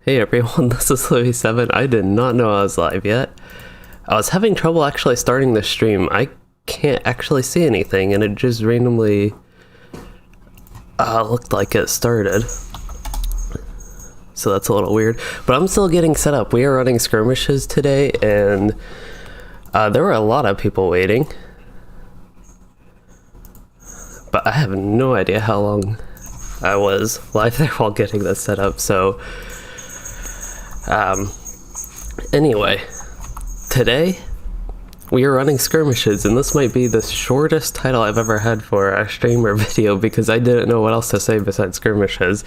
Hey everyone, this is Louis7. I did not know I was live yet. I was having trouble actually starting the stream. I can't actually see anything and it just randomly looked like it started. So that's a little weird. But I'm still getting set up. We are running skirmishes today and there were a lot of people waiting. But I have no idea how long I was live there while getting this set up, so anyway, today we are running skirmishes, and this might be the shortest title I've ever had for a stream or video because I didn't know what else to say besides skirmishes.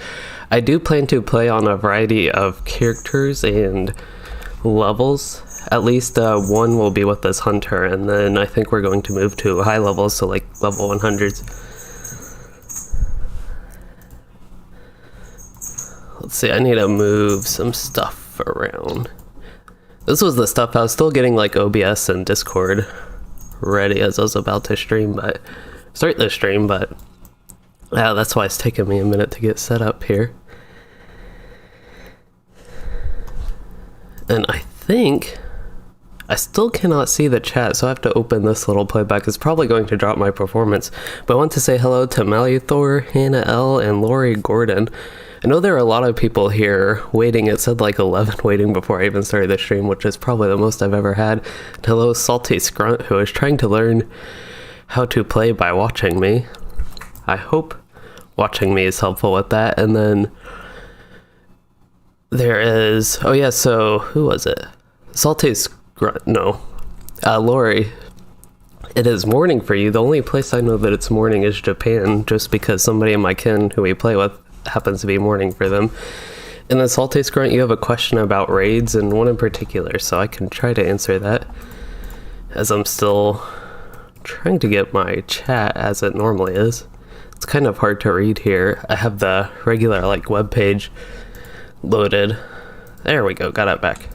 I do plan to play on a variety of characters and levels. At least one will be with this hunter, and then I think we're going to move to high levels, so like level 100s. Let's see, I need to move some stuff around. This was the stuff I was still getting like OBS and Discord ready as I was about to start the stream, but yeah, that's why it's taken me a minute to get set up here. And I think I still cannot see the chat, so I have to open this little playback. It's probably going to drop my performance, but I want to say hello to Maluthor, Hannah L, and Lori Gordon. I know there are a lot of people here waiting. It said like 11 waiting before I even started the stream, which is probably the most I've ever had. And hello, Salty Scrunt, who is trying to learn how to play by watching me. I hope watching me is helpful with that. And then there is, oh yeah, so who was it? Salty Scrunt, no. Lori, it is morning for you. The only place I know that it's morning is Japan, just because somebody in my kin who we play with happens to be morning for them. And then Salty Scrunt, you have a question about raids, and one in particular, so I can try to answer that, as I'm still trying to get my chat as it normally is. It's kind of hard to read here. I have the regular like web page loaded. There we go, got it back.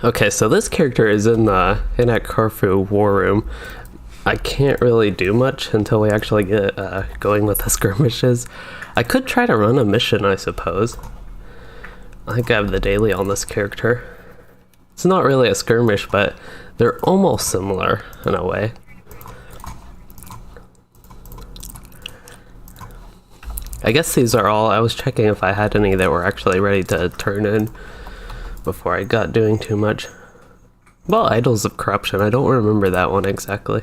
Okay, so this character is in at Corfu War Room. I can't really do much until we actually get going with the skirmishes. I could try to run a mission, I suppose. I think I have the daily on this character. It's not really a skirmish, but they're almost similar in a way. I guess these are all. I was checking if I had any that were actually ready to turn in before I got doing too much. Well, Idols of Corruption, I don't remember that one exactly.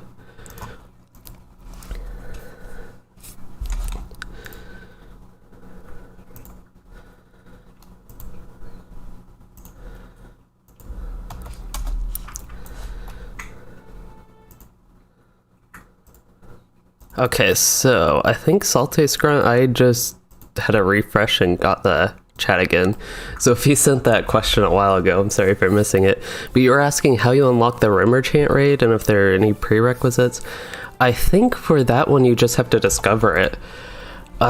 Okay, so I think Salty Scrunt, I just had a refresh and got the chat again. So if you sent that question a while ago, I'm sorry for missing it. But you were asking how you unlock the Rimmer Chant raid and if there are any prerequisites. I think for that one you just have to discover it.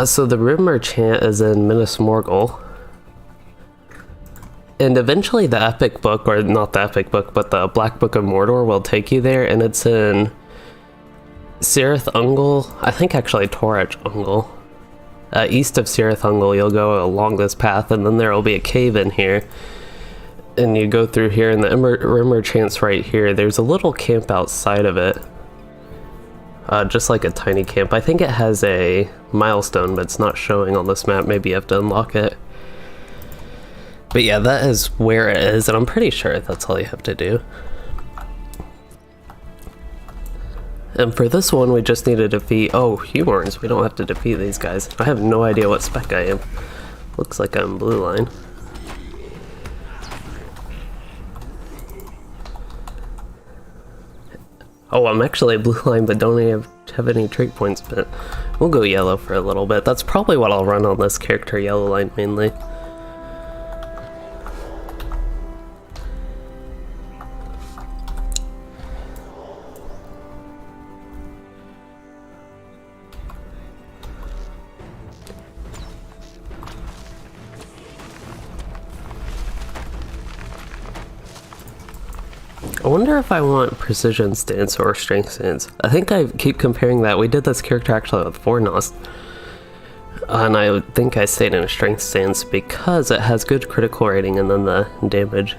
So the Rimmer Chant is in Minas Morgul. And eventually the Epic Book, or not the Epic Book, but the Black Book of Mordor will take you there, and it's in Cirith Ungol, I think actually Torch Ungol. East of Cirith Ungol, you'll go along this path, and then there will be a cave in here. And you go through here, and the Rimmer Chant's right here. There's a little camp outside of it. Just like a tiny camp. I think it has a milestone, but it's not showing on this map. Maybe you have to unlock it. But yeah, that is where it is, and I'm pretty sure that's all you have to do. And for this one, we just need to defeat... Oh, Humorns. We don't have to defeat these guys. I have no idea what spec I am. Looks like I'm blue line. Oh, I'm actually blue line, but don't even have any trait points, but we'll go yellow for a little bit. That's probably what I'll run on this character, yellow line mainly. I wonder if I want precision stance or strength stance. I think I keep comparing that. We did this character actually with Fornost. And I think I stayed in a strength stance because it has good critical rating and then the damage.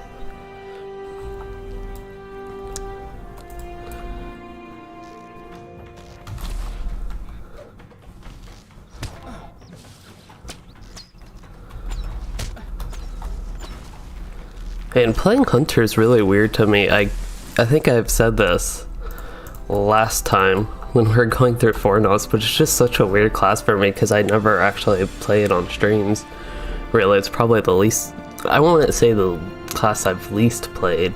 And playing Hunter is really weird to me. I think I've said this last time when we were going through Fornos, but it's just such a weird class for me because I never actually play it on streams. Really, it's probably the least, I won't say the class I've least played.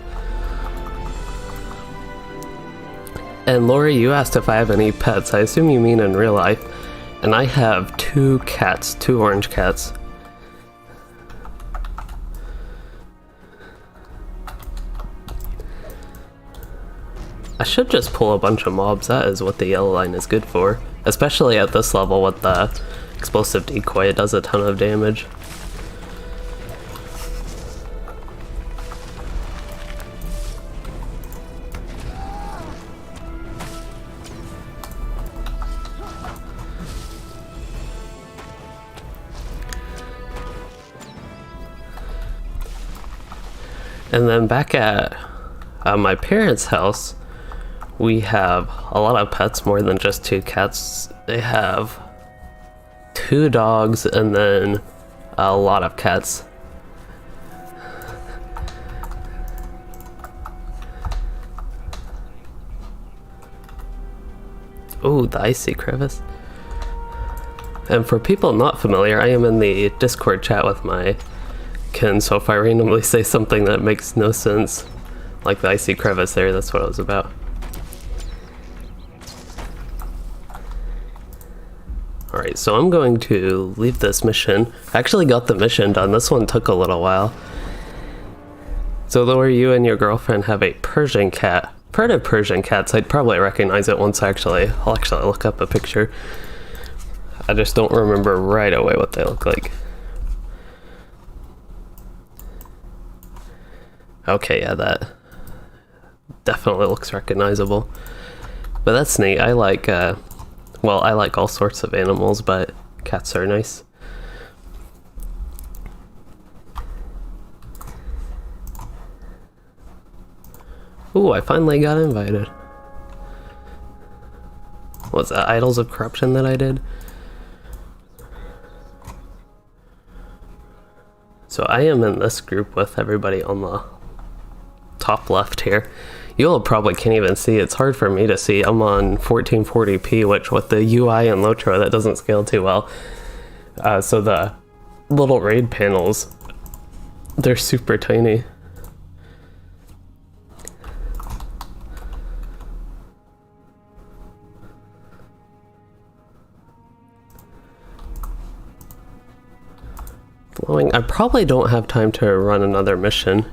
And Laura, you asked if I have any pets. I assume you mean in real life. And I have 2 cats, 2 orange cats. I should just pull a bunch of mobs. That is what the yellow line is good for. Especially at this level with the explosive decoy, it does a ton of damage. And then back at my parents' house, we have a lot of pets, more than just 2 cats. They have 2 dogs and then a lot of cats. Oh, the icy crevice. And for people not familiar, I am in the Discord chat with my kin, so if I randomly say something that makes no sense, like the icy crevice there, that's what it was about. Alright, so I'm going to leave this mission. I actually got the mission done. This one took a little while. So Laura, you and your girlfriend have a Persian cat. I've heard of Persian cats. I'd probably recognize it once I'll actually look up a picture. I just don't remember right away what they look like. Okay, yeah, that definitely looks recognizable. But that's neat. I like, well, I like all sorts of animals, but cats are nice. Ooh, I finally got invited. What's that, Idols of Corruption that I did? So I am in this group with everybody on the top left here. You'll probably can't even see. It's hard for me to see. I'm on 1440p, which with the UI and LOTRO, that doesn't scale too well. So the little raid panels, they're super tiny. I probably don't have time to run another mission,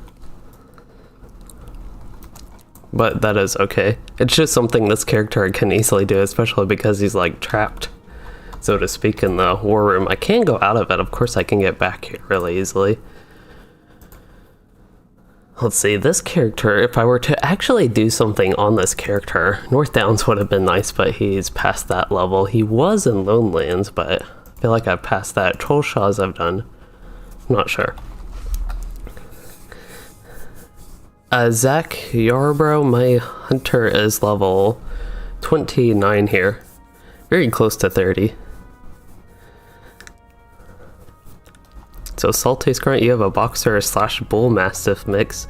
but that is okay. It's just something this character can easily do, especially because he's like trapped, so to speak, in the war room. I can go out of it. Of course I can get back here really easily. Let's see, this character, if I were to actually do something on this character, North Downs would have been nice, but he's past that level. He was in Lone Lands, but I feel like I've passed that. Trollshaws I've done. Not sure. Zach Yarbrough, my hunter is level 29 here. Very close to 30. So Salty Scrunt, you have a boxer / bull mastiff mix,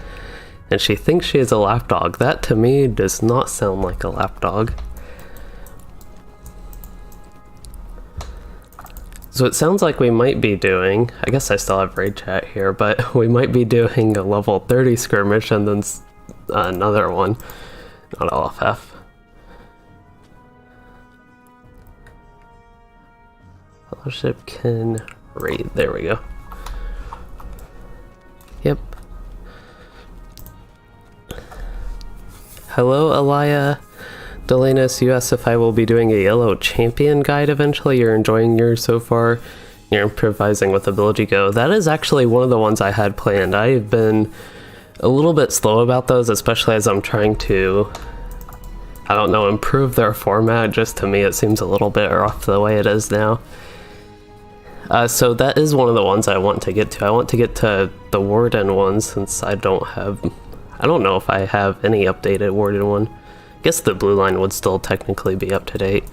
and she thinks she is a lapdog. That to me does not sound like a lapdog. So it sounds like we might be doing, I guess I still have raid chat here, but we might be doing a level 30 skirmish and then another one, not LFF. Fellowship can raid, there we go. Yep. Hello, Elia. Delanus, you asked if I will be doing a yellow champion guide eventually. You're enjoying yours so far. You're improvising with Ability Go. That is actually one of the ones I had planned. I've been a little bit slow about those, especially as I'm trying to, I don't know, improve their format. Just to me, it seems a little bit rough the way it is now. So that is one of the ones I want to get to. I want to get to the Warden one since I don't know if I have any updated Warden one. I guess the blue line would still technically be up to date.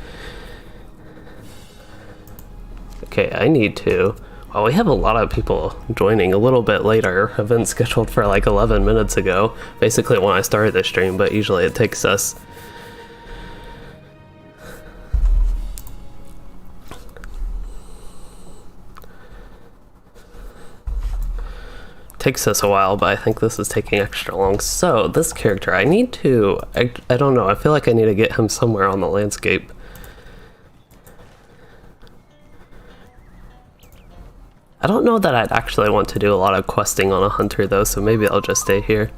Okay, I need to... Well, we have a lot of people joining a little bit later. Event scheduled for like 11 minutes ago. Basically when I started the stream, but usually it takes us... a while, but I think this is taking extra long. So, this character, I need to... I don't know, I feel like I need to get him somewhere on the landscape. I don't know that I'd actually want to do a lot of questing on a hunter though, so maybe I'll just stay here.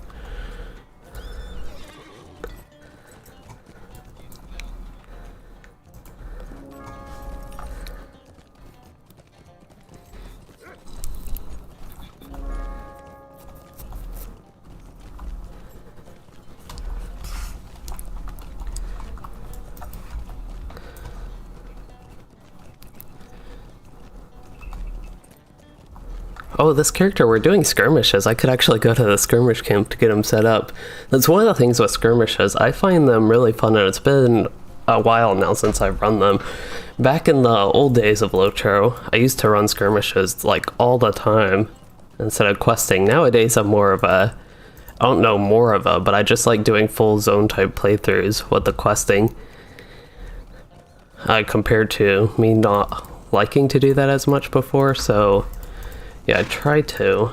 Oh, this character, we're doing skirmishes. I could actually go to the skirmish camp to get him set up. That's one of the things with skirmishes. I find them really fun, and it's been a while now since I've run them. Back in the old days of LOTRO, I used to run skirmishes like all the time instead of questing. Nowadays, I'm more of a... I don't know more of a, but I just like doing full zone type playthroughs with the questing. Compared to me not liking to do that as much before, so... Yeah, I try to.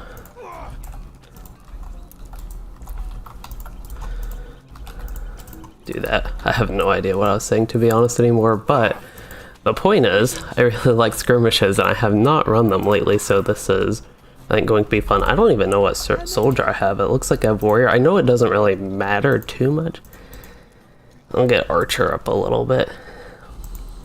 Do that. I have no idea what I was saying, to be honest, anymore, but the point is, I really like skirmishes, and I have not run them lately, so this is, I think, going to be fun. I don't even know what soldier I have. It looks like I have warrior. I know it doesn't really matter too much. I'll get archer up a little bit.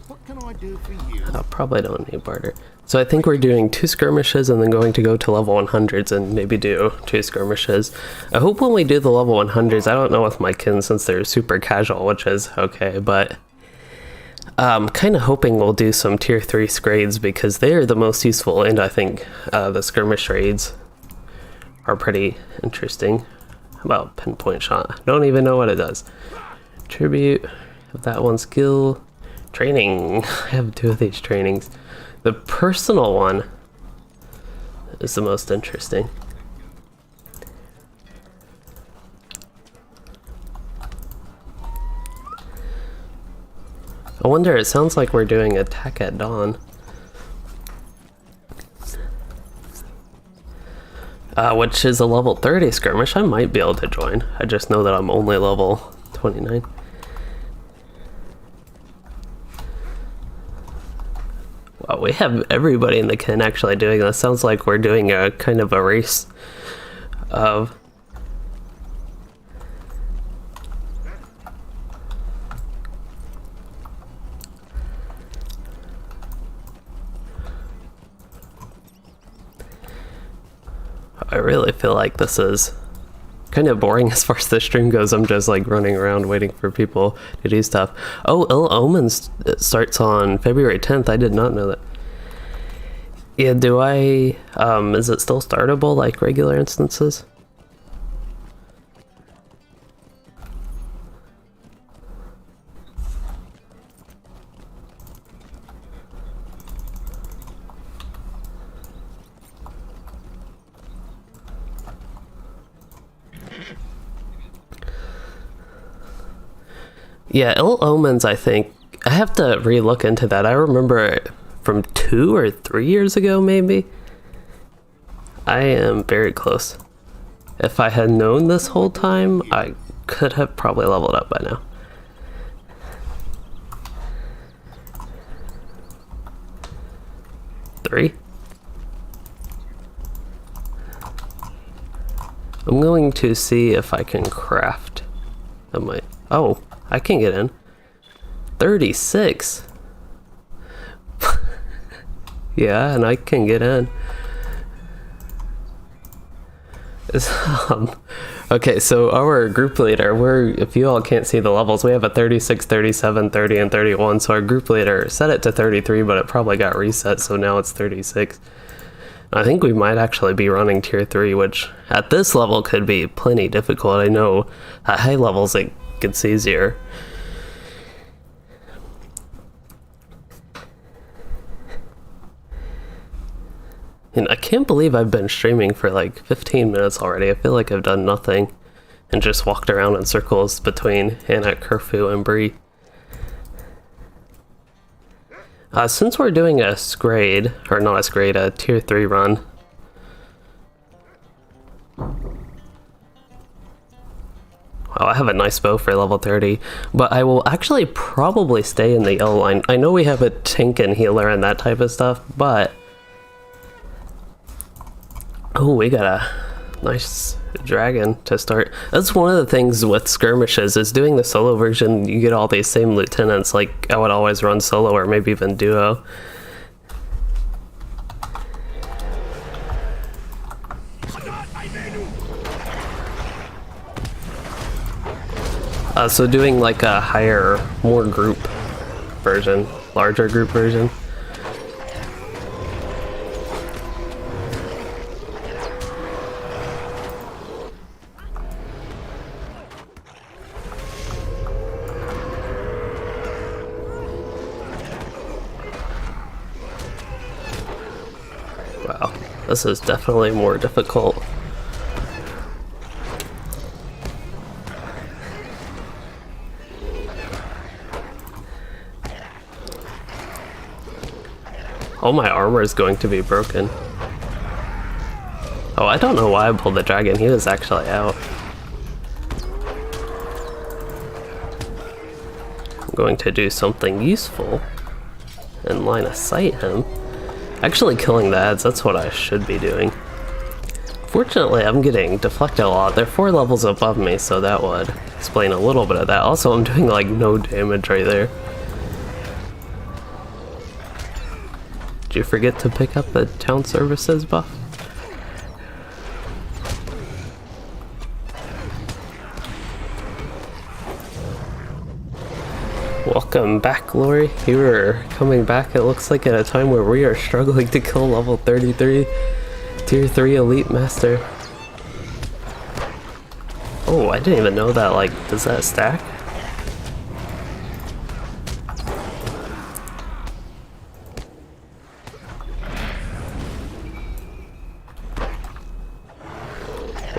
What can I do for you? I probably don't need barter. So I think we're doing 2 skirmishes and then going to go to level 100s and maybe do 2 skirmishes. I hope when we do the level 100s, I don't know with my kin since they're super casual, which is okay, but I'm kind of hoping we'll do some tier 3 raids because they are the most useful, and I think the skirmish raids are pretty interesting. How about pinpoint shot? I don't even know what it does. Tribute, have that one skill. Training, I have 2 of these trainings. The personal one is the most interesting. I wonder, it sounds like we're doing attack at dawn. Which is a level 30 skirmish. I might be able to join. I just know that I'm only level 29. Wow, we have everybody in the kin actually doing this. Sounds like we're doing a kind of a race of... I really feel like this is kind of boring as far as the stream goes. I'm just like running around waiting for people to do stuff. Oh, Ill Omens starts on February 10th. I did not know that. Yeah, do I, is it still startable like regular instances? Yeah, Ill Omens, I think. I have to re-look into that. I remember it from 2 or 3 years ago, maybe. I am very close. If I had known this whole time, I could have probably leveled up by now. Three. I'm going to see if I can craft. I might. Oh. I can get in. 36. Yeah, and I can get in. Okay, so our group leader, if you all can't see the levels, we have a 36, 37, 30, and 31. So our group leader set it to 33, but it probably got reset, so now it's 36. I think we might actually be running tier 3, which at this level could be plenty difficult. I know at high levels it gets easier. And I can't believe I've been streaming for like 15 minutes already. I feel like I've done nothing and just walked around in circles between Anak, Kerfu, and Bree. Since we're doing a Scrade, or not a Scrade, a tier 3 run. Oh, I have a nice bow for level 30, but I will actually probably stay in the yellow line. I know we have a tank and healer and that type of stuff, but... Oh, we got a nice dragon to start. That's one of the things with Skirmishes, is doing the solo version, you get all these same lieutenants. Like, I would always run solo or maybe even duo. So doing like a higher, more group version, larger group version. Wow, this is definitely more difficult. Oh, my armor is going to be broken. Oh, I don't know why I pulled the dragon. He was actually out. I'm going to do something useful and line of sight him. Actually killing the ads, that's what I should be doing. Fortunately, I'm getting deflected a lot. They're 4 levels above me, so that would explain a little bit of that. Also, I'm doing like no damage right there. Did you forget to pick up the town services buff? Welcome back, Lori. You were coming back, it looks like, at a time where we are struggling to kill level 33 tier 3 elite master. Oh, I didn't even know that. Like, does that stack?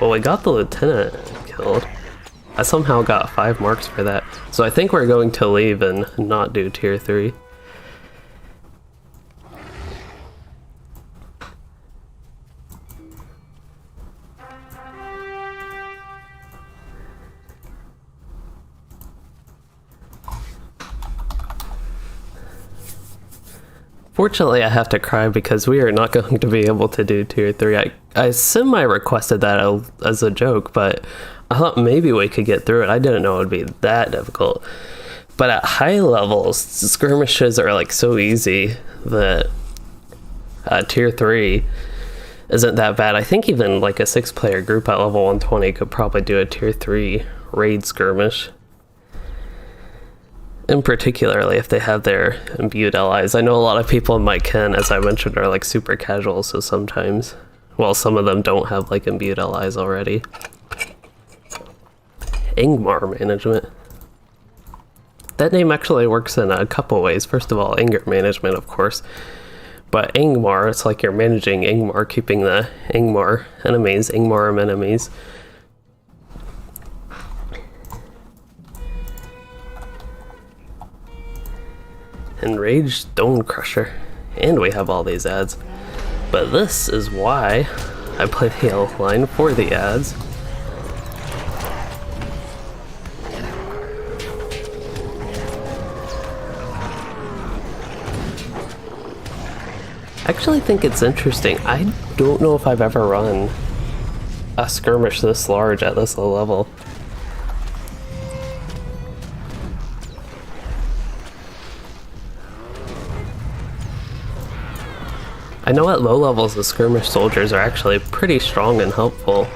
Well, we got the lieutenant killed. I somehow got 5 marks for that. So I think we're going to leave and not do tier 3. Fortunately, I have to cry because we are not going to be able to do tier 3. I semi-requested that as a joke, but I thought maybe we could get through it. I didn't know it would be that difficult. But at high levels, skirmishes are like so easy that tier 3 isn't that bad. I think even like a 6-player group at level 120 could probably do a tier 3 raid skirmish. And particularly if they have their imbued allies. I know a lot of people in my kin, as I mentioned, are like super casual, so sometimes, well, some of them don't have like imbued allies already. Ingmar management. That name actually works in a couple ways. First of all, anger management, of course. But Ingmar, it's like you're managing Ingmar, keeping the Ingmar enemies. Enraged Stone Crusher. And we have all these ads. But this is why I play the yellow line for the ads. I actually think it's interesting. I don't know if I've ever run a skirmish this large at this low level. I know at low levels the skirmish soldiers are actually pretty strong and helpful.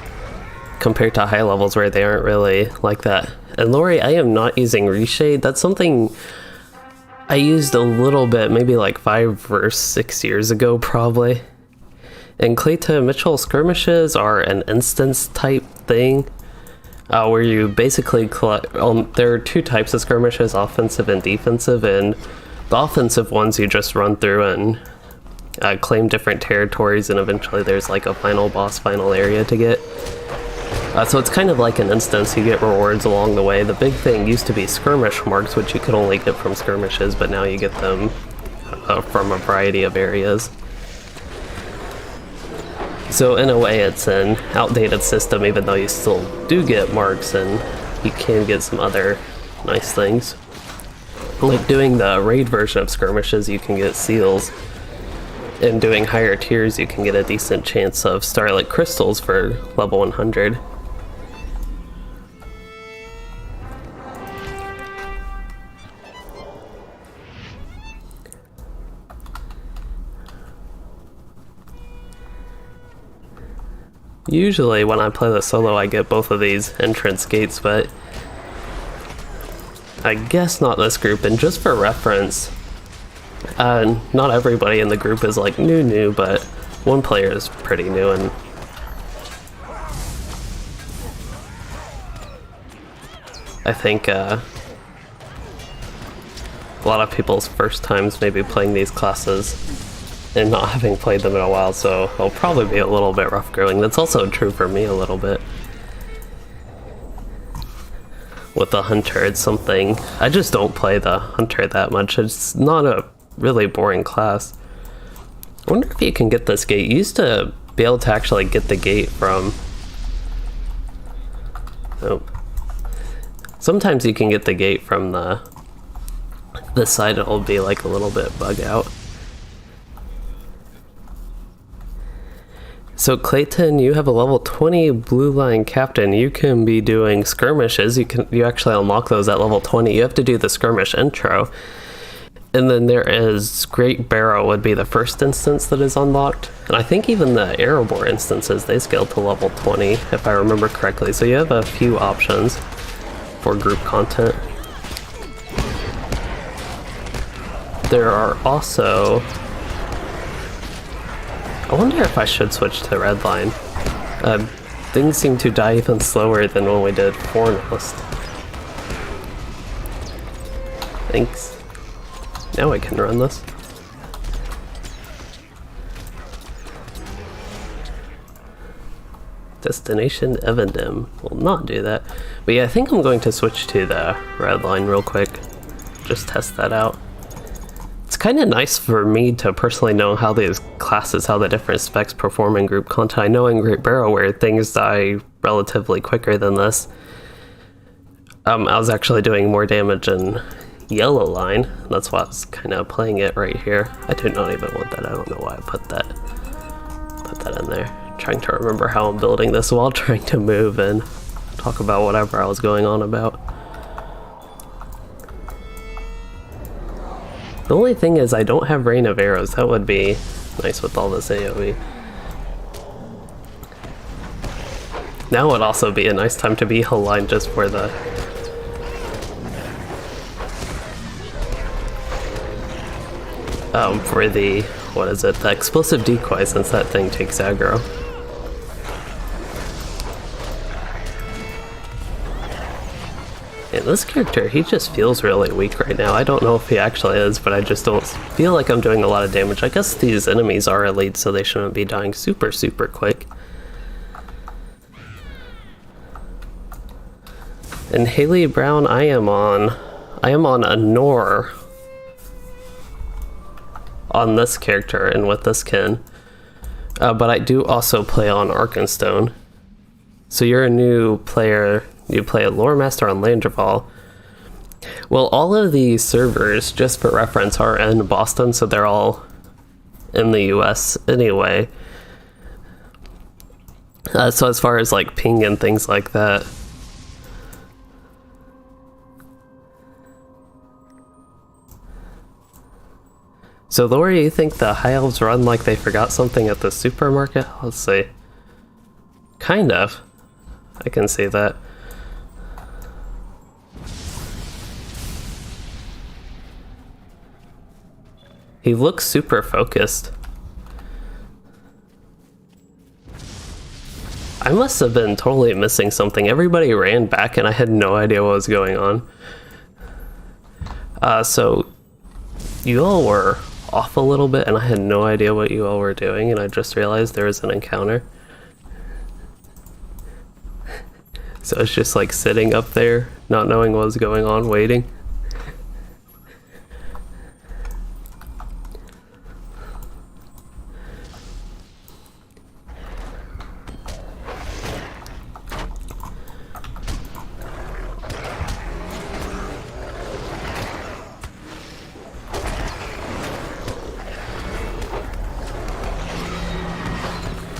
compared to high levels where they aren't really like that. And Lori, I am not using reshade. That's something I used a little bit, maybe like 5 or 6 years ago probably. And Clayton Mitchell skirmishes are an instance type thing, where you basically collect, there are 2 types of skirmishes, offensive and defensive, and the offensive ones you just run through and claim different territories, and eventually there's like a final boss, final area to get. So it's kind of like an instance, you get rewards along the way. The big thing used to be skirmish marks, which you could only get from skirmishes, but now you get them from a variety of areas. So in a way it's an outdated system, even though you still do get marks and you can get some other nice things. Like doing the raid version of skirmishes, you can get seals. And doing higher tiers, you can get a decent chance of Starlight Crystals for level 100. Usually when I play the solo I get both of these entrance gates, but I guess not this group. And just for reference, not everybody in the group is like new, but one player is pretty new, and I think a lot of people's first times maybe playing these classes and not having played them in a while, so it'll probably be a little bit rough going. That's also true for me a little bit. With the Hunter, it's something, I just don't play the Hunter that much. It's not a really boring class. I wonder if you can get this gate. You used to be able to actually get the gate from... Oh. Sometimes you can get the gate from this side. It'll be like a little bit bug out. So Clayton, you have a level 20 blue line captain. You can be doing skirmishes. You actually unlock those at level 20. You have to do the skirmish intro. And then there is Great Barrow would be the first instance that is unlocked. And I think even the Erebor instances, they scale to level 20, if I remember correctly. So you have a few options for group content. There are also... I wonder if I should switch to red line. Things seem to die even slower than when we did Foremost. Thanks. Now I can run this. Destination Evendim. Will not do that. But yeah, I think I'm going to switch to the red line real quick. Just test that out. It's kind of nice for me to personally know how these classes, how the different specs perform in group content. I know in Great Barrow where things die relatively quicker than this. I was actually doing more damage in yellow line. That's why I was kind of playing it right here. I do not even want that. I don't know why I put that in there. Trying to remember how I'm building this while trying to move and talk about whatever I was going on about. The only thing is I don't have Rain of Arrows. That would be nice with all this AoE. Now would also be a nice time to be aligned just for the... for the, what is it, the explosive decoy, since that thing takes aggro. Yeah, this character, he just feels really weak right now. I don't know if he actually is, but I just don't feel like I'm doing a lot of damage. I guess these enemies are elite, so they shouldn't be dying super quick. And Haley Brown, I am on a Nor on this character and with this kin, but I do also play on Arkenstone. So you're a new player. You play a Lore Master on Landreval. Well, all of these servers, just for reference, are in Boston, so they're all in the US anyway. So as far as like ping and things like that. So Lori, you think the High Elves run like they forgot something at the supermarket? Let's see. Kind of. I can see that. He looks super focused. I must have been totally missing something. Everybody ran back and I had no idea what was going on. So you all were off a little bit and I had no idea what you all were doing, and I just realized there was an encounter. So it's just like sitting up there, not knowing what was going on, waiting.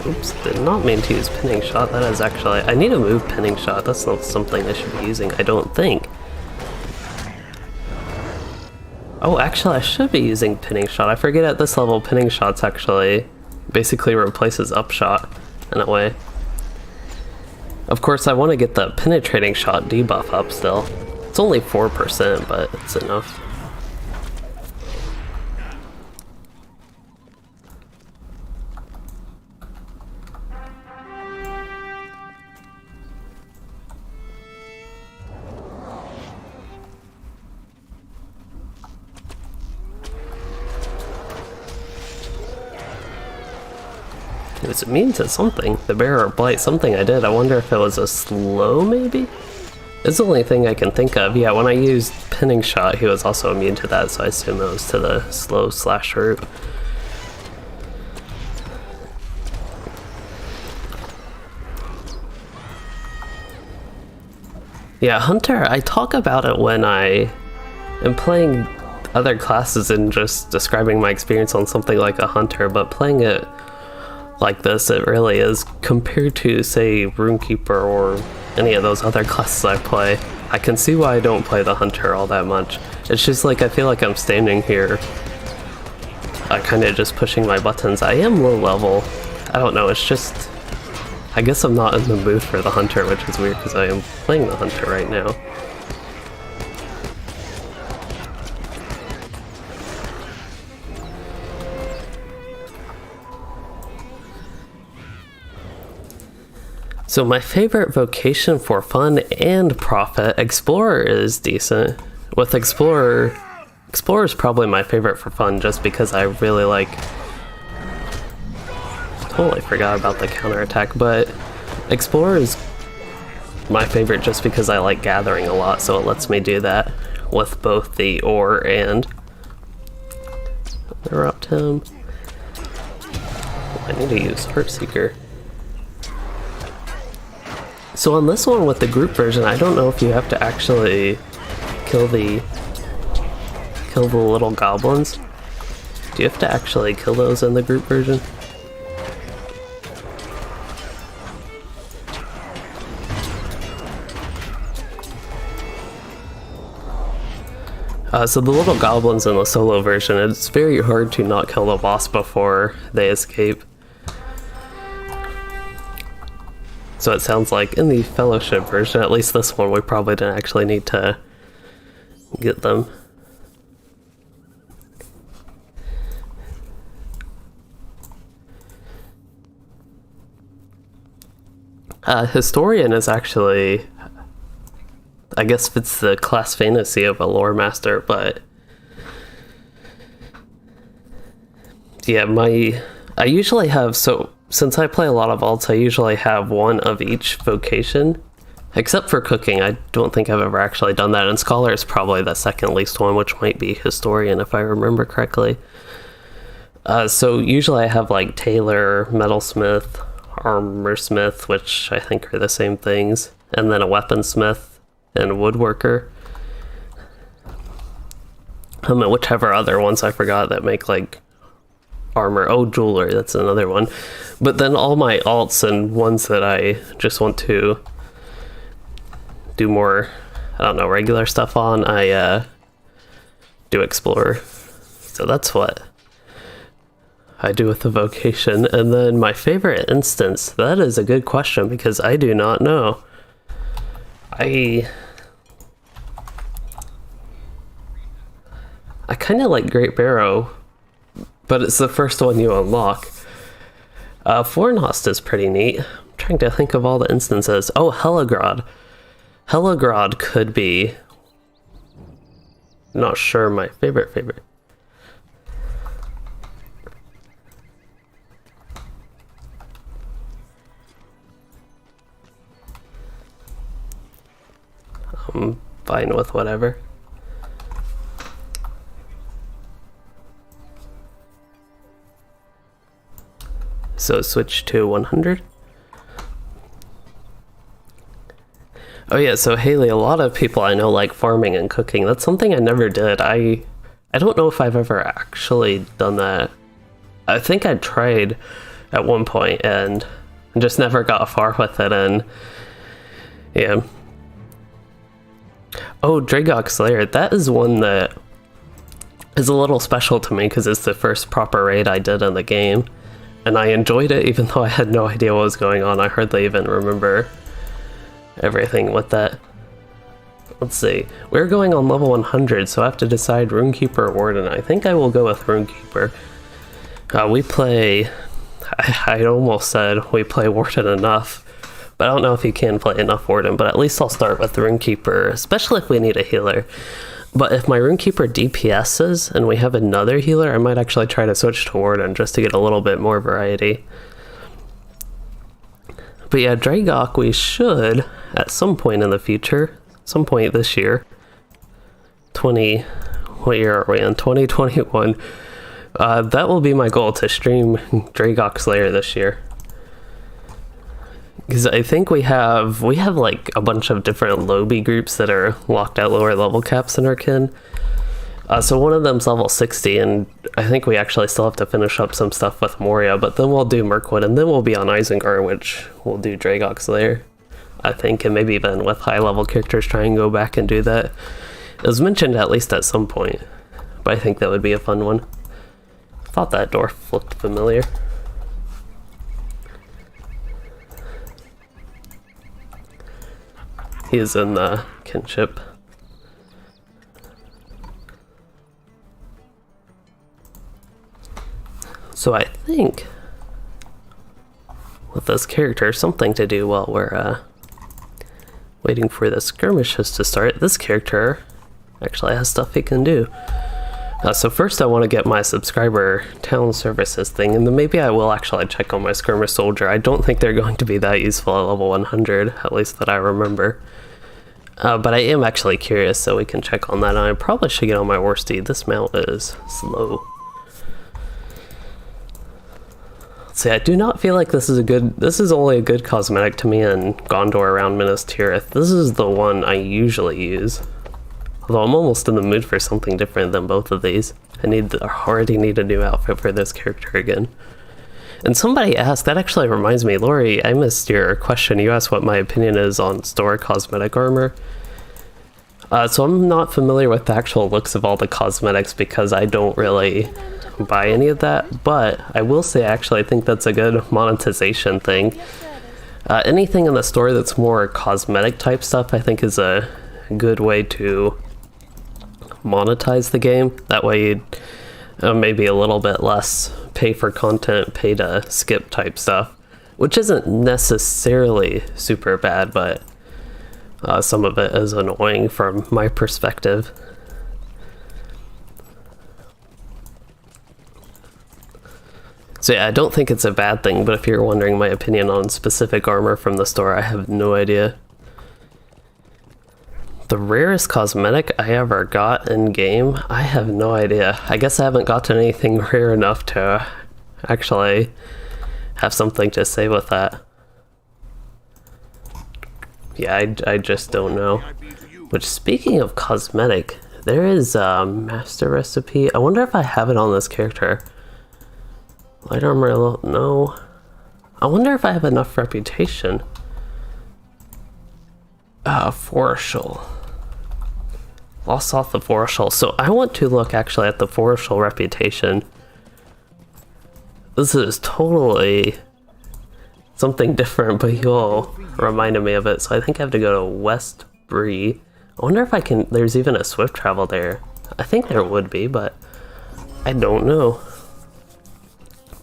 Oops, did not mean to use pinning shot. That is actually... I need to move pinning shot. That's not something I should be using, I don't think. Oh, actually, I should be using pinning shot. I forget at this level, pinning shots actually basically replaces upshot in a way. Of course, I want to get the penetrating shot debuff up still. It's only 4%, but it's enough. It was immune to something. The Bearer of Blight, something I did. I wonder if it was a slow, maybe? It's the only thing I can think of. Yeah, when I used pinning shot, he was also immune to that, so I assume it was to the slow slash root. Yeah, Hunter, I talk about it when I am playing other classes and just describing my experience on something like a Hunter, but playing it like this, it really is, compared to, say, Runekeeper or any of those other classes I play. I can see why I don't play the Hunter all that much. It's just like, I feel like I'm standing here, kind of just pushing my buttons. I am low level. I don't know, it's just... I guess I'm not in the mood for the Hunter, which is weird because I am playing the Hunter right now. So my favorite vocation for fun and profit, Explorer is decent. With Explorer is probably my favorite for fun just because I really like... Totally forgot about the counterattack, but Explorer is my favorite just because I like gathering a lot, so it lets me do that with both the ore and... Interrupt him. I need to use Heartseeker. So on this one with the group version, I don't know if you have to actually kill the little goblins. Do you have to actually kill those in the group version? So the little goblins in the solo version, it's very hard to not kill the boss before they escape. So it sounds like in the Fellowship version, at least this one, we probably didn't actually need to get them. Historian is actually, I guess, fits the class fantasy of a lore master, but yeah, I usually have, so since I play a lot of alts, I usually have one of each vocation, except for cooking. I don't think I've ever actually done that, and Scholar is probably the second least one, which might be Historian if I remember correctly. So usually I have like Tailor, Metalsmith, Armorsmith, which I think are the same things, and then a Weaponsmith and Woodworker. Whichever other ones I forgot that make like armor. Oh, Jeweler, that's another one. But then all my alts and ones that I just want to do more, I don't know, regular stuff on, I do Explorer. So that's what I do with the vocation. And then my favorite instance, that is a good question because I do not know. I kind of like Great Barrow, but it's the first one you unlock. Fornost is pretty neat. I'm trying to think of all the instances. Oh, Helagrod. Helagrod could be... Not sure my favorite. I'm fine with whatever. So switch to 100. Oh yeah, so Haley, a lot of people I know like farming and cooking. That's something I never did. I don't know if I've ever actually done that. I think I tried at one point and just never got far with it, and yeah. Oh, Dragok Slayer, that is one that is a little special to me because it's the first proper raid I did in the game. And I enjoyed it even though I had no idea what was going on. I hardly even remember everything with that. Let's see. We're going on level 100, so I have to decide Runekeeper or Warden. I think I will go with Runekeeper. We play... I almost said we play Warden enough, but I don't know if you can play enough Warden, but at least I'll start with Runekeeper, especially if we need a healer. But if my Runekeeper DPSs and we have another healer, I might actually try to switch to Warden just to get a little bit more variety. But yeah, Dragok we should, at some point in the future, some point this year, what year are we in? 2021. That will be my goal, to stream Dragok Slayer this year. Because I think we have like a bunch of different lobby groups that are locked at lower level caps in our kin. So one of them's level 60, and I think we actually still have to finish up some stuff with Moria, but then we'll do Mirkwood, and then we'll be on Isengard, which we'll do Dragok Slayer, I think, and maybe even with high level characters try and go back and do that. It was mentioned at least at some point, but I think that would be a fun one. I thought that dwarf looked familiar. He is in the kinship. So I think with this character, something to do while we're waiting for the skirmishes to start. This character actually has stuff he can do. So first I want to get my subscriber town services thing, and then maybe I will actually check on my skirmish soldier. I don't think they're going to be that useful at level 100, at least that I remember. But I am actually curious, so we can check on that. And I probably should get on my war steed. This mount is slow. Let's see, I do not feel like this is only a good cosmetic to me in Gondor around Minas Tirith. This is the one I usually use. Although I'm almost in the mood for something different than both of these. I already need a new outfit for this character again. And somebody asked, that actually reminds me, Lori, I missed your question. You asked what my opinion is on store cosmetic armor. So I'm not familiar with the actual looks of all the cosmetics because I don't really buy any of that, but I will say actually I think that's a good monetization thing. Anything in the store that's more cosmetic type stuff I think is a good way to monetize the game. That way you'd maybe a little bit less pay for content, pay to skip type stuff, which isn't necessarily super bad, but some of it is annoying from my perspective. So yeah, I don't think it's a bad thing, but if you're wondering my opinion on specific armor from the store, I have no idea. The rarest cosmetic I ever got in game, I have no idea. I guess I haven't gotten anything rare enough to actually have something to say with that. Yeah, I just don't know. Which, speaking of cosmetic, there is a master recipe. I wonder if I have it on this character. Light armor, no. I wonder if I have enough reputation. Foreshal. Lost off the Foreshal. So I want to look actually at the Foreshal reputation. This is totally something different, but you all reminded me of it. So I think I have to go to West Bree. I wonder if I can, there's even a swift travel there. I think there would be, but I don't know.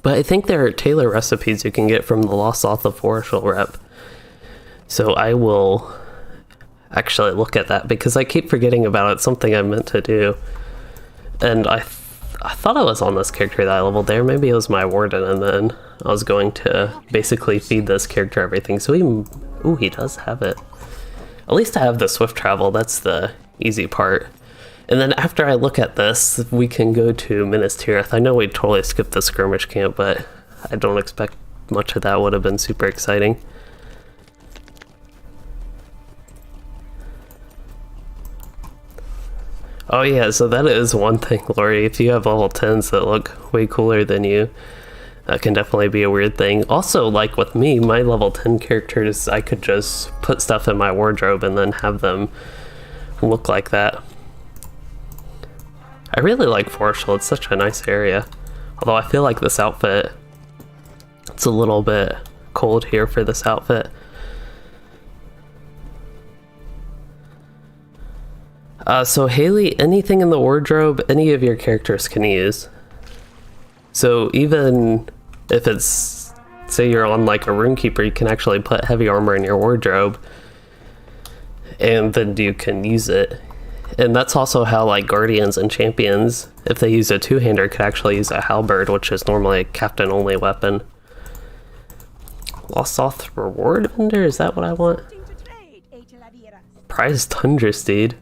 But I think there are tailor recipes you can get from the Lost South of Foreshell rep. So I will actually look at that because I keep forgetting about it. It's something I meant to do. And I thought I was on this character that I leveled there. Maybe it was my warden, and then I was going to basically feed this character everything. So he does have it. At least I have the swift travel. That's the easy part. And then after I look at this, we can go to Minas Tirith. I know we totally skipped the skirmish camp, but I don't expect much of that would have been super exciting. Oh yeah, so that is one thing, Lori. If you have level 10s that look way cooler than you, that can definitely be a weird thing. Also, like with me, my level 10 characters, I could just put stuff in my wardrobe and then have them look like that. I really like Foreshell. It's such a nice area. Although I feel like this outfit, it's a little bit cold here for this outfit. So Haley, anything in the wardrobe, any of your characters can use. So even if it's, say you're on like a Runekeeper, you can actually put heavy armor in your wardrobe and then you can use it. And that's also how like Guardians and Champions, if they use a two-hander, could actually use a halberd, which is normally a captain-only weapon. Lost South reward vendor, is that what I want? Prize Tundra Steed.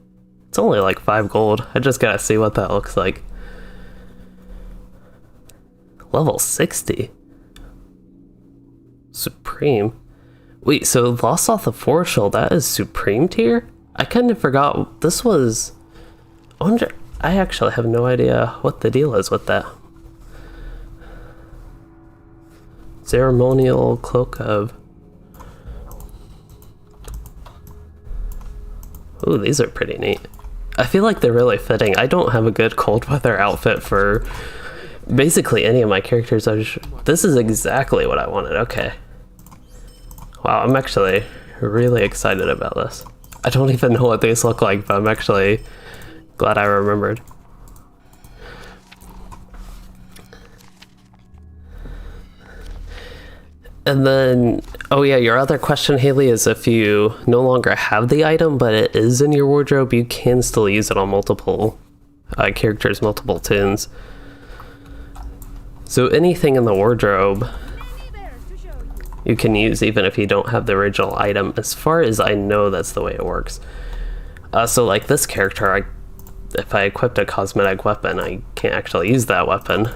It's only like 5 gold. I just gotta see what that looks like. Level 60. Supreme. Wait, so Lost South of Foreshell, that is Supreme tier? I kind of forgot this was... I actually have no idea what the deal is with that. Ceremonial Cloak of... Ooh, these are pretty neat. I feel like they're really fitting. I don't have a good cold weather outfit for basically any of my characters. This is exactly what I wanted. Okay. Wow, I'm actually really excited about this. I don't even know what these look like, but I'm actually glad I remembered. And then, oh yeah, your other question, Haley, is if you no longer have the item, but it is in your wardrobe, you can still use it on multiple characters, multiple tunes. So anything in the wardrobe you can use even if you don't have the original item. As far as I know, that's the way it works. So like this character, if I equipped a cosmetic weapon, I can't actually use that weapon.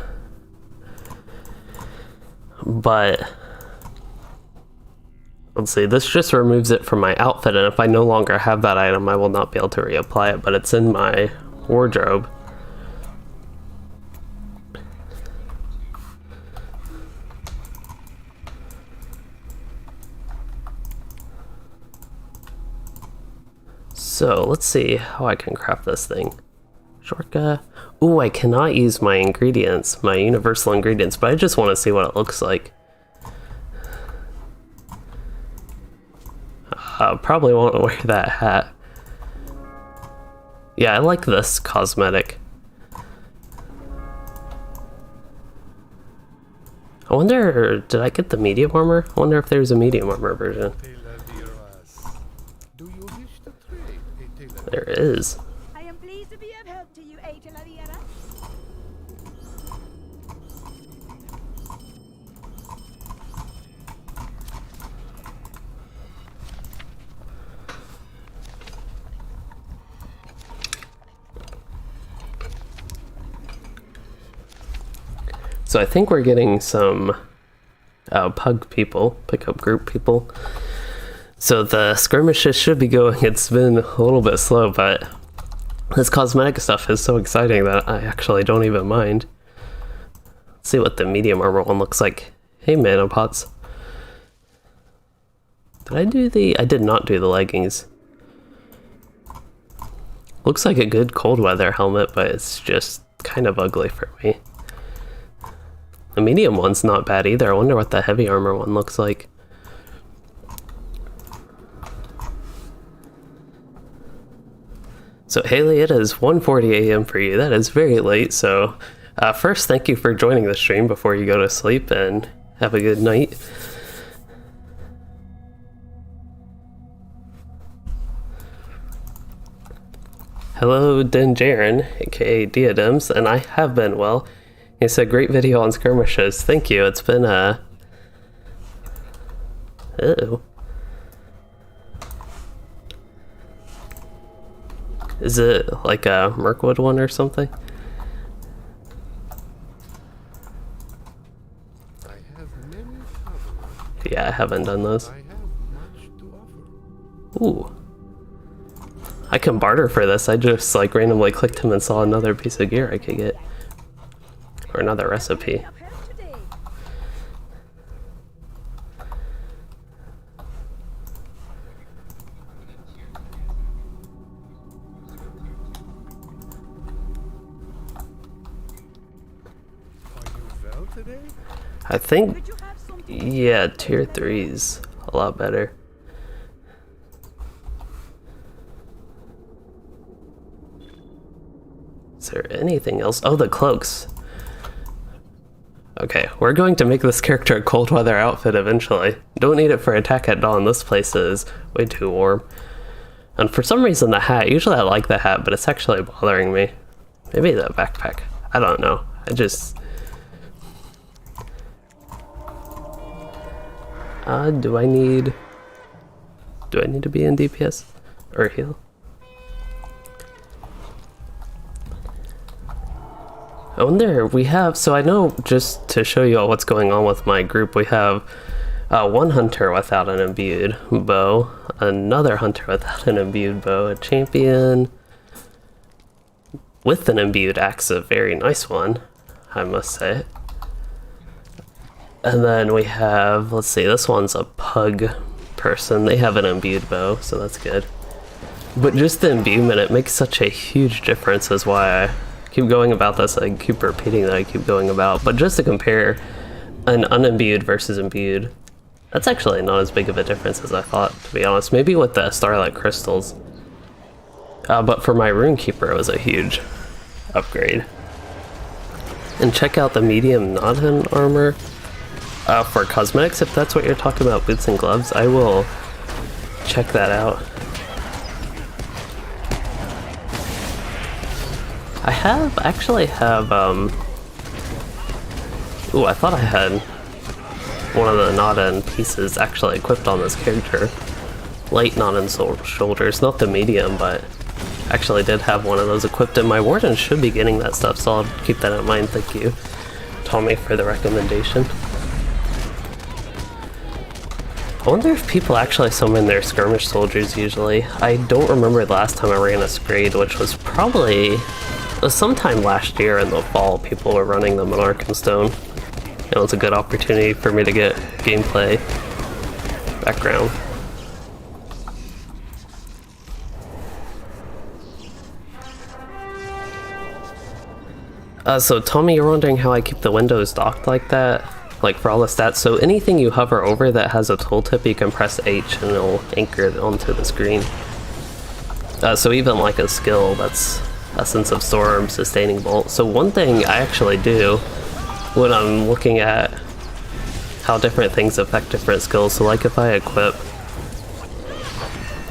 But let's see, this just removes it from my outfit, and if I no longer have that item, I will not be able to reapply it, but it's in my wardrobe. So let's see how I can craft this thing. Shortcut. Ooh, I cannot use my ingredients, my universal ingredients, but I just want to see what it looks like. Probably won't wear that hat. Yeah, I like this cosmetic. I wonder, did I get the medium armor? I wonder if there's a medium armor version. There is. I am pleased to be of help to you, Atelaviera. So I think we're getting some pug people, pickup group people. So the skirmishes should be going. It's been a little bit slow, but this cosmetic stuff is so exciting that I actually don't even mind. Let's see what the medium armor one looks like. Hey, Manopots. Did I do the... I did not do the leggings. Looks like a good cold weather helmet, but it's just kind of ugly for me. The medium one's not bad either. I wonder what the heavy armor one looks like. So Haley, it is 1:40 a.m. for you. That is very late. So first, thank you for joining the stream before you go to sleep, and have a good night. Hello, Dinjarin, aka Diadems, and I have been well. He said, great video on Skirmishes. Thank you. It's been oh. Is it like a Mirkwood one or something? I have many travelers. Yeah, I haven't done those. I have much to offer. Ooh. I can barter for this. I just like randomly clicked him and saw another piece of gear I could get. Or another recipe. Up here today. Are you well today? I think, Could you have something? yeah, tier 3's a lot better. Is there anything else? Oh, the cloaks. Okay, we're going to make this character a cold weather outfit eventually. Don't need it for attack at dawn. This place is way too warm. And for some reason the hat, usually I like the hat, but it's actually bothering me. Maybe the backpack. I don't know. Do I need to be in DPS or heal? I wonder, we have, so I know, just to show you all what's going on with my group, we have one hunter without an imbued bow, another hunter without an imbued bow, a champion with an imbued axe, a very nice one, I must say. And then we have, let's see, this one's a pug person. They have an imbued bow, so that's good. But just the imbuement, it makes such a huge difference, is why I keep going about this. I keep repeating that I keep going about. But just to compare an unimbued versus imbued, that's actually not as big of a difference as I thought, to be honest. Maybe with the Starlight Crystals. But for my Runekeeper, it was a huge upgrade. And check out the medium Nodhen armor. For cosmetics, if that's what you're talking about, boots and gloves, I will check that out. I actually have, ooh, I thought I had one of the Nodhen pieces actually equipped on this character. Light Nodhen shoulders, not the medium, but actually did have one of those equipped, and my Warden should be getting that stuff, so I'll keep that in mind. Thank you, Tommy, for the recommendation. I wonder if people actually summon their skirmish soldiers usually. I don't remember the last time I ran a Scrade, which was probably sometime last year in the fall. People were running them in Arkenstone. It was a good opportunity for me to get gameplay background. So Tommy, you're wondering how I keep the windows docked like that? Like for all the stats, so anything you hover over that has a tooltip, you can press H and it'll anchor it onto the screen. So even like a skill, that's Essence of Storm, Sustaining Bolt. So one thing I actually do when I'm looking at how different things affect different skills, so like if I equip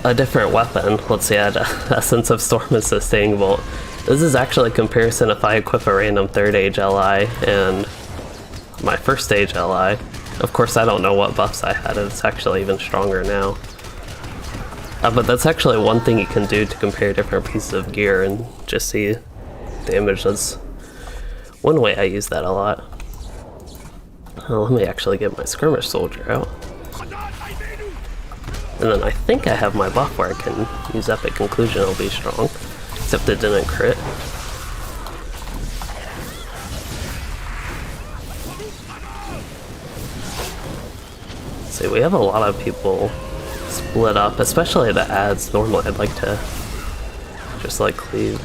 a different weapon, let's say I had Essence of Storm and Sustaining Bolt, this is actually a comparison if I equip a random 3rd age LI and my 1st stage LI. Of course I don't know what buffs I had, it's actually even stronger now. But that's actually one thing you can do to compare different pieces of gear and just see damage. That's one way I use that a lot. Let me actually get my skirmish soldier out. And then I think I have my buff where I can use Epic Conclusion, it'll be strong. Except it didn't crit. See, we have a lot of people split up, especially the ads. Normally I'd like to just like cleave.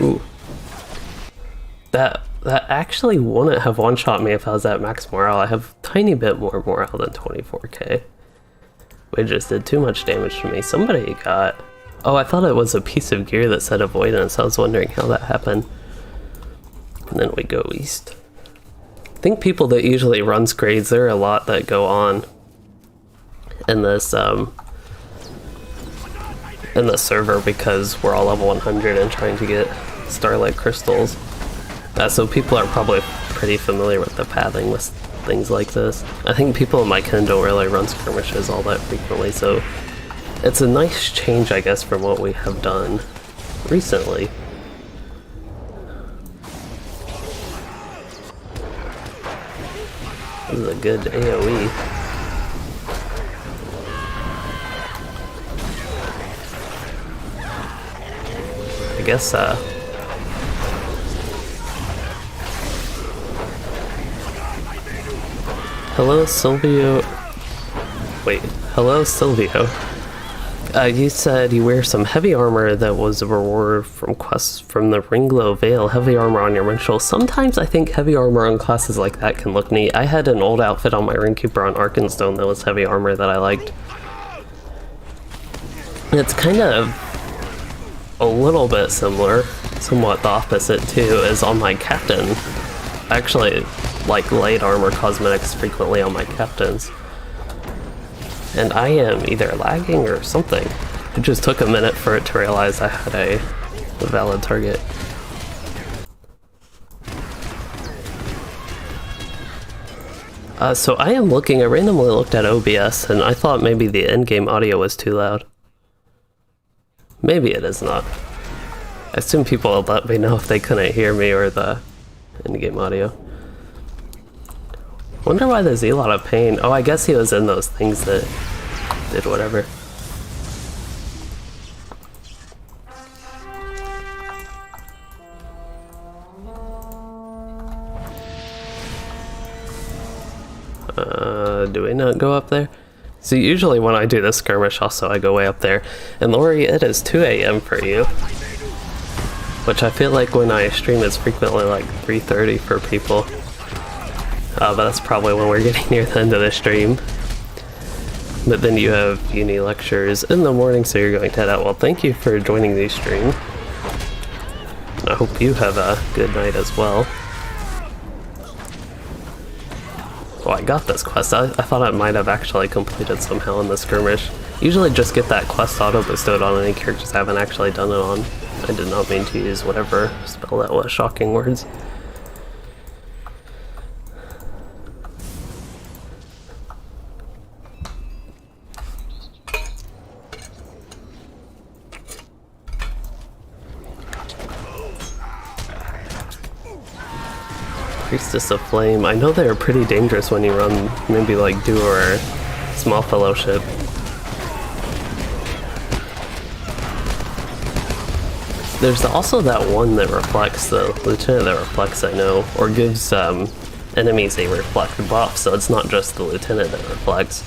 Ooh. That That actually wouldn't have one-shot me if I was at max morale. I have a tiny bit more morale than 24k. It just did too much damage to me. Somebody got... Oh, I thought it was a piece of gear that said avoidance. I was wondering how that happened. And then we go east. I think people that usually run grades, there are a lot that go on in this server because we're all level 100 and trying to get Starlight Crystals. So people are probably pretty familiar with the pathing with things like this. I think people in my kin don't really run skirmishes all that frequently, so it's a nice change, I guess, from what we have done recently. This is a good AoE. I guess, hello, Silvio. Wait, hello, Silvio. You said you wear some heavy armor that was a reward from quests from the Ringglow Veil. Heavy armor on your ritual. Sometimes I think heavy armor on classes like that can look neat. I had an old outfit on my Ringkeeper on Arkenstone that was heavy armor that I liked. It's kind of a little bit similar, somewhat the opposite too, as on my captain. I actually like light armor cosmetics frequently on my captains. And I am either lagging or something. It just took a minute for it to realize I had a valid target. So I am looking, I randomly looked at OBS and I thought maybe the endgame audio was too loud. Maybe it is not. I assume people will let me know if they couldn't hear me or the endgame audio. Wonder why there's a lot of pain. Oh, I guess he was in those things that did whatever. Do we not go up there? So usually when I do this skirmish also I go way up there. And Lori, it is 2 AM for you. Which I feel like when I stream it's frequently like 3:30 for people. But that's probably when we're getting near the end of the stream. But then you have uni lectures in the morning, so you're going to head out. Well, thank you for joining the stream. I hope you have a good night as well. Oh, I got this quest. I thought I might have actually completed somehow in the skirmish. Usually just get that quest auto bestowed on any characters I haven't actually done it on. I did not mean to use whatever spell that was. Shocking words. Priestess of Flame. I know they're pretty dangerous when you run maybe like Duo or Small Fellowship. There's also that one that reflects, the Lieutenant that reflects, I know, or gives enemies a reflect buff, so it's not just the Lieutenant that reflects.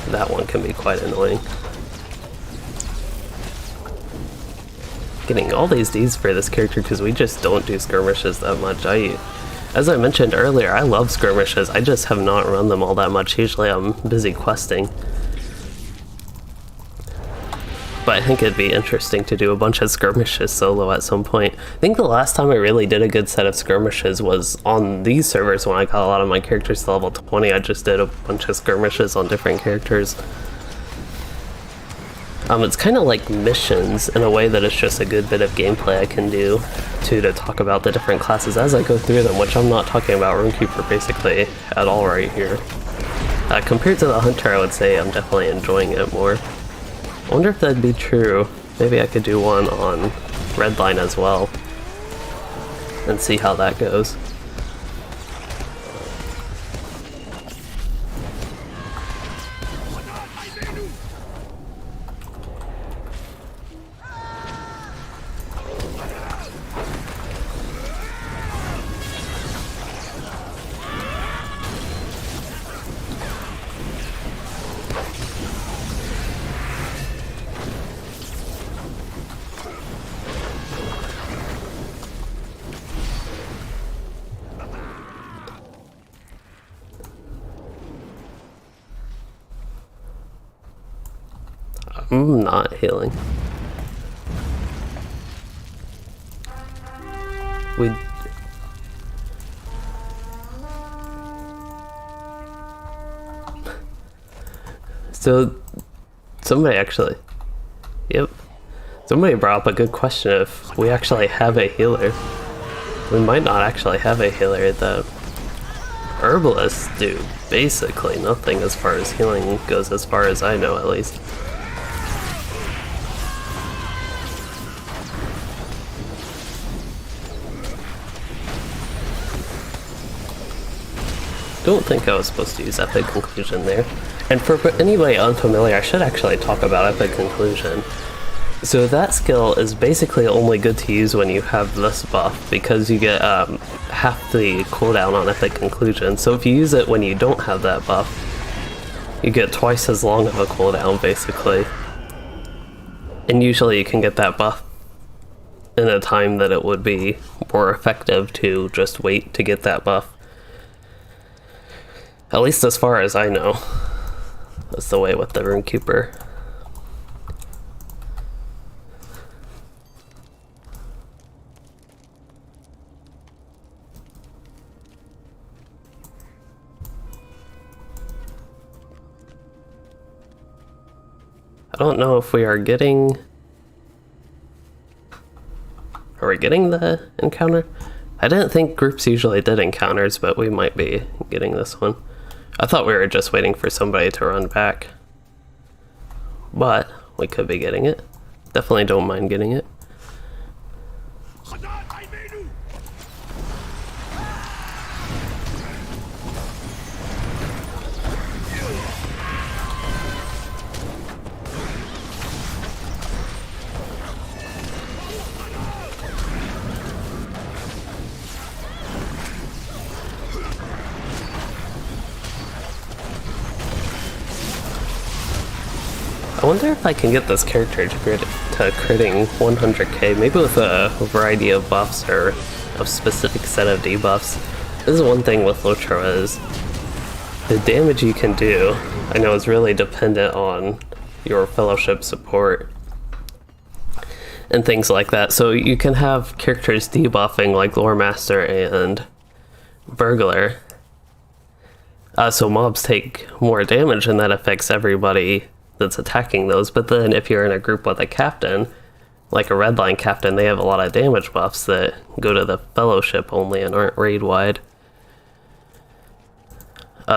That one can be quite annoying. Getting all these Ds for this character because we just don't do skirmishes that much. As I mentioned earlier, I love skirmishes, I just have not run them all that much. Usually I'm busy questing. But I think it'd be interesting to do a bunch of skirmishes solo at some point. I think the last time I really did a good set of skirmishes was on these servers when I got a lot of my characters to level 20. I just did a bunch of skirmishes on different characters. It's kind of like missions in a way that it's just a good bit of gameplay I can do to talk about the different classes as I go through them, which I'm not talking about Runekeeper basically at all right here. Compared to the Hunter, I would say I'm definitely enjoying it more. I wonder if that'd be true. Maybe I could do one on Redline as well and see how that goes. I'm not healing. We... So, somebody actually... Yep. Somebody brought up a good question if we actually have a healer. We might not actually have a healer. The herbalists do basically nothing as far as healing goes, as far as I know at least. Don't think I was supposed to use Epic Conclusion there. And for anybody unfamiliar, I should actually talk about Epic Conclusion. So that skill is basically only good to use when you have this buff, because you get half the cooldown on Epic Conclusion. So if you use it when you don't have that buff, you get twice as long of a cooldown, basically. And usually you can get that buff in a time that it would be more effective to just wait to get that buff. At least as far as I know. That's the way with the Runekeeper. I don't know if we are getting... Are we getting the encounter? I didn't think groups usually did encounters, but we might be getting this one. I thought we were just waiting for somebody to run back. But we could be getting it. Definitely don't mind getting it. I wonder if I can get this character to critting 100k, maybe with a variety of buffs or a specific set of debuffs. This is one thing with LOTRO is the damage you can do, I know, is really dependent on your fellowship support and things like that. So you can have characters debuffing like Lore Master and Burglar. So mobs take more damage and that affects everybody that's attacking those, but then if you're in a group with a captain, like a redline captain, they have a lot of damage buffs that go to the fellowship only and aren't raid wide.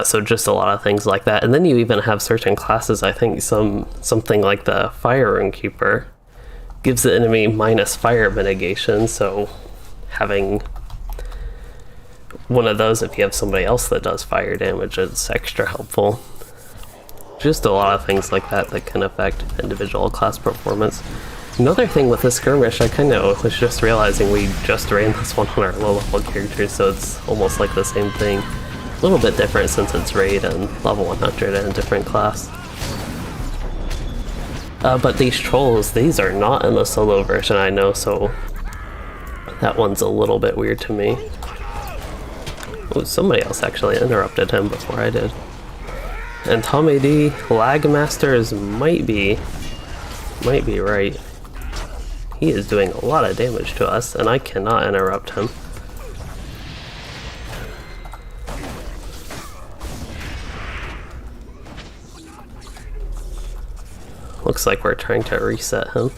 So just a lot of things like that. And then you even have certain classes, I think something like the Fire Runekeeper gives the enemy minus fire mitigation, so having one of those if you have somebody else that does fire damage is extra helpful. Just a lot of things like that that can affect individual class performance. Another thing with the skirmish, I kind of was just realizing we just ran this one on our low level characters, so it's almost like the same thing. A little bit different since it's raid and level 100 and a different class. But these trolls, these are not in the solo version, I know, so that one's a little bit weird to me. Oh, somebody else actually interrupted him before I did. And Tommy D, Lag Masters might be right. He is doing a lot of damage to us, and I cannot interrupt him. Looks like we're trying to reset him.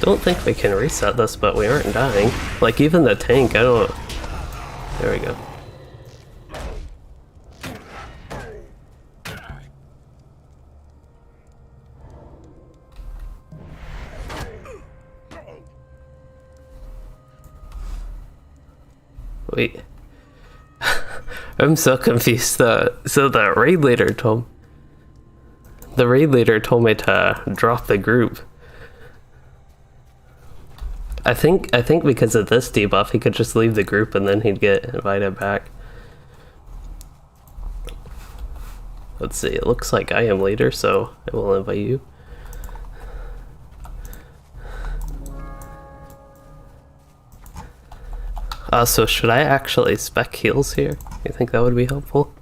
Don't think we can reset this, but we aren't dying. Like, even the tank, I don't... There we go. Wait. I'm so confused. So the raid leader told... The raid leader told me to drop the group. think because of this debuff, he could just leave the group and then he'd get invited back. Let's see, it looks like I am leader, so I will invite you. So should I actually spec heals here? You think that would be helpful?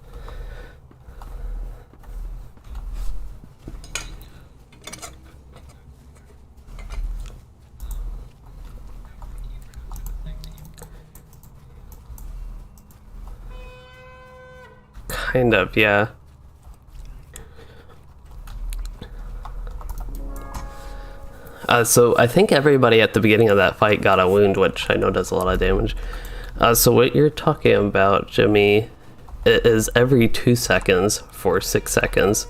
Kind of, yeah. So I think everybody at the beginning of that fight got a wound, which I know does a lot of damage. So what you're talking about, Jimmy, is every 2 seconds for 6 seconds.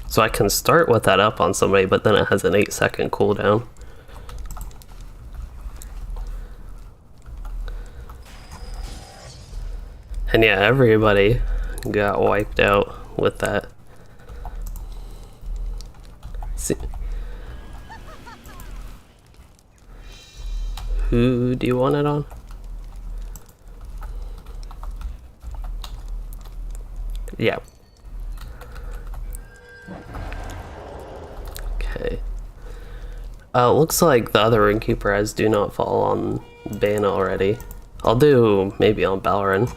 So I can start with that up on somebody, but then it has an 8-second cooldown. And yeah, everybody got wiped out with that. See. Who do you want it on? Yeah. Okay. Looks like the other Runekeeper has Do Not Fall on Bane already. I'll do maybe on Balrin.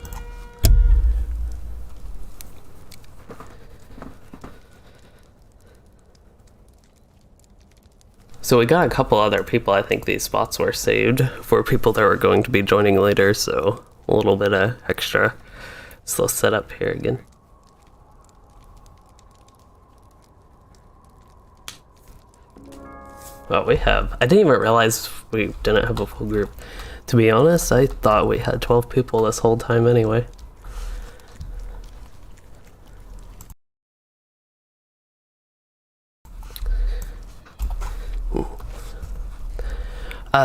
So we got a couple other people. I think these spots were saved for people that were going to be joining later, so a little bit of extra slow setup here again. Well, we have. I didn't even realize we didn't have a full group. To be honest, I thought we had 12 people this whole time anyway.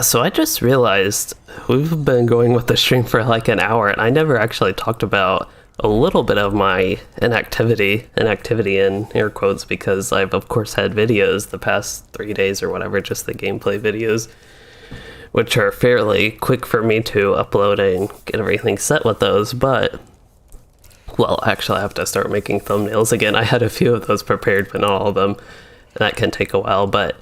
So I just realized we've been going with the stream for like an hour, and I never actually talked about a little bit of my inactivity in air quotes, because I've of course had videos the past 3 days or whatever, just the gameplay videos, which are fairly quick for me to upload and get everything set with those. But, well, actually I have to start making thumbnails again. I had a few of those prepared, but not all of them. That can take a while, but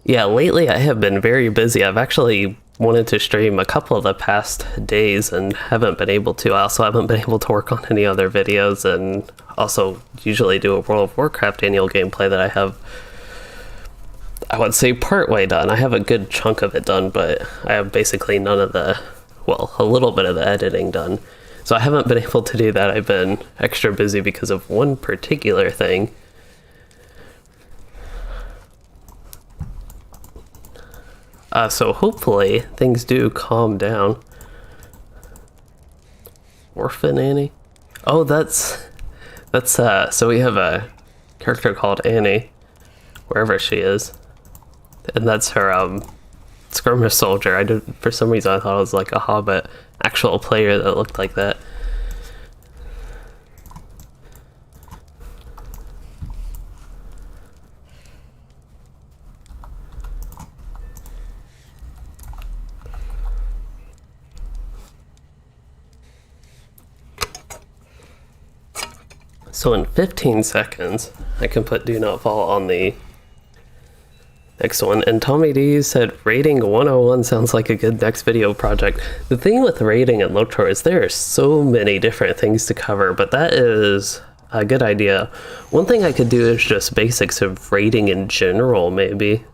yeah, lately I have been very busy. I've actually wanted to stream a couple of the past days and haven't been able to. I also haven't been able to work on any other videos, and also usually do a World of Warcraft annual gameplay that I have, I would say, part way done. I have a good chunk of it done, but I have basically none of the, well, a little bit of the editing done. So I haven't been able to do that. I've been extra busy because of one particular thing. So hopefully things do calm down. Orphan Annie? Oh, that's so we have a character called Annie, wherever she is, and that's her skirmish soldier. For some reason I thought it was like a Hobbit actual player that looked like that. So in 15 seconds, I can put Do Not Fall on the next one. And Tommy D said, rating 101 sounds like a good next video project. The thing with rating and LOTRO is there are so many different things to cover, but that is a good idea. One thing I could do is just basics of rating in general, maybe.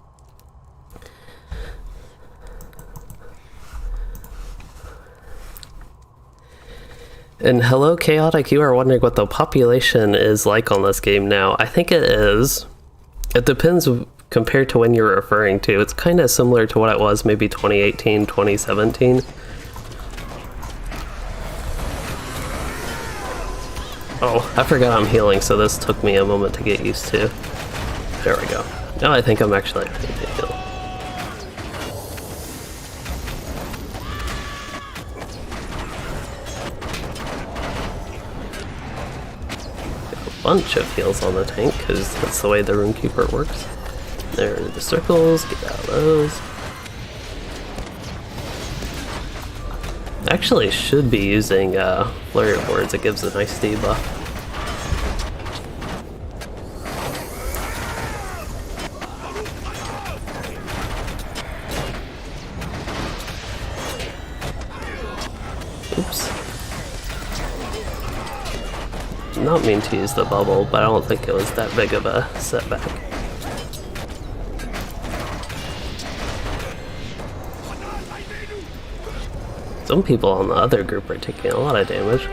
And hello, Chaotic, you are wondering what the population is like on this game now. I think it is. It depends compared to when you're referring to. It's kind of similar to what it was maybe 2018, 2017. Oh, I forgot I'm healing, so this took me a moment to get used to. There we go. Now I think I'm actually ready to heal. Bunch of heals on the tank, because that's the way the Runekeeper works. There are the circles, get out of those. Actually should be using flurry of words, it gives a nice debuff. Oops. Not mean to use the bubble, but I don't think it was that big of a setback. Some people on the other group are taking a lot of damage.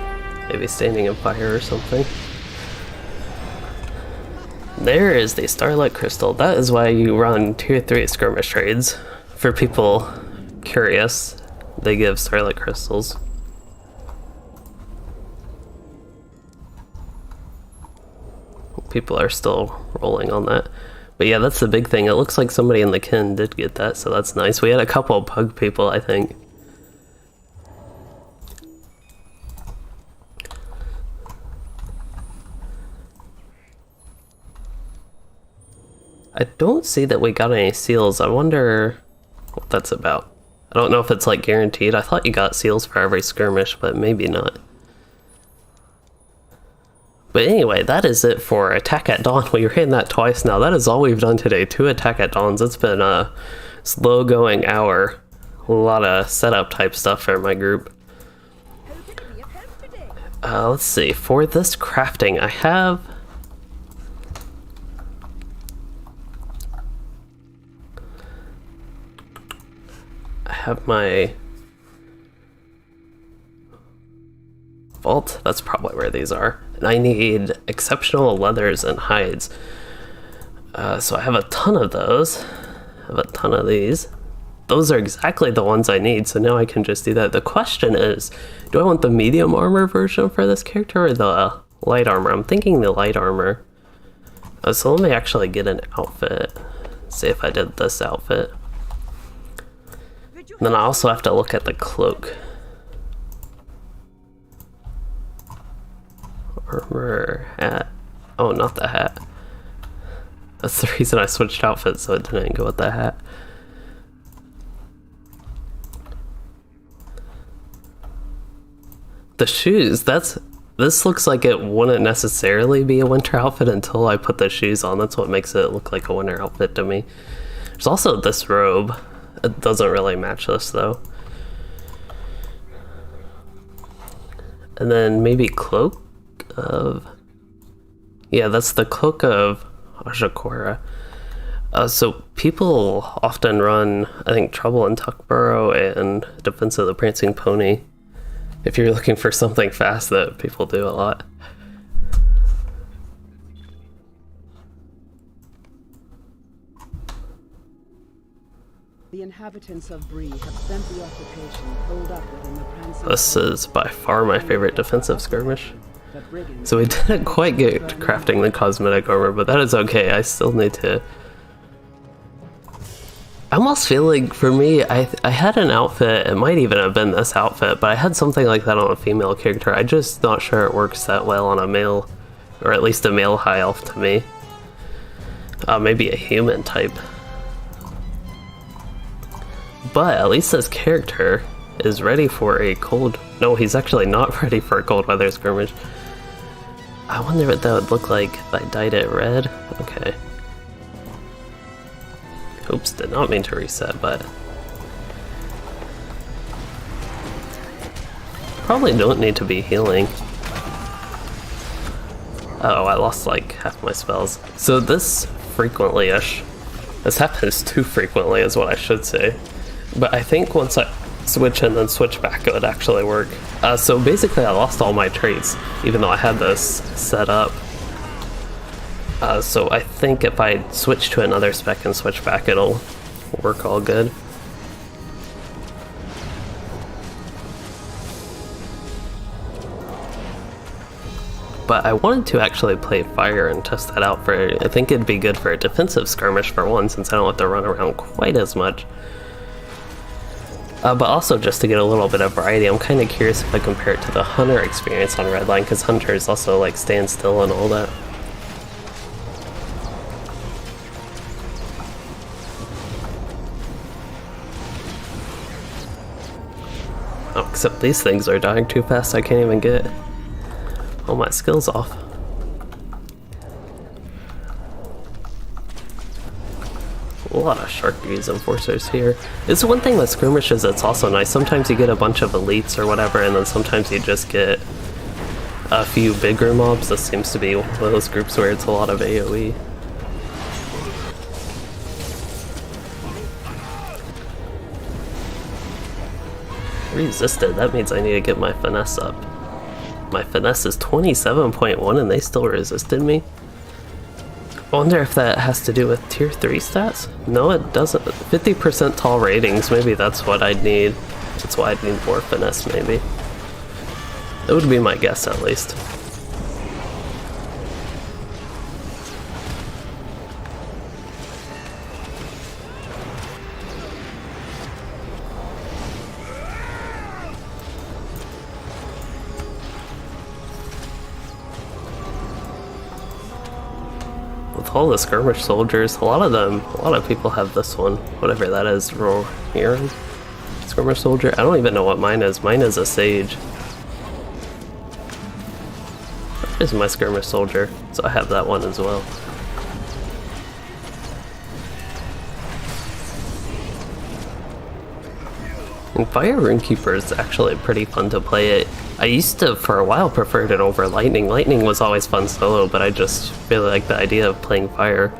Maybe standing in fire or something. There is the Starlight Crystal. That is why you run tier 3 skirmish trades. For people curious, they give Starlight Crystals. People are still rolling on that. But yeah, that's the big thing. It looks like somebody in the kin did get that, so that's nice. We had a couple of pug people, I think. I don't see that we got any seals. I wonder what that's about. I don't know if it's like guaranteed. I thought you got seals for every skirmish, but maybe not. But anyway, that is it for Attack at Dawn. We ran that twice now. That is all we've done today. 2 Attack at Dawns. It's been a slow going hour. A lot of setup type stuff for my group. Let's see. For this crafting, I have... my vault. That's probably where these are. And I need exceptional leathers and hides. So I have a ton of those. I have a ton of these. Those are exactly the ones I need, so now I can just do that. The question is, do I want the medium armor version for this character or the light armor? I'm thinking the light armor. So let me actually get an outfit. See if I did this outfit. Then I also have to look at the cloak. Armor, hat. Oh, not the hat. That's the reason I switched outfits, so it didn't go with the hat. The shoes, this looks like it wouldn't necessarily be a winter outfit until I put the shoes on. That's what makes it look like a winter outfit to me. There's also this robe. It doesn't really match this though. And then maybe cloak of... Yeah, that's the cloak of Ajakora. So people often run, I think, Trouble in Tuckborough and Defense of the Prancing Pony. If you're looking for something fast that people do a lot. The inhabitants of Bree have spent the occupation holed up within the Prancing. This is by far my favorite defensive skirmish. So we didn't quite get crafting the cosmetic armor, but that is okay. I still need to... I almost feel like for me, I had an outfit, it might even have been this outfit, but I had something like that on a female character. I'm just not sure it works that well on a male, or at least a male high elf to me. Maybe a human type. But at least this character is ready for a cold... No, he's actually not ready for a cold weather skirmish. I wonder what that would look like if I dyed it red. Okay. Oops, did not mean to reset, but... Probably don't need to be healing. Uh oh, I lost like half my spells. So this frequently-ish... This happens too frequently is what I should say. But I think once I switch and then switch back, it would actually work. So basically I lost all my traits, even though I had this set up. So I think if I switch to another spec and switch back, it'll work all good. But I wanted to actually play fire and test that out for... I think it'd be good for a defensive skirmish for one, since I don't have to run around quite as much. But also just to get a little bit of variety, I'm kind of curious if I compare it to the Hunter experience on Redline, because Hunter is also like stand still and all that. Except these things are dying too fast, I can't even get all my skills off. A lot of Sharkies enforcers here. It's one thing with skirmishes that's also nice. Sometimes you get a bunch of elites or whatever, and then sometimes you just get a few bigger mobs. This seems to be one of those groups where it's a lot of AoE. Resisted, that means I need to get my finesse up. My finesse is 27.1 and they still resisted me? I wonder if that has to do with tier 3 stats? No, it doesn't. 50% tall ratings, maybe that's what I'd need. That's why I'd need more finesse, maybe. That would be my guess, at least. With all the skirmish soldiers, a lot of people have this one, whatever that is, here. Skirmish soldier. I don't even know what mine is. Mine is a sage. There's my skirmish soldier, so I have that one as well. And Fire Runekeeper is actually pretty fun to play it. I used to, for a while, preferred it over Lightning. Lightning was always fun solo, but I just really like the idea of playing fire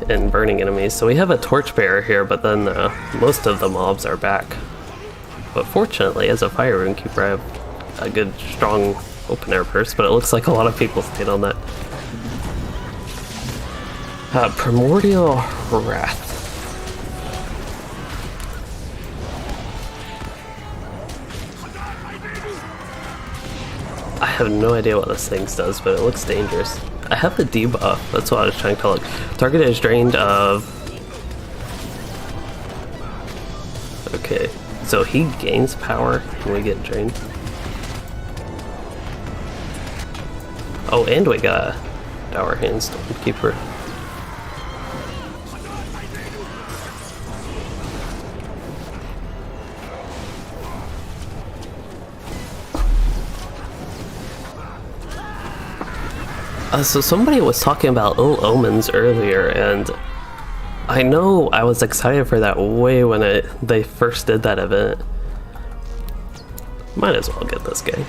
and burning enemies. So we have a Torchbearer here, but then most of the mobs are back. But fortunately, as a Fire Runekeeper, I have a good, strong open air burst, but it looks like a lot of people stayed on that. Primordial Wrath. I have no idea what this thing does, but it looks dangerous. I have the debuff, that's what I was trying to look. Target is drained of... Okay, so he gains power when we get drained. Oh, and we got Dour Hand Stormkeeper. So somebody was talking about Ill Omens earlier, and I know I was excited for that way when they first did that event. Might as well get this guy.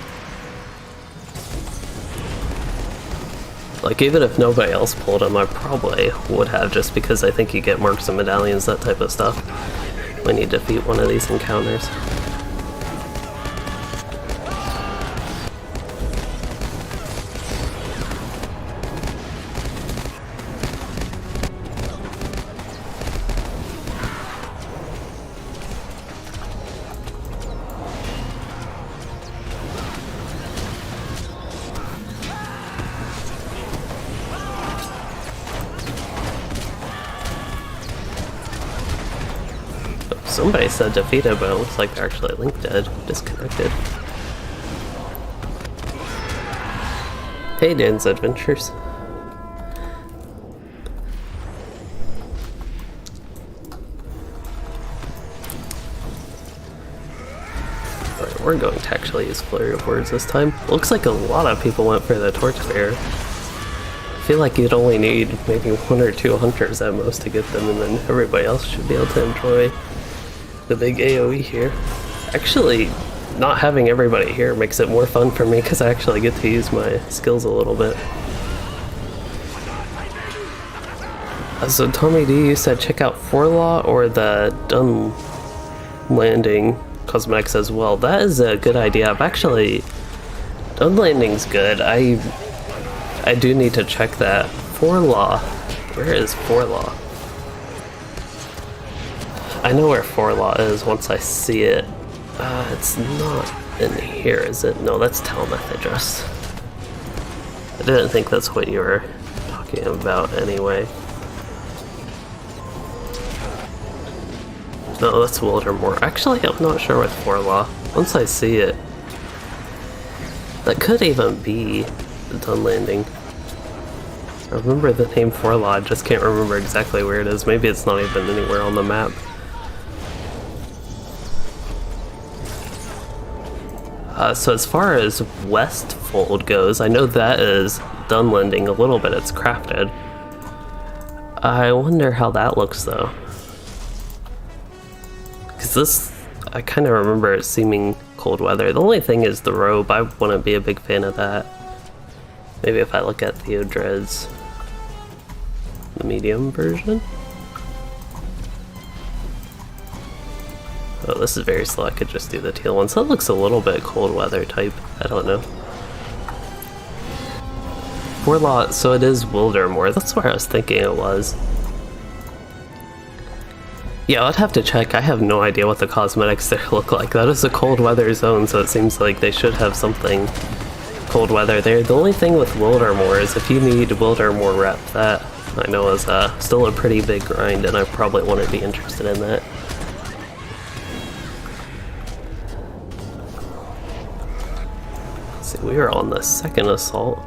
Like, even if nobody else pulled him, I probably would have, just because I think you get marks and medallions, that type of stuff, when you defeat one of these encounters. Somebody said defeated, but it looks like they're actually Link dead. Disconnected. Hey, Dan's Adventures. Alright, we're going to actually use Flurry of Words this time. Looks like a lot of people went for the Torchbearer. I feel like you'd only need maybe 1 or 2 hunters at most to get them, and then everybody else should be able to enjoy the big AoE here. Actually, not having everybody here makes it more fun for me because I actually get to use my skills a little bit. So Tommy D, you said check out Forlaw or the Dun Landing cosmetics as well. That is a good idea. I've actually... Dun Landing's good. I do need to check that. Forlaw. Where is Forlaw? I know where Forlaw is once I see it. It's not in here, is it? No, that's Telmeth address. I didn't think that's what you were talking about anyway. No, that's Wildermore. Actually, I'm not sure with Forlaw. Once I see it, that could even be the Dun Landing. I remember the name Forlaw, I just can't remember exactly where it is. Maybe it's not even anywhere on the map. So as far as Westfold goes, I know that is done lending a little bit, it's crafted. I wonder how that looks though. Because this, I kind of remember it seeming cold weather. The only thing is the robe, I wouldn't be a big fan of that. Maybe if I look at Theodred's, the medium version. Oh, this is very slow. I could just do the teal one. So that looks a little bit cold weather type. I don't know. Warlot, so it is Wildermore. That's where I was thinking it was. Yeah, I'd have to check. I have no idea what the cosmetics there look like. That is a cold weather zone, so it seems like they should have something cold weather there. The only thing with Wildermore is if you need Wildermore rep, that I know is still a pretty big grind, and I probably wouldn't be interested in that. Let's see, we are on the second assault.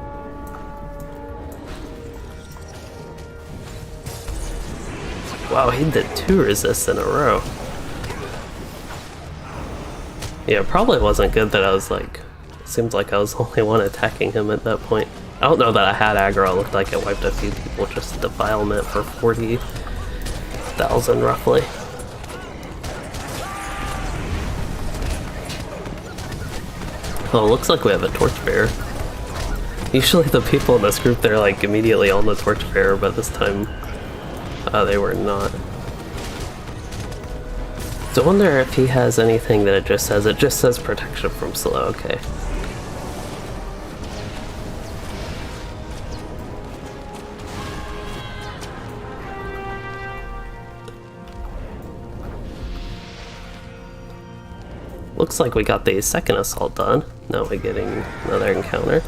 Wow, he did 2 resists in a row. Yeah, it probably wasn't good that I was like, it seems like I was the only one attacking him at that point. I don't know that I had aggro, it looked like it wiped a few people, just defilement for 40,000 roughly. Oh, it looks like we have a Torchbearer. Usually the people in this group, they're like immediately on the Torchbearer, but this time they were not. So I wonder if he has anything that it just says protection from slow, okay. Looks like we got the second assault done. Now we're getting another encounter.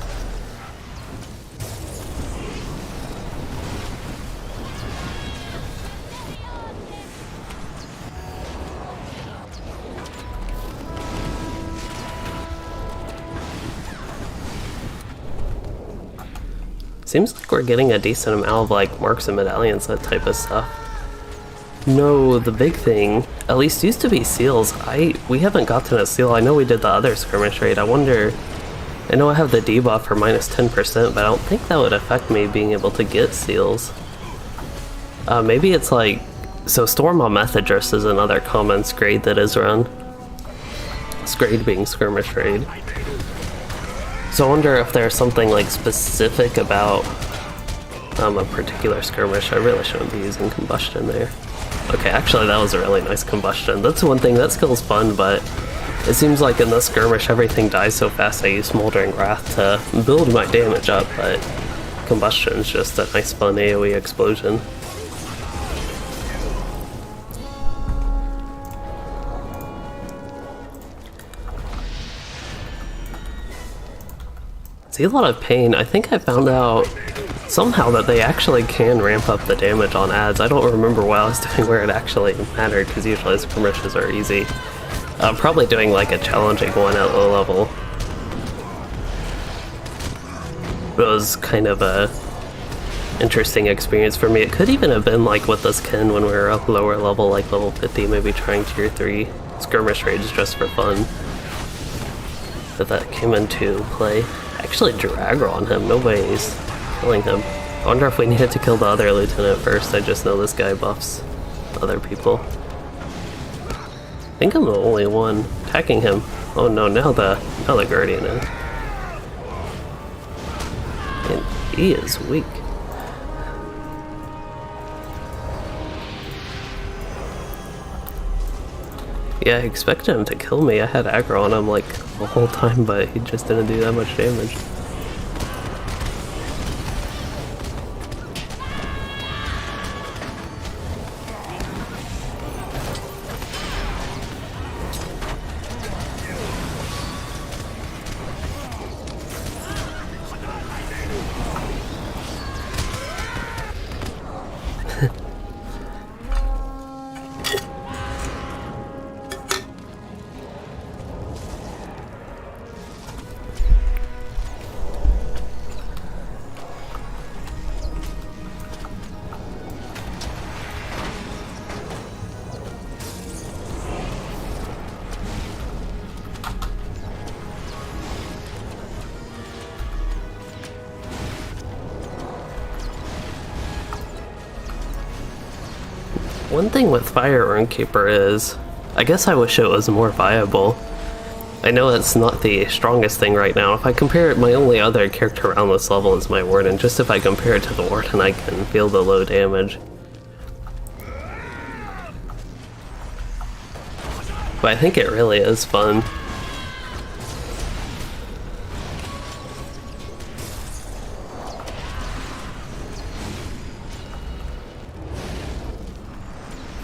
Seems like we're getting a decent amount of like marks and medallions, that type of stuff. No, the big thing, at least used to be seals. We haven't gotten a seal. I know we did the other skirmish raid. I wonder, I know I have the debuff for minus 10%, but I don't think that would affect me being able to get seals. Maybe it's like, so Storm on Methodrist is another common grade that is run. Grade being skirmish raid. So I wonder if there's something like specific about a particular skirmish. I really shouldn't be using combustion there. Okay, actually that was a really nice combustion. That's one thing, that skill's fun, but it seems like in this skirmish everything dies so fast I use Smoldering Wrath to build my damage up, but combustion's just a nice fun AoE explosion. See, a lot of pain. I think I found out somehow that they actually can ramp up the damage on ads. I don't remember what I was doing where it actually mattered, because usually skirmishes are easy. I'm probably doing like a challenging one at low level. It was kind of a interesting experience for me. It could even have been like with this Ken when we were up lower level, like level 50, maybe trying tier 3 skirmish raids just for fun. But that came into play. I actually drew aggro on him, nobody's killing him. I wonder if we needed to kill the other lieutenant first. I just know this guy buffs other people. I think I'm the only one attacking him. Oh no, now the Guardian is. And he is weak. Yeah, I expected him to kill me. I had aggro on him like the whole time, but he just didn't do that much damage. One thing with Fire Runekeeper is, I guess I wish it was more viable. I know it's not the strongest thing right now. If I compare it, my only other character around this level is my Warden. Just if I compare it to the Warden, I can feel the low damage. But I think it really is fun.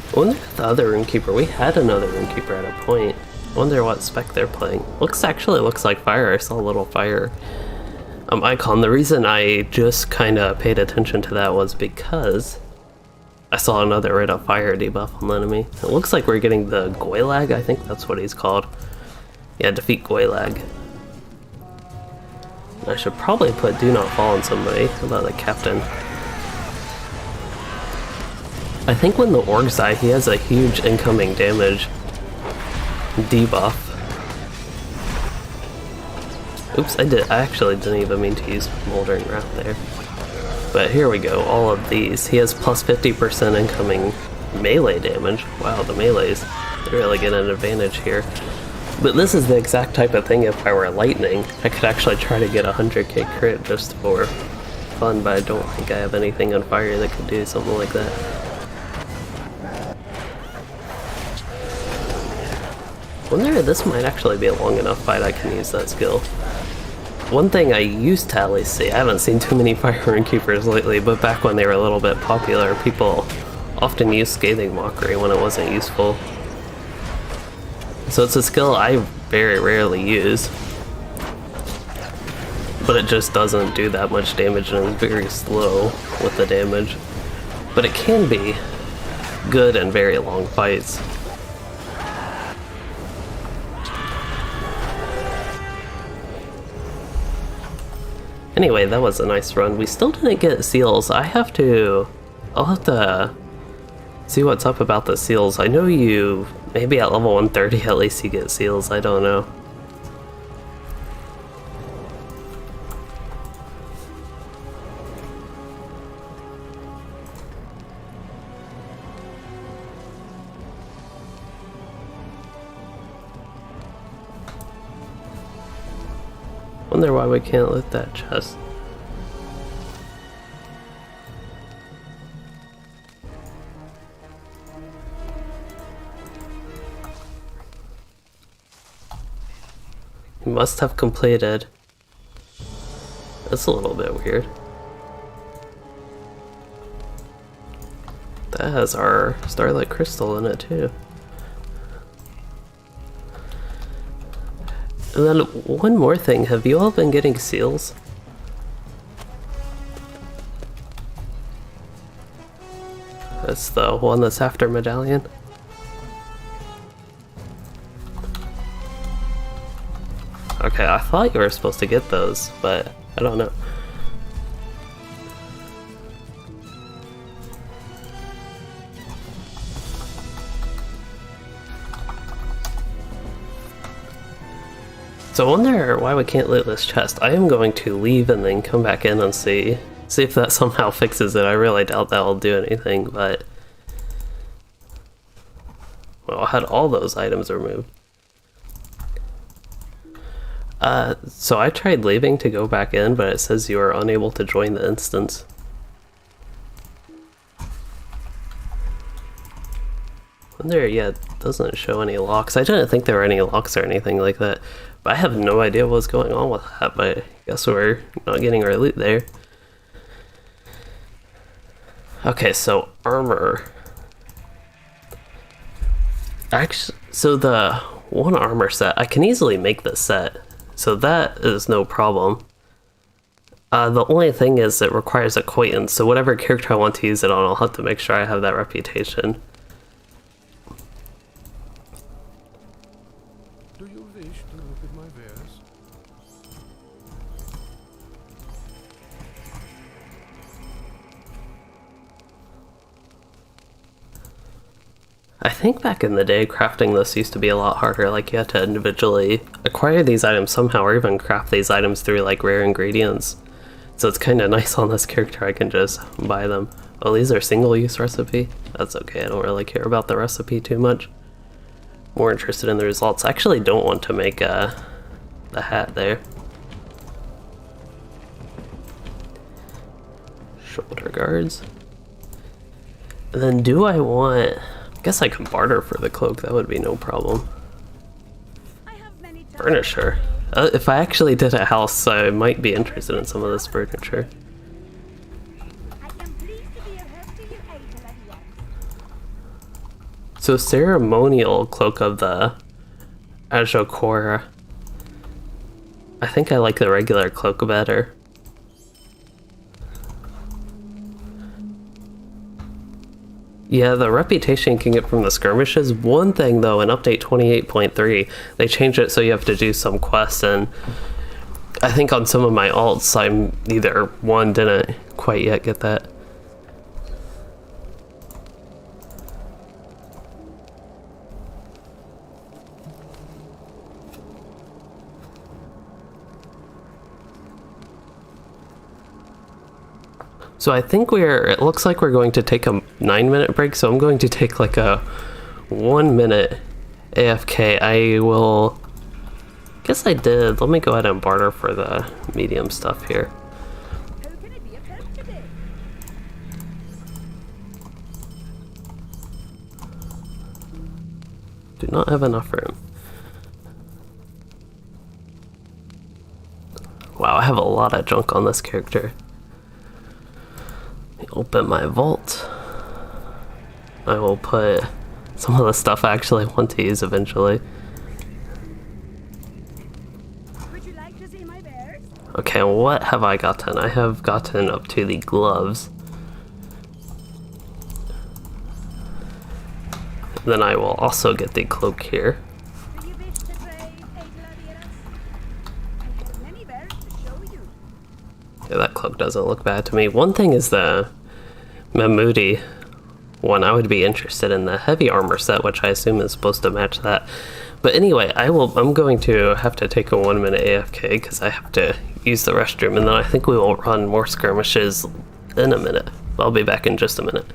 I wonder if the other Runekeeper, we had another Runekeeper at a point. I wonder what spec they're playing. Actually looks like fire. I saw a little fire icon. The reason I just kind of paid attention to that was because I saw another rate of fire debuff on the enemy. It looks like we're getting the Goylag, I think that's what he's called. Yeah, defeat Goylag. I should probably put Do Not Fall on somebody. How about the captain? I think when the orcs die, he has a huge incoming damage debuff. Oops, I actually didn't even mean to use Moldering Wrath there. But here we go, all of these. He has plus 50% incoming melee damage. Wow, the melees, they're really getting an advantage here. But this is the exact type of thing if I were lightning. I could actually try to get a 100k crit just for fun, but I don't think I have anything on fire that could do something like that. Wonder if this might actually be a long enough fight I can use that skill. One thing I used to at least see, I haven't seen too many Fire Runekeepers lately, but back when they were a little bit popular, people often used Scathing Mockery when it wasn't useful. So it's a skill I very rarely use, but it just doesn't do that much damage and is very slow with the damage. But it can be good in very long fights. Anyway, that was a nice run. We still didn't get seals. I'll have to see what's up about the seals. I know you, maybe at level 130 at least you get seals, I don't know. Wonder why we can't loot that chest. You must have completed. That's a little bit weird. That has our Starlight Crystal in it too. And then one more thing, have you all been getting seals? That's the one that's after Medallion. Okay, I thought you were supposed to get those, but I don't know. So I wonder why we can't loot this chest. I am going to leave and then come back in and see if that somehow fixes it. I really doubt that'll do anything, but... Well, I had all those items removed. So I tried leaving to go back in, but it says you are unable to join the instance. Wonder, yeah, it doesn't show any locks. I didn't think there were any locks or anything like that. But I have no idea what's going on with that, but I guess we're not getting our loot there. Okay, so armor. Actually, so the one armor set, I can easily make this set. So that is no problem. The only thing is it requires acquaintance, so whatever character I want to use it on, I'll have to make sure I have that reputation. Do you wish to look at my wares? I think back in the day, crafting this used to be a lot harder. Like, you had to individually acquire these items somehow, or even craft these items through like rare ingredients So it's kind of nice on this character, I can just buy them. Oh, these are single-use recipe? That's okay, I don't really care about the recipe too much. More interested in the results. I actually don't want to make the hat there. Shoulder guards. And then do I want... I guess I can barter for the cloak, that would be no problem. Furniture. If I actually did a house, I might be interested in some of this furniture. So ceremonial cloak of the Ajokora. I think I like the regular cloak better. Yeah, the reputation you can get from the skirmishes. One thing though, in update 28.3, they changed it so you have to do some quests, and I think on some of my alts, I'm either one didn't quite yet get that. So I think it looks like we're going to take a 9-minute break, so I'm going to take like a 1-minute AFK. I will, guess I did, let me go ahead and barter for the medium stuff here. Do not have enough room. Wow, I have a lot of junk on this character. Open my vault. I will put some of the stuff I actually want to use eventually. Would you like to see my bears? Okay, what have I gotten? I have gotten up to the gloves. Then I will also get the cloak here. Do you wish to trade, Adelaviras? I have many bears to show you. Yeah, that cloak doesn't look bad to me. One thing is the Mahmoudi one. I would be interested in the heavy armor set, which I assume is supposed to match that. But anyway, I'm going to have to take a 1-minute AFK because I have to use the restroom, and then I think we will run more skirmishes in a minute. I'll be back in just a minute.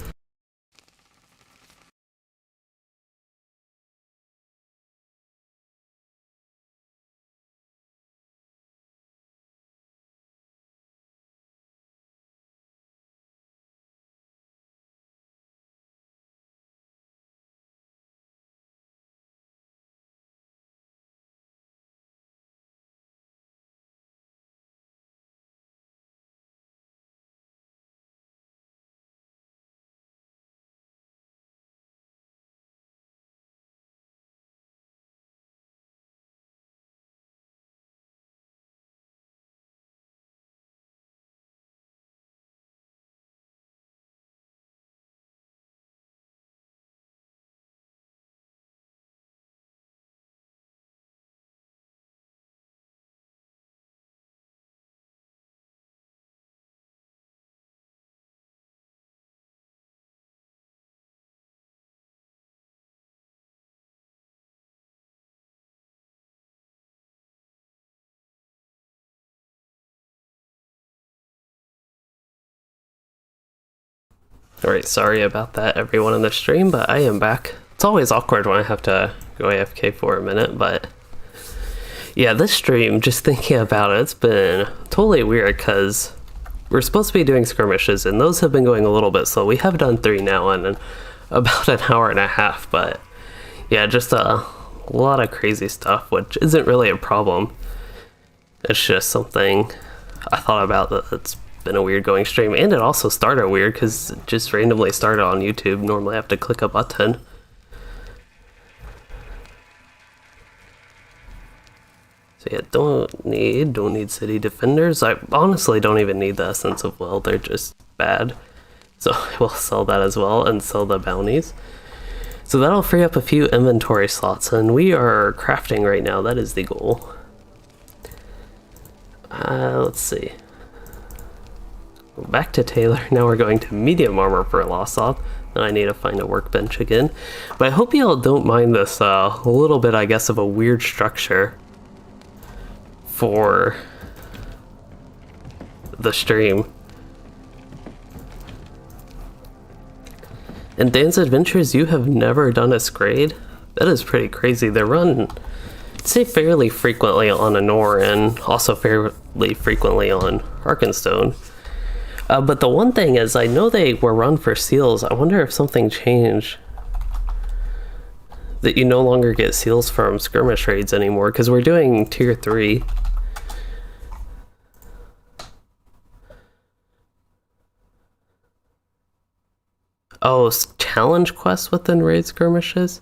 Alright, sorry about that everyone in the stream, but I am back. It's always awkward when I have to go AFK for a minute, but yeah, this stream, just thinking about it, it's been totally weird because we're supposed to be doing skirmishes and those have been going a little bit slow. We have done 3 now in about an hour and a half, but yeah, just a lot of crazy stuff, which isn't really a problem. It's just something I thought about that's been a weird going stream, and it also started weird because it just randomly started on YouTube. Normally I have to click a button. So yeah, don't need city defenders. I honestly don't even need the essence of will, they're just bad. So I will sell that as well and sell the bounties. So that'll free up a few inventory slots, and we are crafting right now. That is the goal. Let's see. Back to Taylor. Now we're going to medium armor for Lossoth. Then I need to find a workbench again. But I hope y'all don't mind this a little bit, I guess, of a weird structure for the stream. In Dan's Adventures, you have never done a Scrade? That is pretty crazy. They're run, I'd say, fairly frequently on Anor and also fairly frequently on Arkenstone. But the one thing is, I know they were run for seals. I wonder if something changed. That you no longer get seals from skirmish raids anymore, because we're doing tier 3. Oh, challenge quests within raid skirmishes?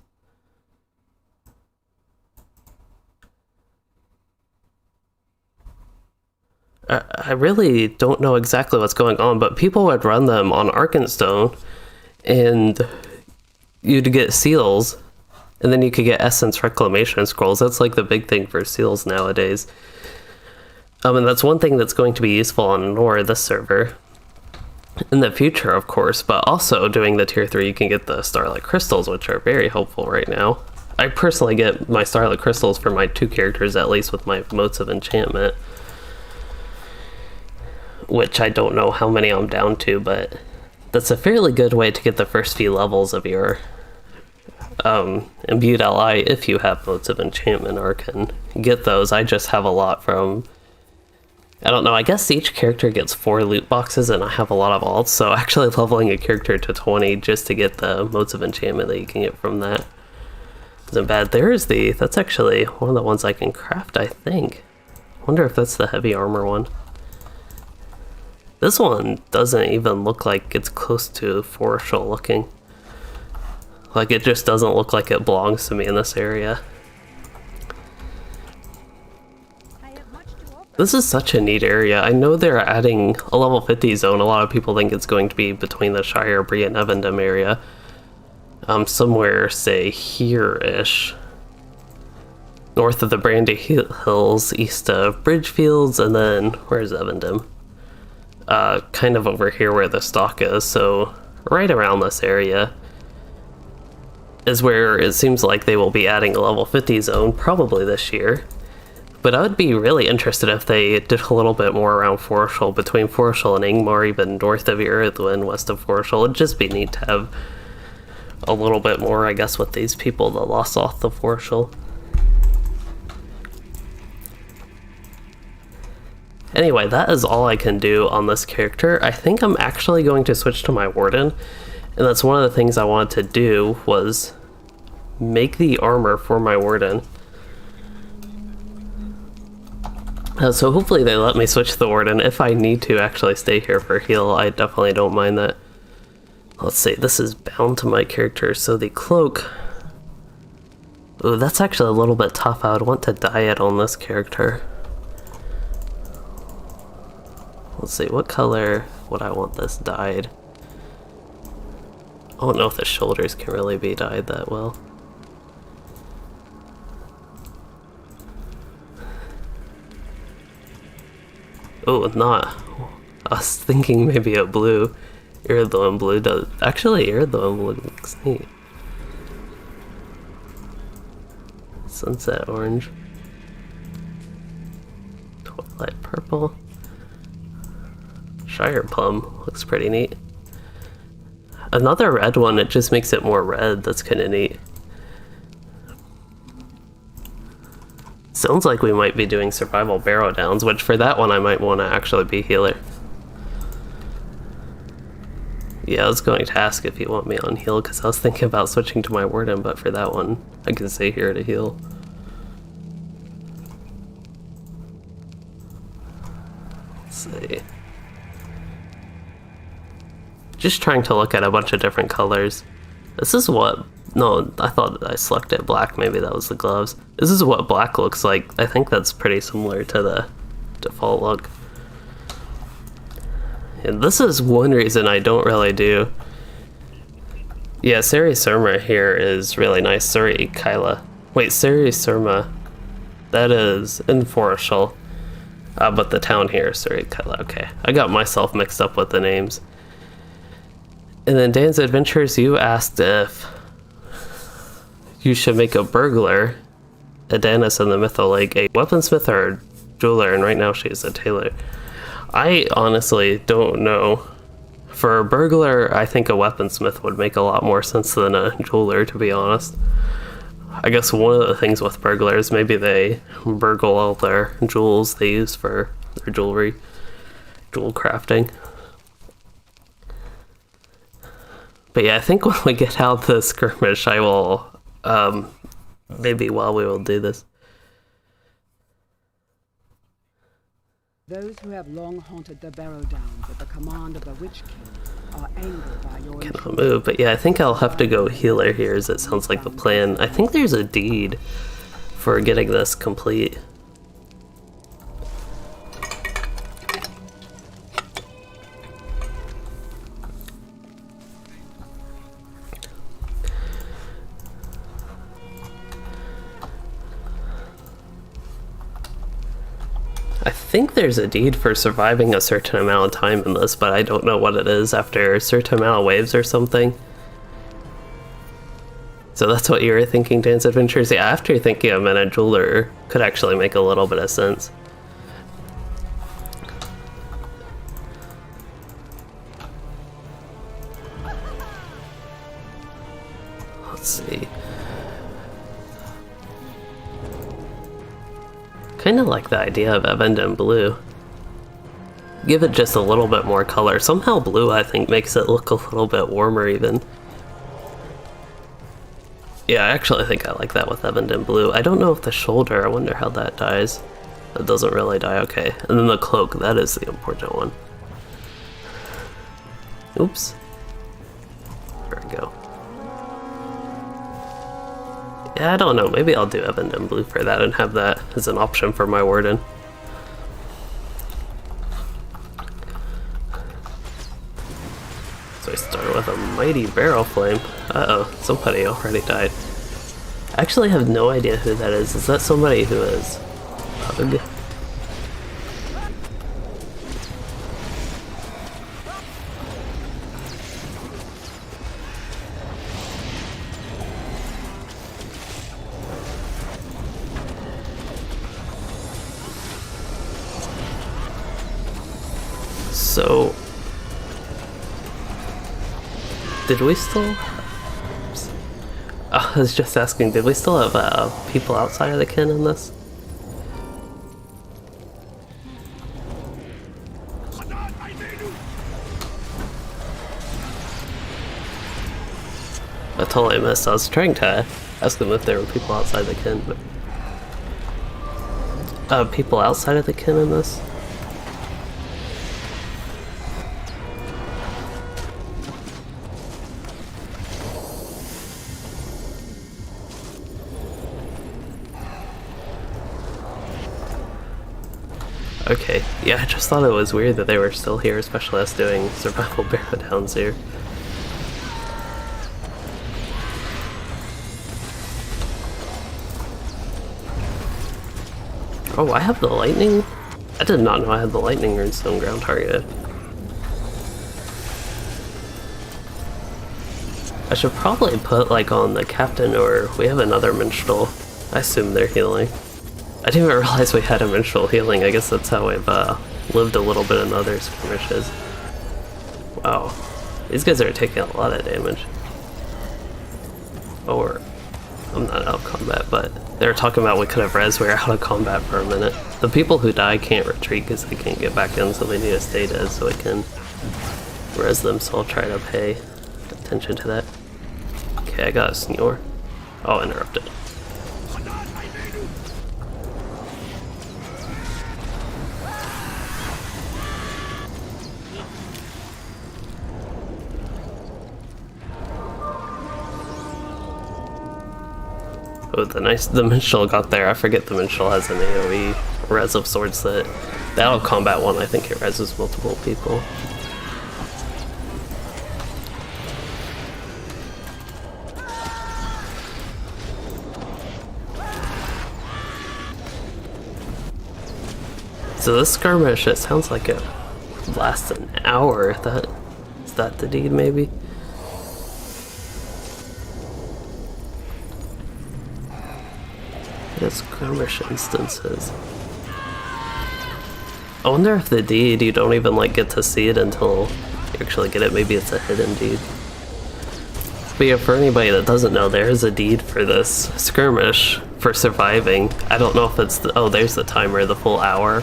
I really don't know exactly what's going on, but people would run them on Arkenstone, and you'd get seals, and then you could get Essence Reclamation Scrolls. That's like the big thing for seals nowadays. And that's one thing that's going to be useful on Anor, this server. In the future, of course, but also doing the tier 3, you can get the Starlight Crystals, which are very helpful right now. I personally get my Starlight Crystals for my 2 characters, at least with my motes of enchantment. Which I don't know how many I'm down to, but that's a fairly good way to get the first few levels of your imbued ally if you have motes of enchantment or can get those. I just have a lot from, I don't know, I guess each character gets 4 loot boxes and I have a lot of alts, so actually leveling a character to 20 just to get the motes of enchantment that you can get from that isn't bad. That's actually one of the ones I can craft, I think. I wonder if that's the heavy armor one. This one doesn't even look like it's close to forestial looking. Like, it just doesn't look like it belongs to me in this area. This is such a neat area. I know they're adding a level 50 zone. A lot of people think it's going to be between the Shire, Bree, and Evendom area. Somewhere, say, here-ish. North of the Brandy Hills, east of Bridgefields, and then, where's Evendom? Kind of over here where the stock is, so right around this area is where it seems like they will be adding a level 50 zone, probably this year. But I would be really interested if they did a little bit more around Forestial, between Forestial and Ingmar, even north of Irithuin, west of Forestial. It'd just be neat to have a little bit more, I guess, with these people that lost off the Forestial. Anyway, that is all I can do on this character. I think I'm actually going to switch to my Warden, and that's one of the things I wanted to do, was make the armor for my Warden. So hopefully they let me switch to the Warden. If I need to actually stay here for heal, I definitely don't mind that. Let's see, this is bound to my character, so the Cloak... Ooh, that's actually a little bit tough. I would want to dye it on this character. Let's see, what color would I want this dyed? I don't know if the shoulders can really be dyed that well. Oh, not. I was thinking maybe a blue. Irithuin blue does. Actually, Irithuin blue looks neat. Sunset orange. Twilight purple. Shire plum looks pretty neat. Another red one, it just makes it more red. That's kind of neat. Sounds like we might be doing survival barrow downs, which for that one I might want to actually be healer. Yeah, I was going to ask if you want me on heal, because I was thinking about switching to my Warden, but for that one I can stay here to heal. Let's see. Just trying to look at a bunch of different colors. This is what... No, I thought I selected black. Maybe that was the gloves. This is what black looks like. I think that's pretty similar to the default look. And this is one reason I don't really do... Yeah, Seri Surma here is really nice. Seri Kyla. Wait, Seri Surma. That is in Forestial. But the town here is Seri Kyla. Okay, I got myself mixed up with the names. And then Dan's Adventures, you asked if you should make a burglar, Adonis in the Mytho Lake, a weaponsmith or a jeweler, and right now she's a tailor. I honestly don't know. For a burglar, I think a weaponsmith would make a lot more sense than a jeweler, to be honest. I guess one of the things with burglars, maybe they burgle all their jewels they use for their jewelry, jewel crafting. But yeah, I think when we get out the skirmish, I will, maybe while we will do this. Those who have long haunted the Barrow Downs at the command of the Witch King are angered by your Cannot move, but yeah, I think I'll have to go healer here, as it sounds like the plan. I think there's a deed for getting this complete. I think there's a deed for surviving a certain amount of time in this, but I don't know what it is after a certain amount of waves or something. So that's what you were thinking, Dance Adventures? Yeah, after thinking a minute, jeweler could actually make a little bit of sense. Let's see. Kind of like the idea of Evan in blue. Give it just a little bit more color. Somehow blue, I think, makes it look a little bit warmer even. Yeah, I actually think I like that with Evan in blue. I don't know if the shoulder, I wonder how that dies. It doesn't really die, okay. And then the cloak, that is the important one. Oops. There we go. Yeah, I don't know. Maybe I'll do Evan in blue for that and have that as an option for my warden. So I start with a mighty barrel flame. Uh-oh, somebody already died. I actually have no idea who that is. Is that somebody who is Pug? So, did we still? Oops. I was just asking, did we still have people outside of the kin in this? I totally missed. I was trying to ask them if there were people outside the kin, but people outside of the kin in this? Okay, yeah, I just thought it was weird that they were still here, especially us doing survival barrow downs here. Oh, I have the lightning? I did not know I had the lightning runestone ground targeted. I should probably put like on the captain, or we have another minstrel. I assume they're healing. I didn't even realize we had a minstrel healing. I guess that's how we've lived a little bit in other skirmishes. Wow. These guys are taking a lot of damage. Or, I'm not out of combat, but they were talking about we could have res, we were out of combat for a minute. The people who die can't retreat because they can't get back in, so they need to stay dead so we can res them, so I'll try to pay attention to that. Okay, I got a snore. Oh, interrupted. Oh, the minstrel got there. I forget the minstrel has an AoE res of swords that that'll combat one. I think it reses multiple people. So this skirmish, it sounds like it lasts an hour. Is that the deed maybe? Skirmish instances. I wonder if the deed, you don't even like get to see it until you actually get it. Maybe it's a hidden deed. But yeah, for anybody that doesn't know, there is a deed for this skirmish for surviving. I don't know if it's the, oh, there's the timer, the full hour.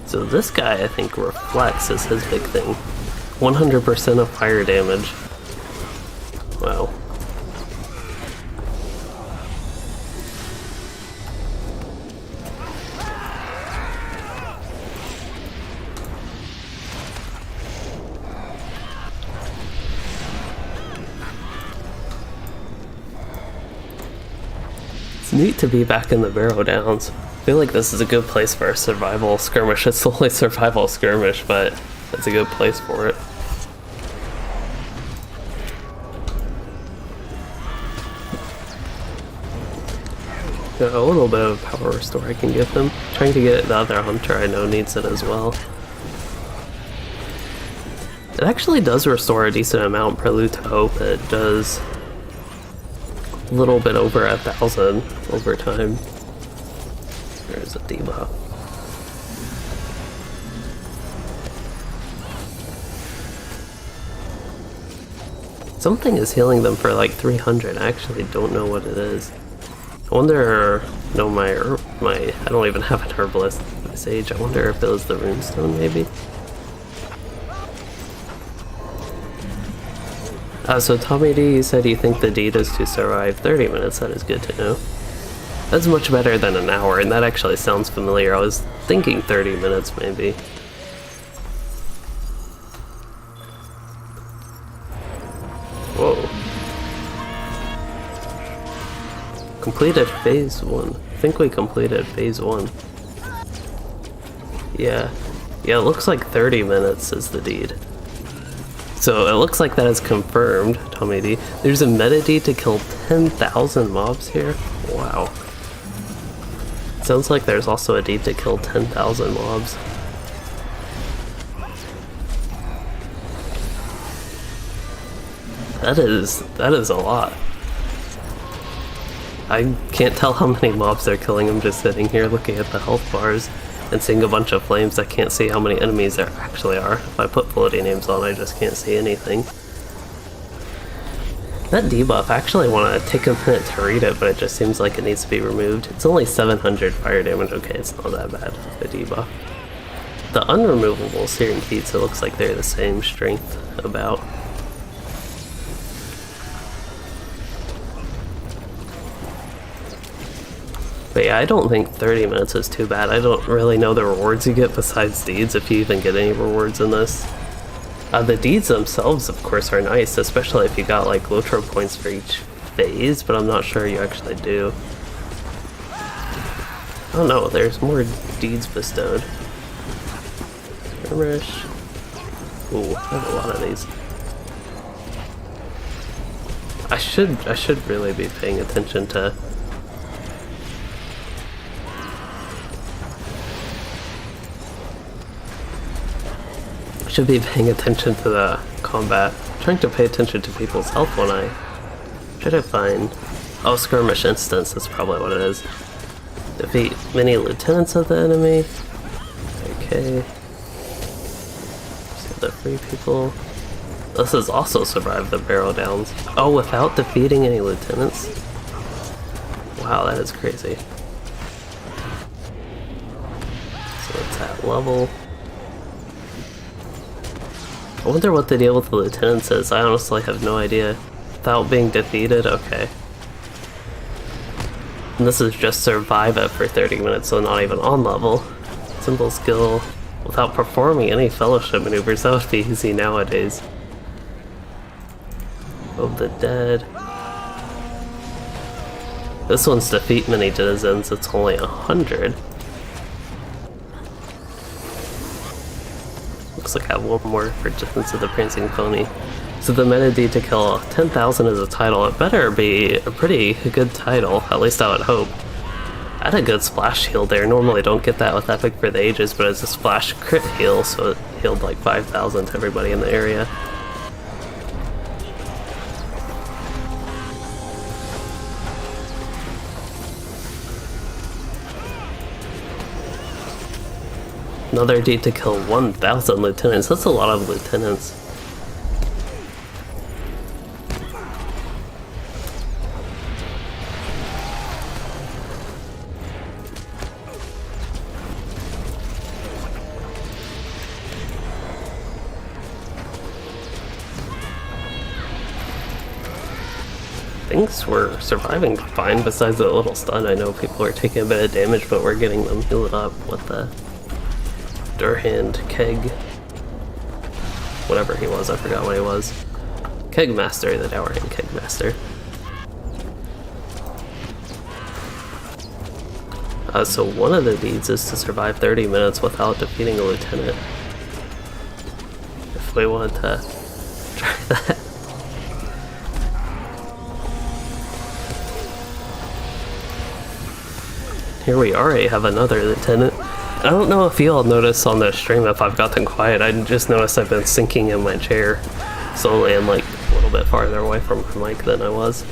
So this guy, I think, reflects is his big thing. 100% of fire damage. Wow. It's neat to be back in the Barrow Downs. I feel like this is a good place for a survival skirmish. It's the only survival skirmish, but it's a good place for it. Got a little bit of power restore I can give him. Trying to get the other hunter I know needs it as well. It actually does restore a decent amount, prelude to hope. It does a little bit over 1,000 over time. There's a debuff. Something is healing them for like 300. I actually don't know what it is. I wonder, no, my, I don't even have an herbalist, my sage. I wonder if it was the runestone, maybe? So Tommy D, you said you think the deed is to survive 30 minutes. That is good to know. That's much better than an hour, and that actually sounds familiar. I was thinking 30 minutes, maybe. Whoa. Completed phase 1. I think we completed phase 1. Yeah. Yeah, it looks like 30 minutes is the deed. So it looks like that is confirmed, Tommy D. There's a meta deed to kill 10,000 mobs here. Wow. Sounds like there's also a deed to kill 10,000 mobs. That is a lot. I can't tell how many mobs they're killing. I'm just sitting here looking at the health bars and seeing a bunch of flames. I can't see how many enemies there actually are. If I put floating names on, I just can't see anything. That debuff, I actually want to take a minute to read it, but it just seems like it needs to be removed. It's only 700 fire damage. Okay, it's not that bad, the debuff. The unremovable searing feats, it looks like they're the same strength about. But yeah, I don't think 30 minutes is too bad. I don't really know the rewards you get besides deeds, if you even get any rewards in this. The deeds themselves, of course, are nice, especially if you got like LOTRO points for each phase, but I'm not sure you actually do. Oh no, there's more deeds bestowed. Skirmish. Ooh, I have a lot of these. I should really be paying attention to should be paying attention to the combat. I'm trying to pay attention to people's health when I try to find... Oh, skirmish instance, that's probably what it is. Defeat many lieutenants of the enemy. Okay. So the free people. This is also survive the Barrow Downs. Oh, without defeating any lieutenants? Wow, that is crazy. So it's at level. I wonder what the deal with the lieutenants is. I honestly have no idea. Without being defeated? Okay. And this is just survive it for 30 minutes, so not even on level. Simple skill. Without performing any fellowship maneuvers, that would be easy nowadays. Of the dead. This one's defeat many denizens, it's only 100. Looks like I have one more for Defense of the Prancing Pony. So the meta deed to kill 10,000 is a title. It better be a pretty good title, at least I would hope. I had a good splash heal there. Normally don't get that with Epic for the Ages, but it's a splash crit heal, so it healed like 5,000 to everybody in the area. Another deed to kill 1,000 lieutenants. That's a lot of lieutenants. Things were surviving fine besides that little stun. I know people are taking a bit of damage, but we're getting them healed up with the Durhand Keg. Whatever he was, I forgot what he was. Keg Master, the Dowerhand Keg Master. So one of the deeds is to survive 30 minutes without defeating a lieutenant. If we wanted to try that. Here we already have another lieutenant. I don't know if you all notice on the stream if I've gotten quiet. I just noticed I've been sinking in my chair slowly and like a little bit farther away from my mic than I was.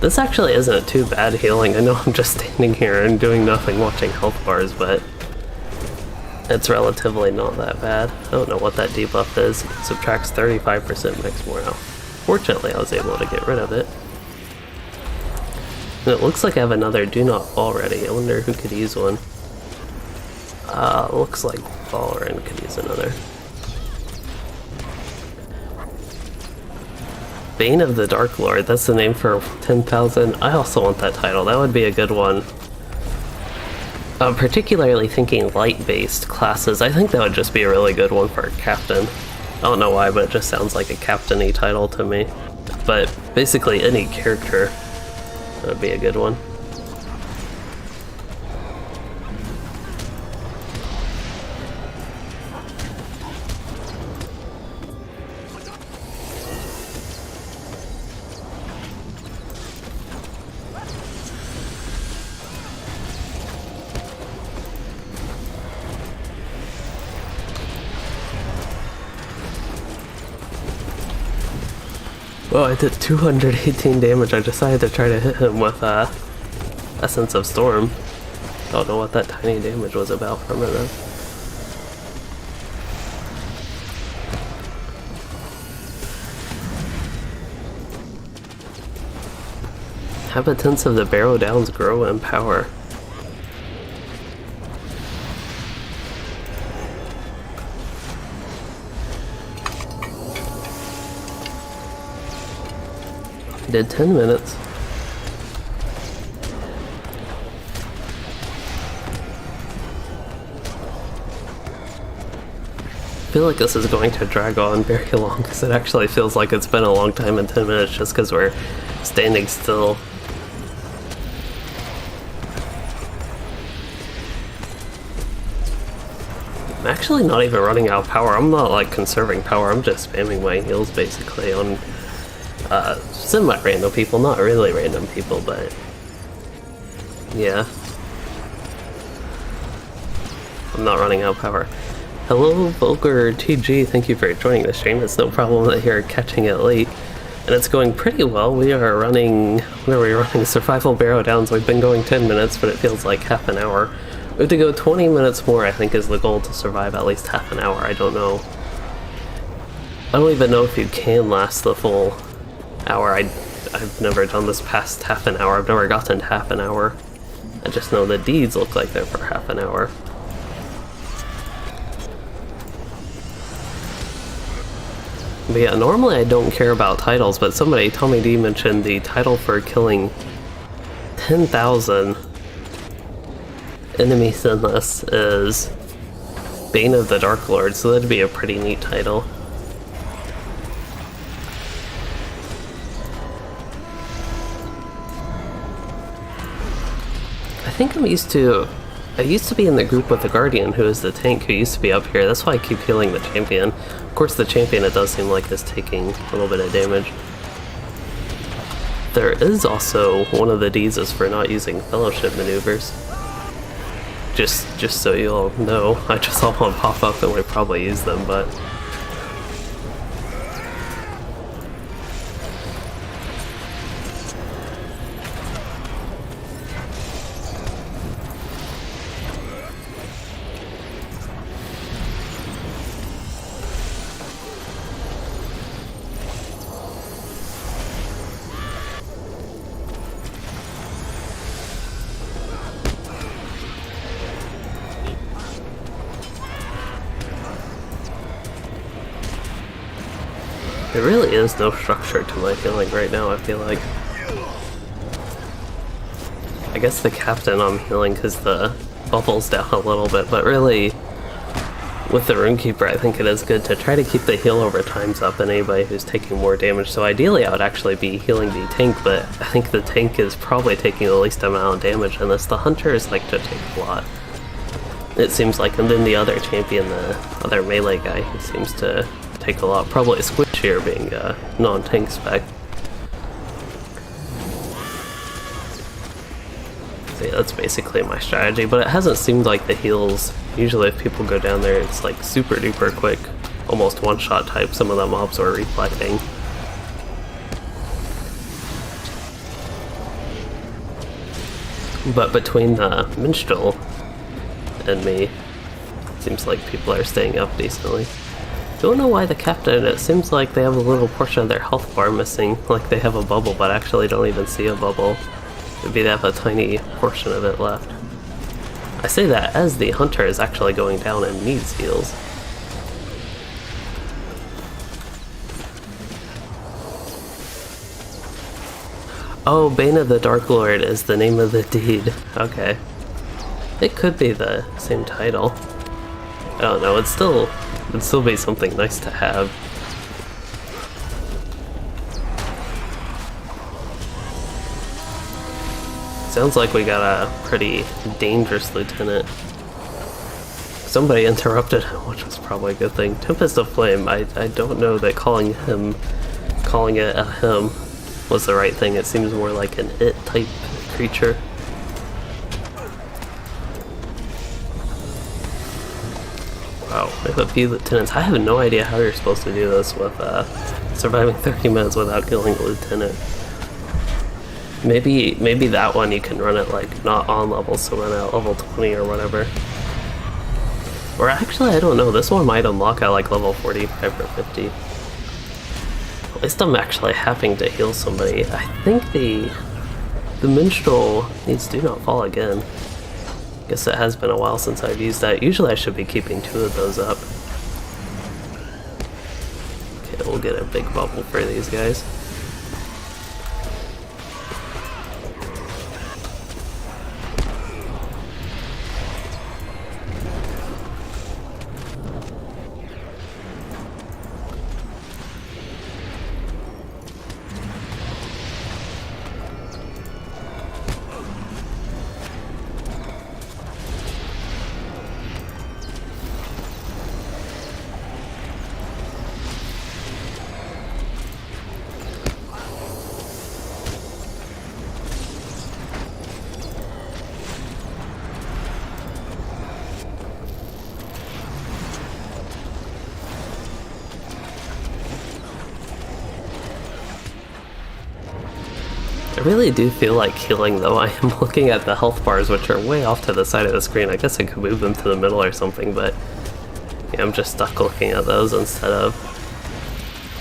This actually isn't too bad healing. I know I'm just standing here and doing nothing watching health bars, but it's relatively not that bad. I don't know what that debuff is. It subtracts 35% max morale. Fortunately, I was able to get rid of it. And it looks like I have another Do Not Fall ready. I wonder who could use one. Looks like Valorant could use another. Bane of the Dark Lord, that's the name for 10,000. I also want that title, that would be a good one. I'm particularly thinking light-based classes. I think that would just be a really good one for a captain. I don't know why, but it just sounds like a captain-y title to me. But basically any character, that would be a good one. Well, I did 218 damage. I decided to try to hit him with Essence of Storm. Don't know what that tiny damage was about from it though. Inhabitants of the Barrow Downs grow in power. Did 10 minutes. I feel like this is going to drag on very long because it actually feels like it's been a long time in 10 minutes just because we're standing still. I'm actually not even running out of power. I'm not like conserving power. I'm just spamming my heals basically on semi-random people, not really random people, but yeah. I'm not running out of power. Hello, Vulgar TG, thank you for joining the stream. It's no problem that you're catching it late. And it's going pretty well. We are running, where are we running? Survival Barrow Downs. We've been going 10 minutes, but it feels like half an hour. We have to go 20 minutes more, I think, is the goal to survive at least half an hour. I don't know. I don't even know if you can last the full hour. I've never done this past half an hour. I've never gotten to half an hour. I just know the deeds look like they're for half an hour. But yeah, normally I don't care about titles, but somebody, Tommy D, mentioned the title for killing 10,000 enemies in this is Bane of the Dark Lord, so that'd be a pretty neat title. I think I used to be in the group with the Guardian, who is the tank who used to be up here. That's why I keep healing the champion. Of course, the champion, it does seem like, is taking a little bit of damage. There is also one of the Ds is for not using fellowship maneuvers. Just so you all know, I just saw one pop up and we probably use them, but There really is no structure to my healing right now, I feel like. I guess the captain I'm healing because the bubble's down a little bit, but really, with the Runekeeper, I think it is good to try to keep the heal over times up in anybody who's taking more damage. So ideally I would actually be healing the tank, but I think the tank is probably taking the least amount of damage in this. The hunters like to take a lot, it seems like, and then the other champion, the other melee guy, he seems to take a lot. Probably Squish here being a non-tank spec. So yeah, that's basically my strategy, but it hasn't seemed like the heals, usually if people go down there it's like super duper quick, almost one-shot type. Some of the mobs are reflecting. But between the minstrel and me, it seems like people are staying up decently. Don't know why the captain, it seems like they have a little portion of their health bar missing, like they have a bubble but actually don't even see a bubble. Maybe they have a tiny portion of it left. I say that as the hunter is actually going down and needs heals. Oh, Bane of the Dark Lord is the name of the deed. Okay. It could be the same title. I don't know, it'd still be something nice to have. Sounds like we got a pretty dangerous lieutenant. Somebody interrupted him, which was probably a good thing. Tempest of Flame, I don't know that calling it a him was the right thing. It seems more like an it type creature. Wow, we have a few lieutenants. I have no idea how you're supposed to do this with surviving 30 minutes without killing a lieutenant. Maybe that one you can run it like not on level, so run at level 20 or whatever. Or actually, I don't know, this one might unlock at like level 45 or 50. At least I'm actually having to heal somebody. I think the minstrel needs Do Not Fall again. Guess it has been a while since I've used that. Usually I should be keeping 2 of those up. Okay, we'll get a big bubble for these guys. I really do feel like healing though. I am looking at the health bars, which are way off to the side of the screen. I guess I could move them to the middle or something, but yeah, I'm just stuck looking at those instead of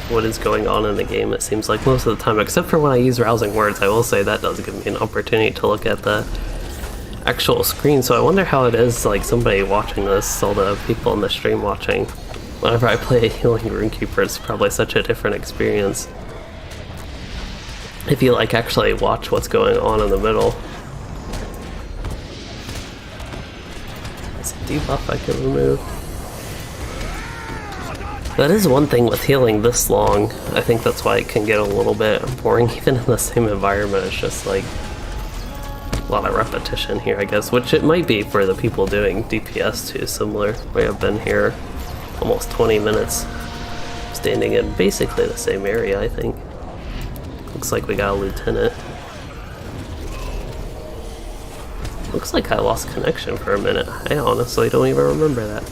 what is going on in the game, it seems like most of the time, except for when I use rousing words. I will say that does give me an opportunity to look at the actual screen, so I wonder how it is like somebody watching this, all the people in the stream watching. Whenever I play a healing Runekeeper, it's probably such a different experience. If you like actually watch what's going on in the middle. It's a debuff I can remove. That is one thing with healing this long. I think that's why it can get a little bit boring even in the same environment. It's just like a lot of repetition here, I guess, which it might be for the people doing DPS too, similar. We have been here almost 20 minutes standing in basically the same area, I think. Looks like we got a lieutenant. Looks like I lost connection for a minute. I honestly don't even remember that.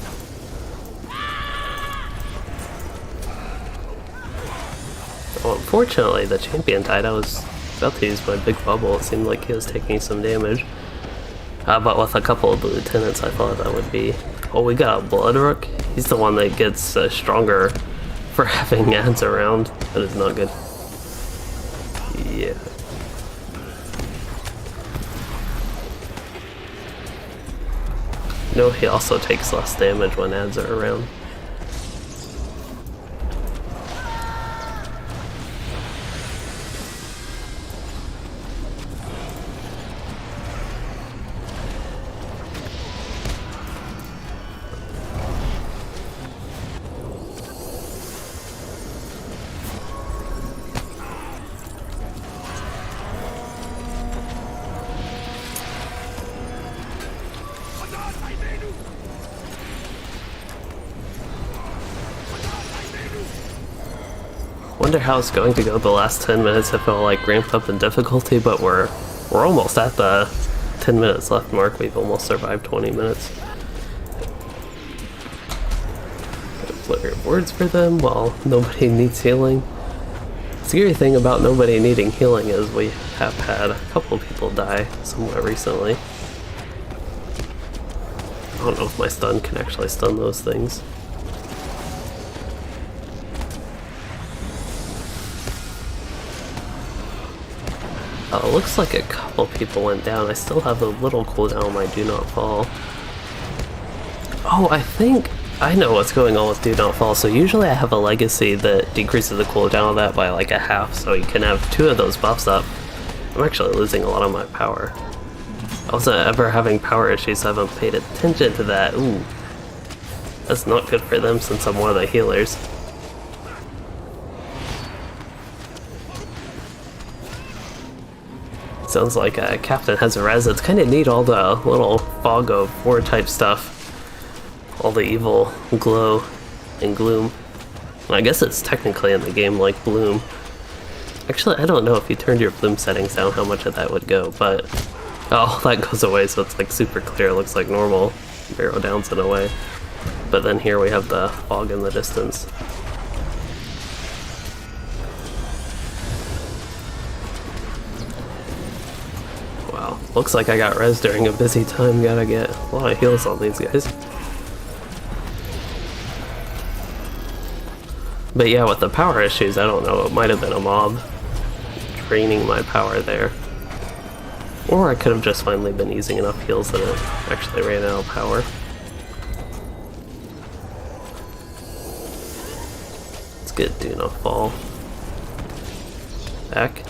Oh, unfortunately the champion died. I was about to use my big bubble. It seemed like he was taking some damage. But with a couple of the lieutenants I thought that would be... Oh, we got a Bloodrook. He's the one that gets stronger for having ads around. That is not good. Yeah. No, he also takes less damage when ads are around. wonder how it's going to go the last 10 minutes if it'll like ramp up in difficulty, but we're almost at the 10 minutes left mark. We've almost survived 20 minutes. Flurry of words for them while nobody needs healing. The scary thing about nobody needing healing is we have had a couple of people die somewhat recently. I don't know if my stun can actually stun those things. Looks like a couple people went down. I still have a little cooldown on my Do Not Fall. Oh, I think I know what's going on with Do Not Fall. So usually I have a legacy that decreases the cooldown of that by like a half, so you can have 2 of those buffs up. I'm actually losing a lot of my power. I wasn't ever having power issues, so I haven't paid attention to that. Ooh. That's not good for them since I'm one of the healers. Sounds like Captain has a res. It's kind of neat, all the little fog of war type stuff. All the evil glow and gloom. Well, I guess it's technically in the game like bloom. Actually, I don't know if you turned your bloom settings down how much of that would go, but... Oh, that goes away, so it's like super clear. It looks like normal barrow downs in a way. But then here we have the fog in the distance. Wow, looks like I got res during a busy time. Gotta get a lot of heals on these guys. But yeah, with the power issues, I don't know, it might have been a mob draining my power there. Or I could have just finally been using enough heals that it actually ran out of power. Let's get Do Not Fall back.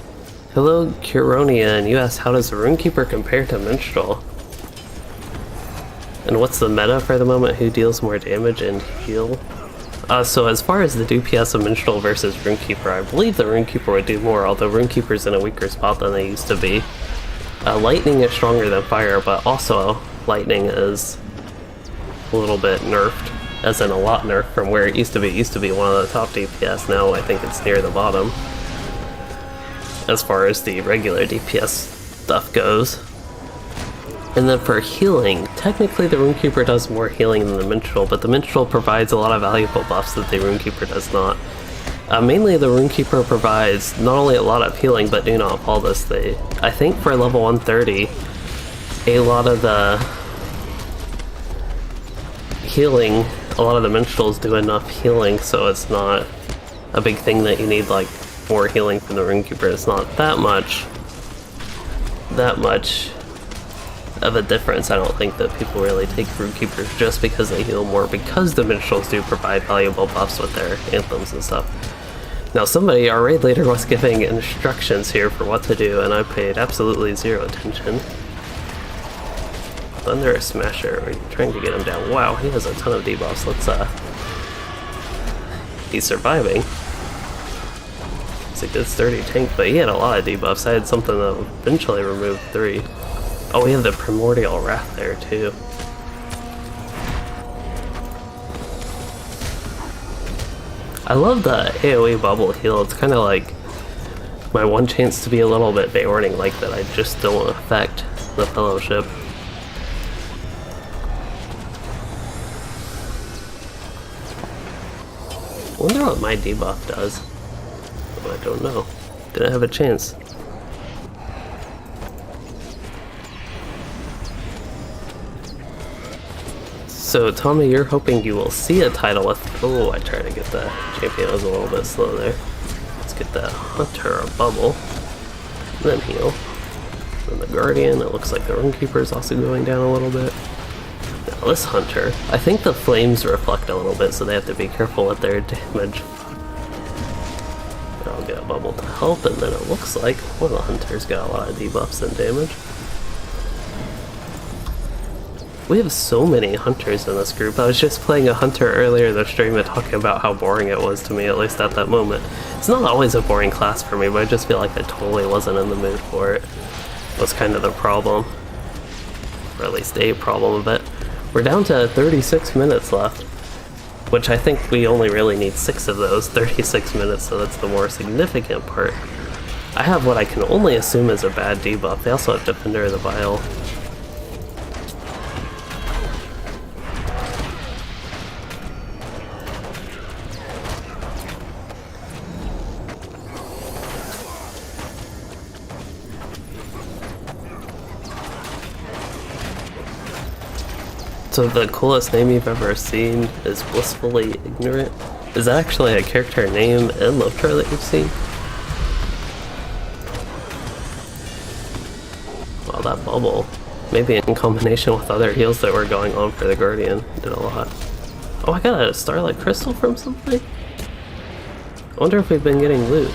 Hello, Curonian. You asked, how does Runekeeper compare to Minstrel? And what's the meta for the moment? Who deals more damage and heal? So as far as the DPS of Minstrel versus Runekeeper, I believe the Runekeeper would do more, although Runekeeper's in a weaker spot than they used to be. Lightning is stronger than fire, but also lightning is a little bit nerfed, as in a lot nerfed from where it used to be. It used to be one of the top DPS, now I think it's near the bottom. As far as the regular DPS stuff goes. And then for healing, technically the Runekeeper does more healing than the Minstrel, but the Minstrel provides a lot of valuable buffs that the Runekeeper does not. Mainly the Runekeeper provides not only a lot of healing, but Do Not Fall this thing. I think for level 130, a lot of the healing, a lot of the Minstrels do enough healing, so it's not a big thing that you need like more healing from the Runekeeper. It's not that much of a difference. I don't think that people really take Runekeepers just because they heal more, because the Minstrels do provide valuable buffs with their anthems and stuff. Now somebody, our raid leader, was giving instructions here for what to do, and I paid absolutely zero attention. Thunderous Smasher, we're trying to get him down. Wow, he has a ton of debuffs. Let's, he's surviving. He's a good sturdy tank, but he had a lot of debuffs. I had something that eventually removed 3. Oh, we have the Primordial Wrath there, too. I love the AoE bubble heal. It's kind of like my one chance to be a little bit Beorning like that. I just don't affect the Fellowship. I wonder what my debuff does. Oh, I don't know. Didn't have a chance. So Tommy, you're hoping you will see a title with... Oh, I tried to get the champion. I was a little bit slow there. Let's get the Hunter a bubble. And then heal. Then the Guardian. It looks like the Runekeeper is also going down a little bit. Now this Hunter, I think the flames reflect a little bit, so they have to be careful with their damage. I'll get a bubble to help, and then it looks like one of the Hunters got a lot of debuffs and damage. We have so many Hunters in this group. I was just playing a Hunter earlier in the stream and talking about how boring it was to me, at least at that moment. It's not always a boring class for me, but I just feel like I totally wasn't in the mood for it. Was kind of the problem. Or at least a problem of it. We're down to 36 minutes left. which I think we only really need 6 of those, 36 minutes, so that's the more significant part. I have what I can only assume is a bad debuff. They also have Defender of the Vile. So the coolest name you've ever seen is Blissfully Ignorant. Is that actually a character name in LOTRO that you've seen? Wow, that bubble, maybe in combination with other heals that were going on for the Guardian, did a lot. Oh, I got a Starlight Crystal from something? I wonder if we've been getting loot.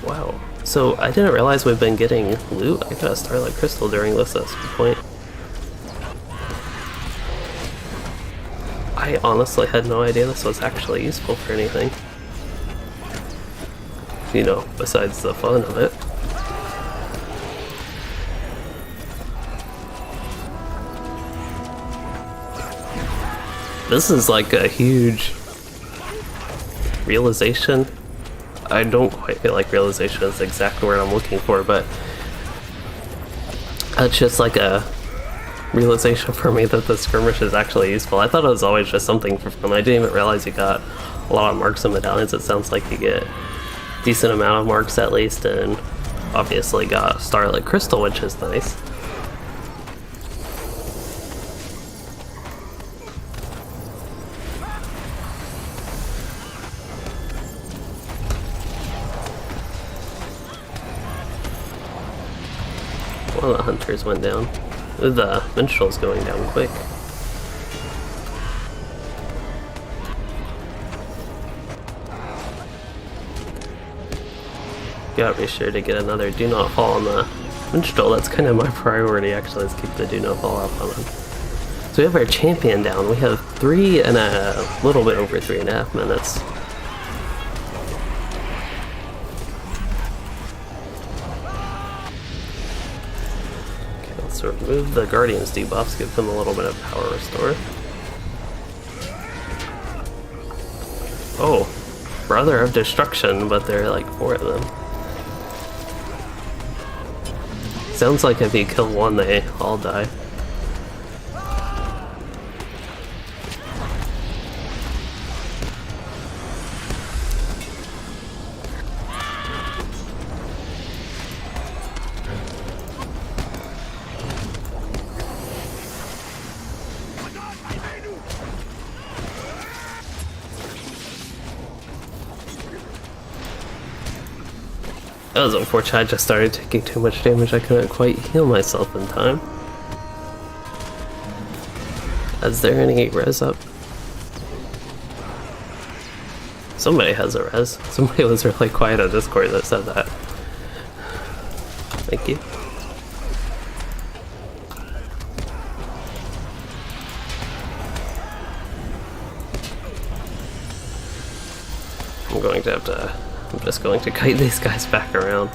Wow. So I didn't realize we've been getting loot. I got a Starlight Crystal during this point. I honestly had no idea this was actually useful for anything. You know, besides the fun of it. This is like a huge realization. I don't quite feel like realization is the exact word I'm looking for, but it's just like a realization for me that the skirmish is actually useful. I thought it was always just something for fun. I didn't even realize you got a lot of marks and medallions. It sounds like you get a decent amount of marks at least, and obviously got Starlight Crystal, which is nice. One of the hunters went down. The minstrel's going down quick. Gotta be sure to get another do not fall on the minstrel. That's kind of my priority actually, is keep the do not fall up on him. So we have our champion down. We have 3 and a little bit over 3.5 minutes. So remove the Guardian's debuffs, give them a little bit of power restore. Oh, Brother of Destruction, but there are like 4 of them. Sounds like if you kill one, they all die. That was unfortunate. I just started taking too much damage. I couldn't quite heal myself in time. Is there any res up? Somebody has a res. Somebody was really quiet on Discord that said that. Thank you. I'm just going to kite these guys back around.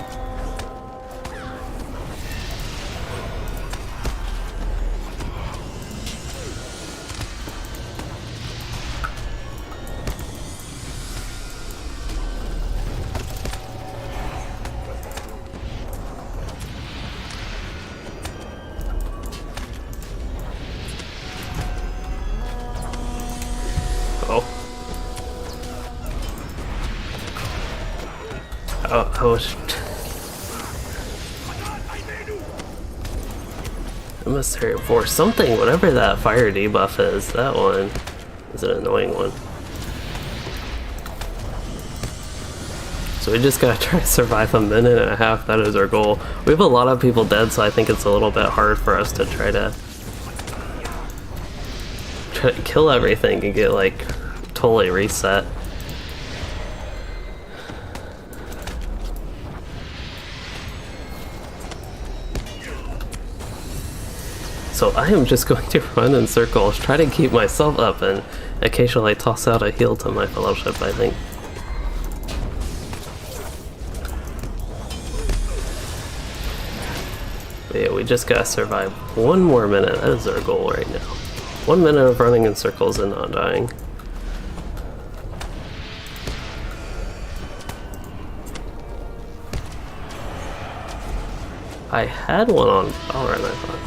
I was... Emissary for something, whatever that fire debuff is, that one is an annoying one. So we just gotta try to survive a minute and a half, that is our goal. We have a lot of people dead, so I think it's a little bit hard for us to try to kill everything and get like totally reset. So I am just going to run in circles, try to keep myself up, and occasionally toss out a heal to my fellowship, I think. But yeah, we just gotta survive one more minute. That is our goal right now. 1 minute of running in circles and not dying. I had one on Valorant, I thought.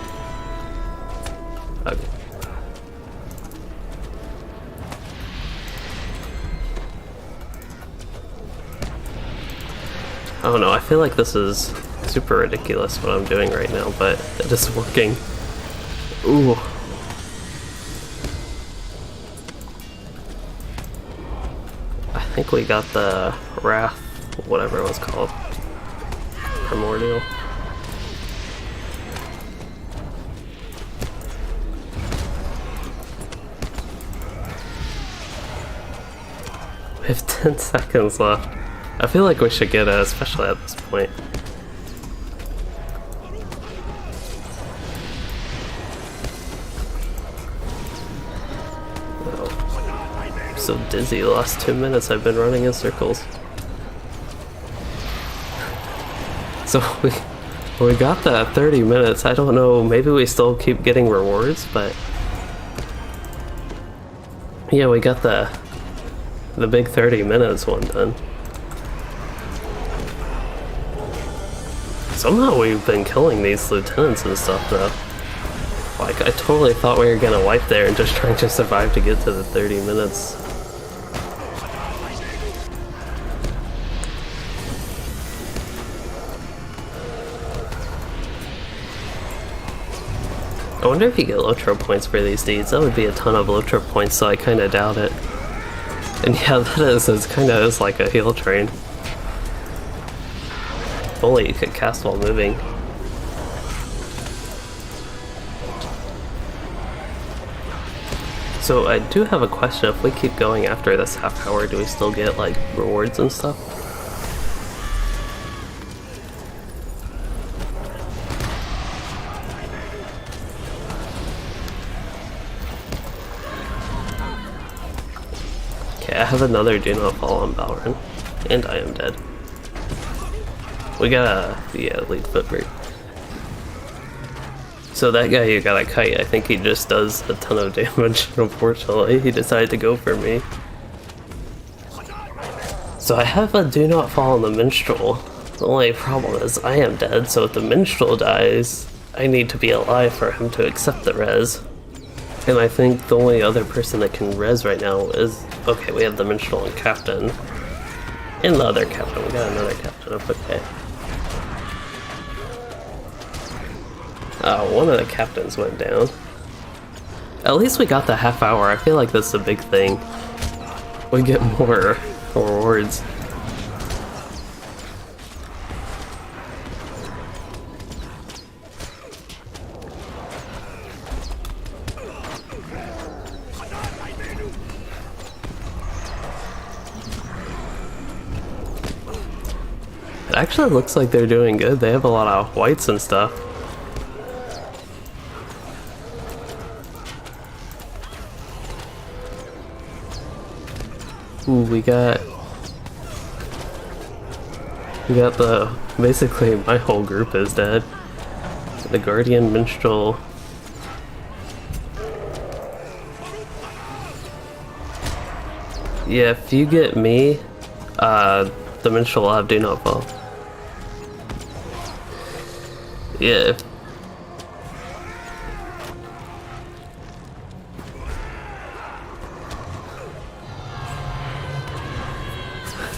Okay. I don't know, I feel like this is super ridiculous what I'm doing right now, but it is working. Ooh. I think we got the Wrath, whatever it was called. Primordial. We have 10 seconds left. I feel like we should get it, especially at this point. Oh. I'm so dizzy. The last 2 minutes I've been running in circles. So we got that 30 minutes. I don't know, maybe we still keep getting rewards, but yeah, we got the big 30 minutes one done. Somehow we've been killing these lieutenants and stuff though. Like, I totally thought we were gonna wipe there and just trying to survive to get to the 30 minutes. I wonder if you get LOTRO points for these deeds. That would be a ton of LOTRO points, so I kinda doubt it. And yeah, that is, it kinda is like a heal train. If only you could cast while moving. So I do have a question. If we keep going after this half hour, do we still get like rewards and stuff? Okay, I have another do not fall on Valorant, and I am dead. We got a lead footbreak. So that guy who got a kite, I think he just does a ton of damage. Unfortunately, he decided to go for me. So I have a do not fall on the minstrel. The only problem is I am dead, so if the minstrel dies, I need to be alive for him to accept the res. And I think the only other person that can res right now is... Okay, we have the minstrel and captain. And the other captain. We got another captain. Okay. One of the captains went down. At least we got the half hour. I feel like that's the big thing. We get more rewards. It actually looks like they're doing good. They have a lot of whites and stuff. Ooh, we got the, basically my whole group is dead. The Guardian, Minstrel. Yeah, if you get me, the Minstrel will have do not fall. Yeah.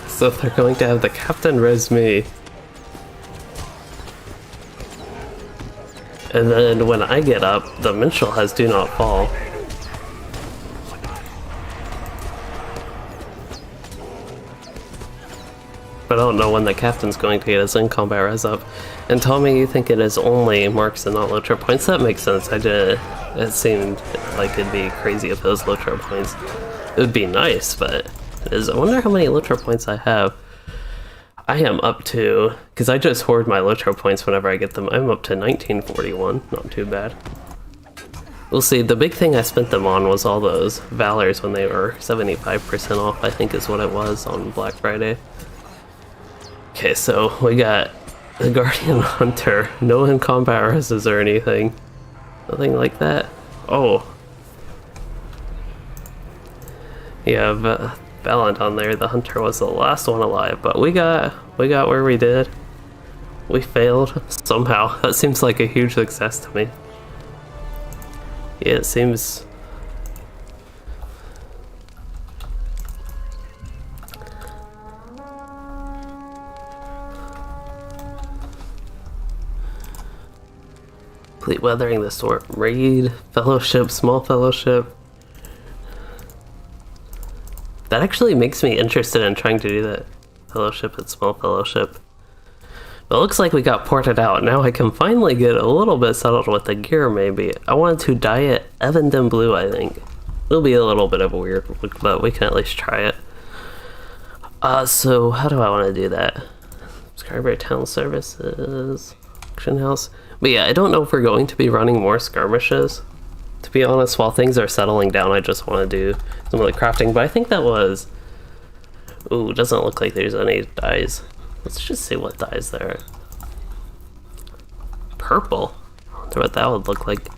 So they're going to have the captain res me. And then when I get up, the minstrel has do not fall. But I don't know when the captain's going to get his in-combat res up. And tell me you think it is only marks and not LOTRO points. That makes sense. It seemed like it'd be crazy if it was LOTRO points. It would be nice, but... I wonder how many LOTRO points I have. I am up to, because I just hoard my LOTRO points whenever I get them, I'm up to 1941, not too bad. We'll see, the big thing I spent them on was all those Valors when they were 75% off, I think is what it was on Black Friday. Okay, so we got the Guardian Hunter, no in-combat reses or anything. Nothing like that. Oh, Yeah, Valiant on there. The hunter was the last one alive, but we got where we did. We failed somehow. That seems like a huge success to me. Yeah, it seems. Complete weathering the storm. Raid, fellowship, small fellowship. That actually makes me interested in trying to do that. Fellowship and small fellowship. But it looks like we got ported out. Now I can finally get a little bit settled with the gear, maybe. I wanted to dye it Evandem blue, I think. It'll be a little bit of a weird look, but we can at least try it. So how do I want to do that? Subscriber town services, auction house. But yeah, I don't know if we're going to be running more skirmishes. To be honest, while things are settling down, I just want to do some of the crafting. But I think that was... Ooh, doesn't look like there's any dyes. Let's just see what dyes there are. Purple. I wonder what that would look like.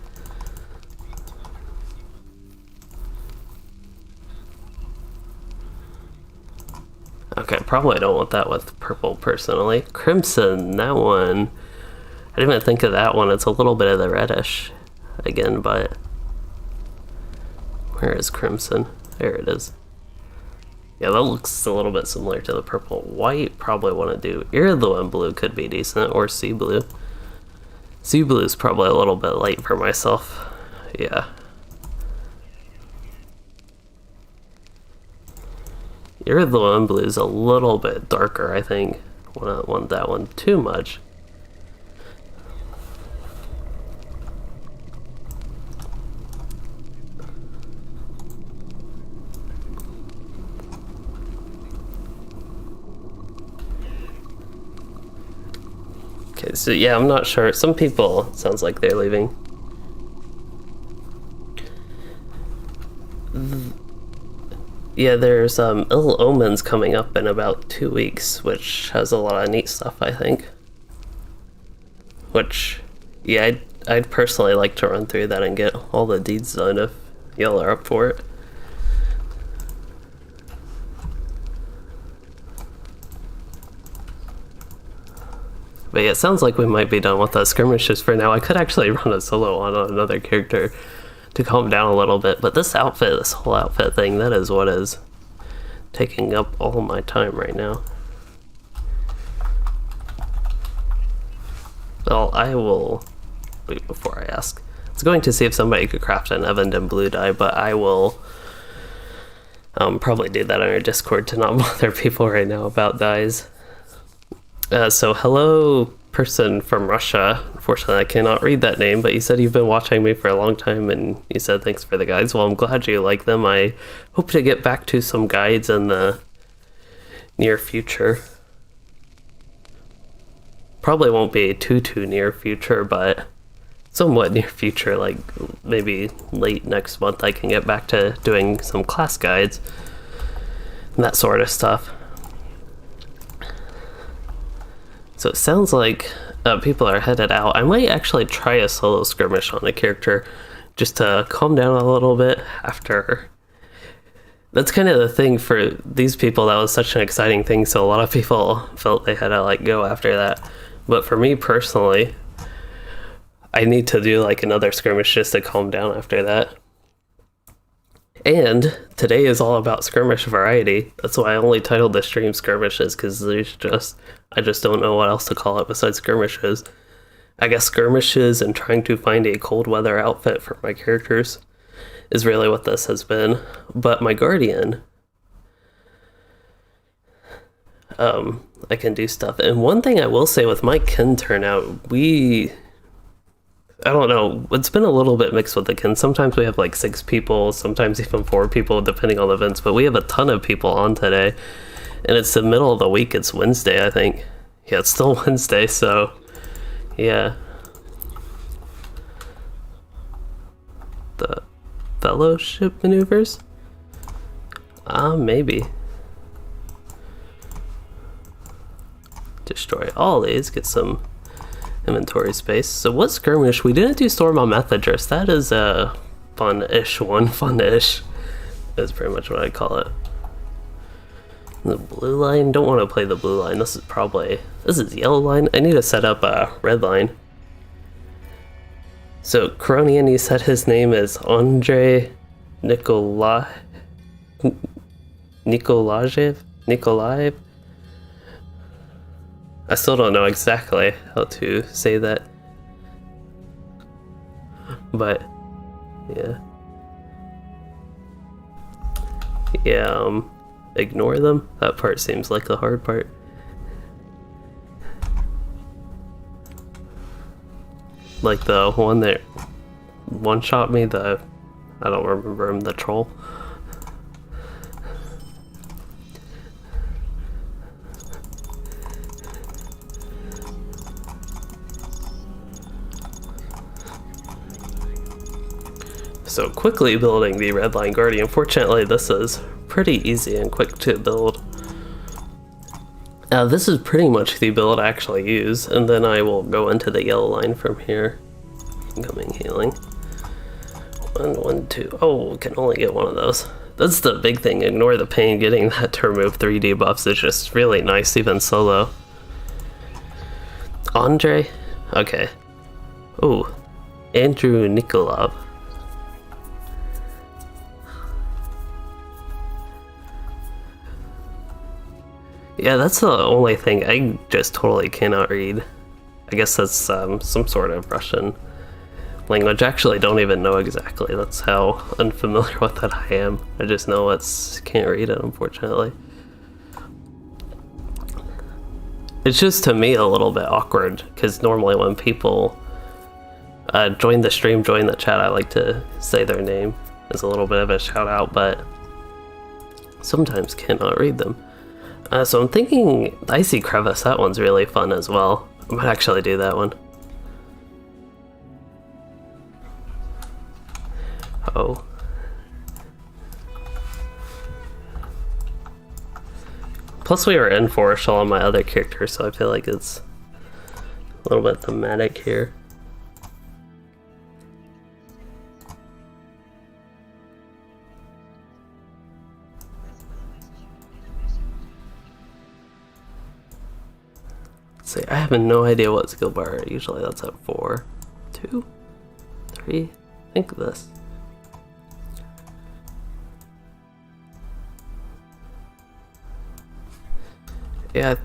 Okay, probably don't want that with purple personally. Crimson, that one. I didn't even think of that one. It's a little bit of the reddish again, but where is crimson? There it is. Yeah, that looks a little bit similar to the purple. White, probably want to do. Iridluin blue could be decent, or sea blue. Sea blue is probably a little bit light for myself. Yeah. Iridluin blue is a little bit darker, I think. I don't want that one too much. Okay, so yeah, I'm not sure. Some people, it sounds like they're leaving. Yeah, there's Ill Omens coming up in about 2 weeks, which has a lot of neat stuff, I think. Which, yeah, I'd personally like to run through that and get all the deeds done if y'all are up for it. But yeah, it sounds like we might be done with the skirmishes for now. I could actually run a solo on another character to calm down a little bit, but this outfit, this whole outfit thing, that is what is taking up all my time right now. Well, I will wait before I ask. I was going to see if somebody could craft an Evandem blue dye, but I will probably do that on our Discord to not bother people right now about dyes. So hello, person from Russia. Unfortunately, I cannot read that name, but you said you've been watching me for a long time, and you said thanks for the guides. Well, I'm glad you like them. I hope to get back to some guides in the near future. Probably won't be too near future, but somewhat near future, like maybe late next month I can get back to doing some class guides and that sort of stuff. So it sounds like people are headed out. I might actually try a solo skirmish on a character just to calm down a little bit after. That's kind of the thing for these people. That was such an exciting thing, so a lot of people felt they had to like go after that. But for me personally, I need to do like another skirmish just to calm down after that. And today is all about skirmish variety. That's why I only titled the stream Skirmishes, because I just don't know what else to call it besides skirmishes. I guess skirmishes and trying to find a cold weather outfit for my characters is really what this has been. But my guardian, I can do stuff. And one thing I will say with my kin turnout, I don't know, it's been a little bit mixed with the kin. Sometimes we have like 6 people, sometimes even 4 people, depending on the events, but we have a ton of people on today. And it's the middle of the week, it's Wednesday, I think. Yeah, it's still Wednesday, so yeah. The fellowship maneuvers? Maybe. Destroy all these, get some inventory space. So what skirmish? We didn't do Storm on Methodrist. That is a fun-ish one. Fun-ish. is pretty much what I call it. The blue line, don't want to play the blue line. This is yellow line. I need to set up a red line. So Coronian, you said his name is Andrei Nikolaev? I still don't know exactly how to say that. But yeah. Yeah, ignore them. That part seems like the hard part. Like the one that one-shot me, I don't remember him, the troll. So quickly building the Red Line Guardian. Fortunately, this is pretty easy and quick to build. This is pretty much the build I actually use, and then I will go into the yellow line from here. Incoming healing. 1, 1, 2. Oh, can only get one of those. That's the big thing. Ignore the pain. Getting that to remove 3 debuffs is just really nice, even solo. Andre? Okay. Ooh. Andrew Nikolov. Yeah, that's the only thing I just totally cannot read. I guess that's some sort of Russian language. I actually don't even know exactly. That's how unfamiliar with that I am. I just know can't read it, unfortunately. It's just, to me, a little bit awkward, because normally when people join the stream, join the chat, I like to say their name as a little bit of a shout out, but sometimes cannot read them. So I'm thinking Icy Crevice, that one's really fun as well. I might actually do that one. Oh. Plus we were in Forest on my other character, so I feel like it's a little bit thematic here. See, I have no idea what skill bar. Usually that's at 4, 2, 3. I think this. Yeah, I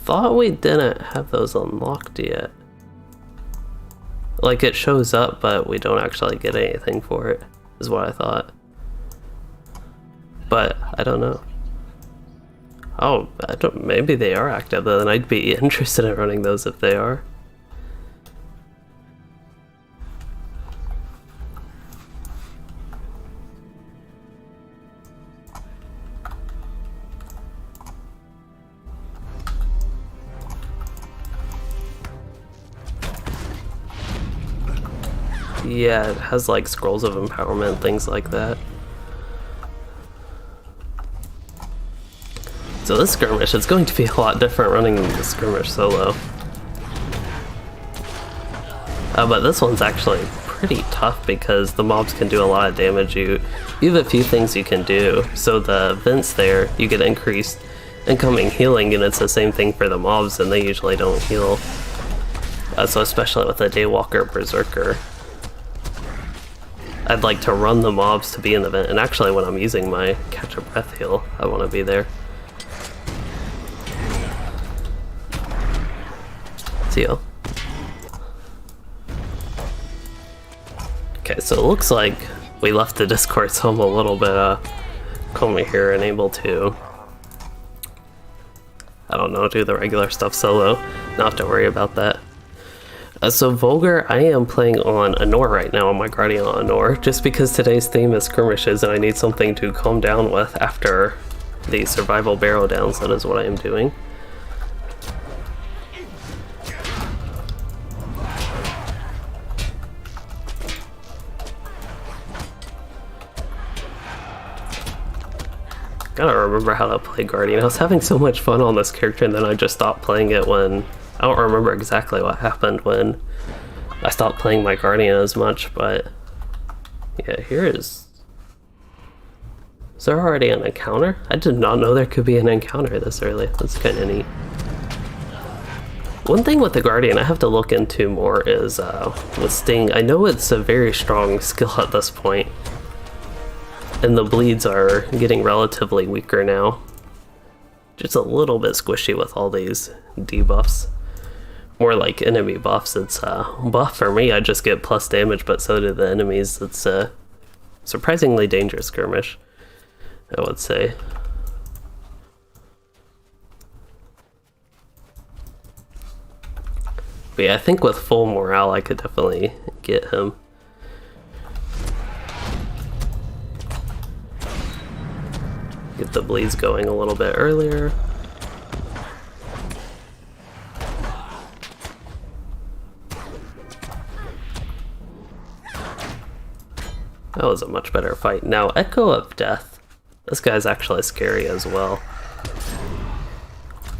thought we didn't have those unlocked yet. Like, it shows up, but we don't actually get anything for it, is what I thought. But I don't know. Oh, maybe they are active, then I'd be interested in running those if they are. Yeah, it has like scrolls of empowerment, things like that. So this skirmish, it's going to be a lot different running the skirmish solo. But this one's actually pretty tough because the mobs can do a lot of damage. You have a few things you can do. So the vents there, you get increased incoming healing, and it's the same thing for the mobs, and they usually don't heal. So especially with the Daywalker Berserker, I'd like to run the mobs to be in the vent, and actually when I'm using my Catch a Breath heal, I want to be there. Seal. Okay, so it looks like we left the Discord, so I'm a little bit calmer here and able to, I don't know, do the regular stuff solo. Not have to worry about that. So Vulgar, I am playing on Anor right now on my Guardian on Anor, just because today's theme is skirmishes and I need something to calm down with after the survival barrow downs. That is what I am doing. Gotta remember how to play Guardian. I was having so much fun on this character, and then I just stopped playing it when... I don't remember exactly what happened when I stopped playing my Guardian as much, but... yeah, here is... Is there already an encounter? I did not know there could be an encounter this early. That's kind of neat. One thing with the Guardian I have to look into more is with Sting. I know it's a very strong skill at this point, and the bleeds are getting relatively weaker now. Just a little bit squishy with all these debuffs. More like enemy buffs. It's buff for me, I just get plus damage, but so do the enemies. It's a surprisingly dangerous skirmish, I would say. But yeah, I think with full morale I could definitely get him. Get the bleeds going a little bit earlier. That was a much better fight. Now, Echo of Death. This guy's actually scary as well.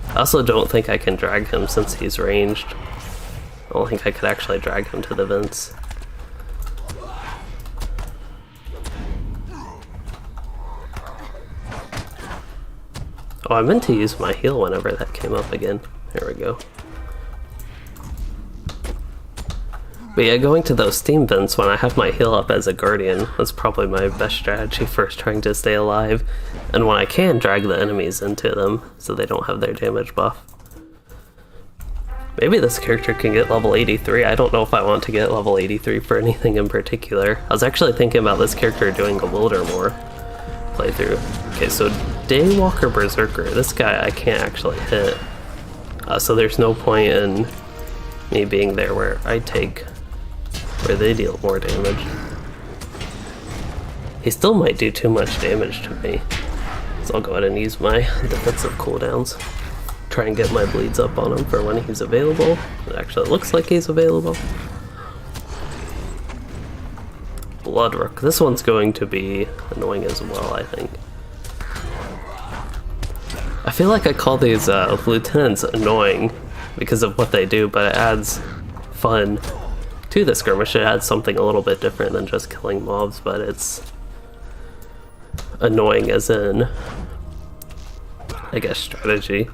I also don't think I can drag him since he's ranged. I don't think I could actually drag him to the vents. Oh, I meant to use my heal whenever that came up again. There we go. But yeah, going to those steam vents when I have my heal up as a Guardian, that's probably my best strategy for trying to stay alive. And when I can, drag the enemies into them so they don't have their damage buff. Maybe this character can get level 83. I don't know if I want to get level 83 for anything in particular. I was actually thinking about this character doing a Wildermore playthrough. Okay, so Daywalker Berserker. This guy I can't actually hit. So there's no point in me being there where I take, where they deal more damage. He still might do too much damage to me. So I'll go ahead and use my defensive cooldowns. Try and get my bleeds up on him for when he's available. It actually looks like he's available. Bloodrook. This one's going to be annoying as well, I think. I feel like I call these lieutenants annoying because of what they do, but it adds fun to the skirmish. It adds something a little bit different than just killing mobs, but it's annoying as in, I guess, strategy.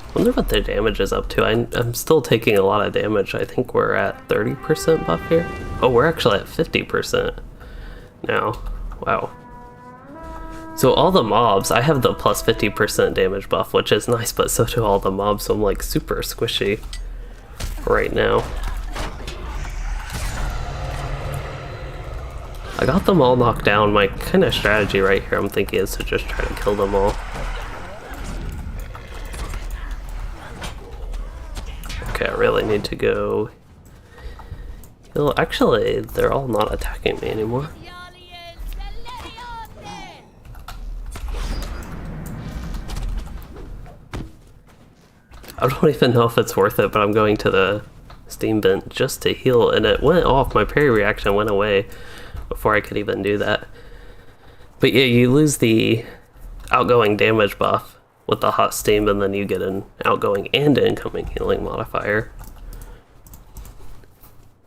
I wonder what their damage is up to. I'm still taking a lot of damage. I think we're at 30% buff here. Oh, we're actually at 50% now. Wow. So all the mobs, I have the plus 50% damage buff, which is nice, but so do all the mobs, so I'm like super squishy right now. I got them all knocked down. My kind of strategy right here, I'm thinking, is to just try to kill them all. Okay, I really need to go heal. Actually, they're all not attacking me anymore. I don't even know if it's worth it, but I'm going to the steam vent just to heal, and it went off. My parry reaction went away before I could even do that. But yeah, you lose the outgoing damage buff with the hot steam, and then you get an outgoing and incoming healing modifier.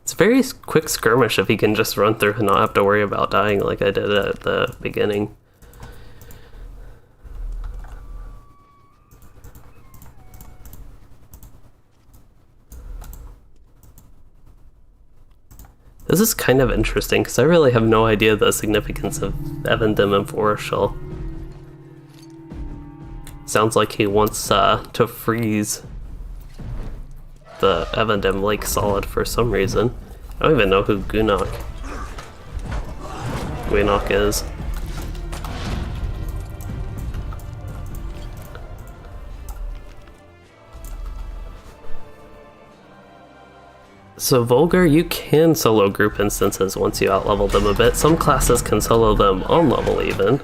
It's a very quick skirmish if you can just run through and not have to worry about dying like I did at the beginning. This is kind of interesting because I really have no idea the significance of Evandim and Forest Shell. Sounds like he wants to freeze the Evandim Lake solid for some reason. I don't even know who Gwinnok is. So Vulgar, you can solo group instances once you outlevel them a bit. Some classes can solo them on level even.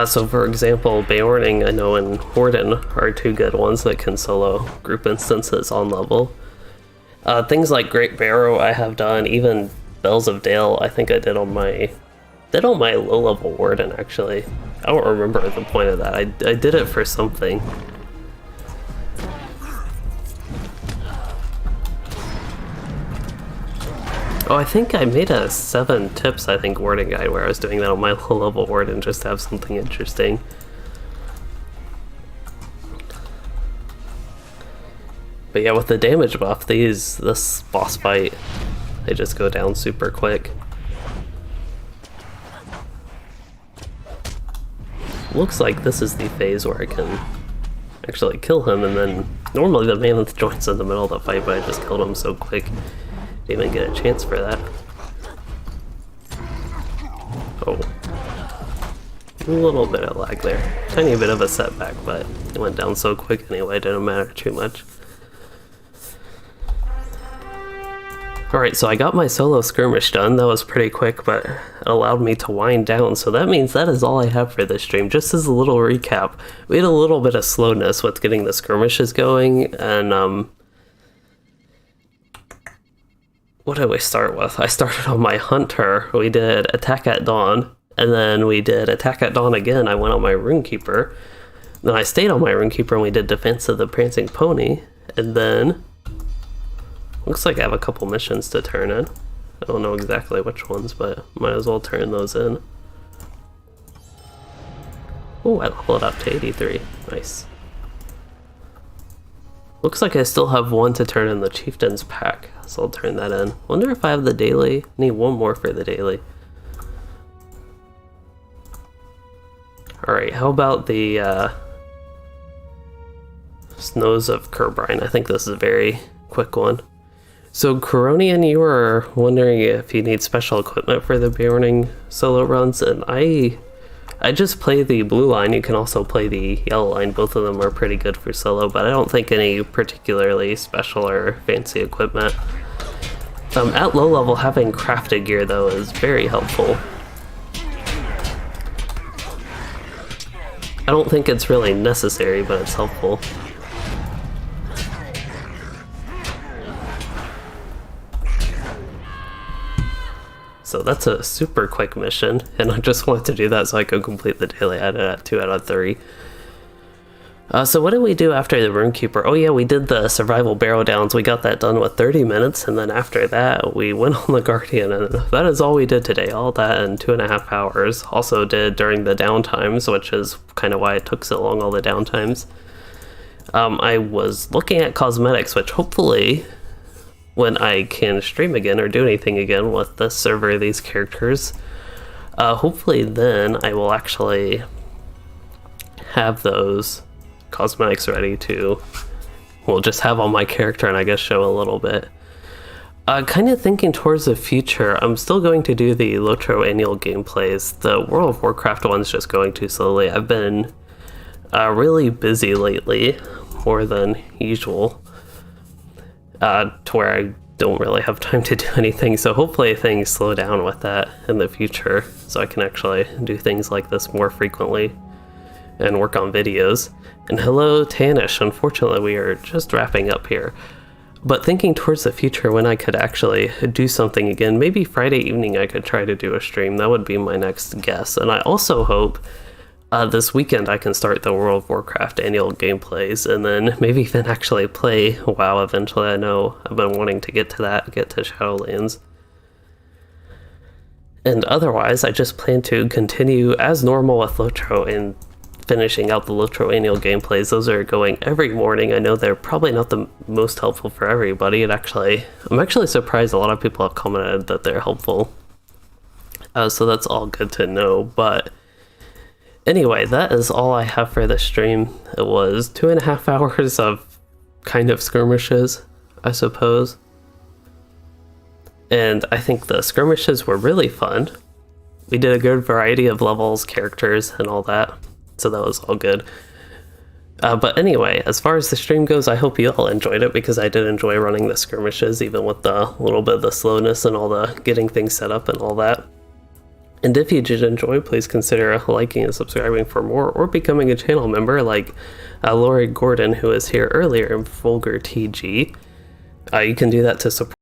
So for example, Beorning, I know, and Warden are two good ones that can solo group instances on level. Things like Great Barrow I have done, even Bells of Dale I think I did on my low level Warden actually. I don't remember the point of that. I did it for something. Oh, I think I made a 7 tips, I think, wording guide where I was doing that on my low level warden just to have something interesting. But yeah, with the damage buff, this boss fight, they just go down super quick. Looks like this is the phase where I can actually kill him, and then normally the mammoth joins in the middle of the fight, but I just killed him so quick. Didn't even get a chance for that. Oh. A little bit of lag there. Tiny bit of a setback, but it went down so quick anyway, it didn't matter too much. Alright, so I got my solo skirmish done. That was pretty quick, but it allowed me to wind down. So that means that is all I have for this stream. Just as a little recap, we had a little bit of slowness with getting the skirmishes going, and what did we start with? I started on my hunter. We did attack at dawn, and then we did attack at dawn again. I went on my runekeeper. Then I stayed on my runekeeper and we did defense of the prancing pony, and then looks like I have a couple missions to turn in. I don't know exactly which ones, but might as well turn those in. Oh, I leveled up to 83. Nice. Looks like I still have one to turn in the Chieftain's pack, so I'll turn that in. Wonder if I have the daily. Need one more for the daily. Alright, how about the Snows of Kerbrine? I think this is a very quick one. So Coronian, you were wondering if you need special equipment for the Burning solo runs, and I just play the blue line. You can also play the yellow line. Both of them are pretty good for solo, but I don't think any particularly special or fancy equipment. At low level, having crafted gear though is very helpful. I don't think it's really necessary, but it's helpful. So that's a super quick mission, and I just wanted to do that so I could complete the daily. I did it at 2 out of 3. So what did we do after the Runekeeper? Oh yeah, we did the survival barrow downs. We got that done with 30 minutes, and then after that we went on the Guardian, and that is all we did today. All that in 2.5 hours. Also did during the downtimes, which is kind of why it took so long, all the downtimes. I was looking at cosmetics, which hopefully, when I can stream again or do anything again with this server, these characters, hopefully then I will actually have those cosmetics ready to, well, just have on my character and I guess show a little bit. Kind of thinking towards the future, I'm still going to do the LOTRO annual gameplays. The World of Warcraft one's just going too slowly. I've been really busy lately, more than usual. To where I don't really have time to do anything, so hopefully things slow down with that in the future so I can actually do things like this more frequently and work on videos. And hello Tanish, unfortunately we are just wrapping up here, but thinking towards the future when I could actually do something again, maybe Friday evening I could try to do a stream. That would be my next guess. And I also hope this weekend I can start the World of Warcraft annual gameplays, and then maybe even actually play WoW eventually. I know I've been wanting to get to that, get to Shadowlands. And otherwise, I just plan to continue as normal with LOTRO and finishing out the LOTRO annual gameplays. Those are going every morning. I know they're probably not the most helpful for everybody. I'm actually surprised a lot of people have commented that they're helpful. So that's all good to know, but anyway, that is all I have for the stream. It was 2.5 hours of kind of skirmishes, I suppose. And I think the skirmishes were really fun. We did a good variety of levels, characters, and all that. So that was all good. But anyway, as far as the stream goes, I hope you all enjoyed it, because I did enjoy running the skirmishes, even with the little bit of the slowness and all the getting things set up and all that. And if you did enjoy, please consider liking and subscribing for more, or becoming a channel member like Lori Gordon, who was here earlier in Vulgar TG. You can do that to support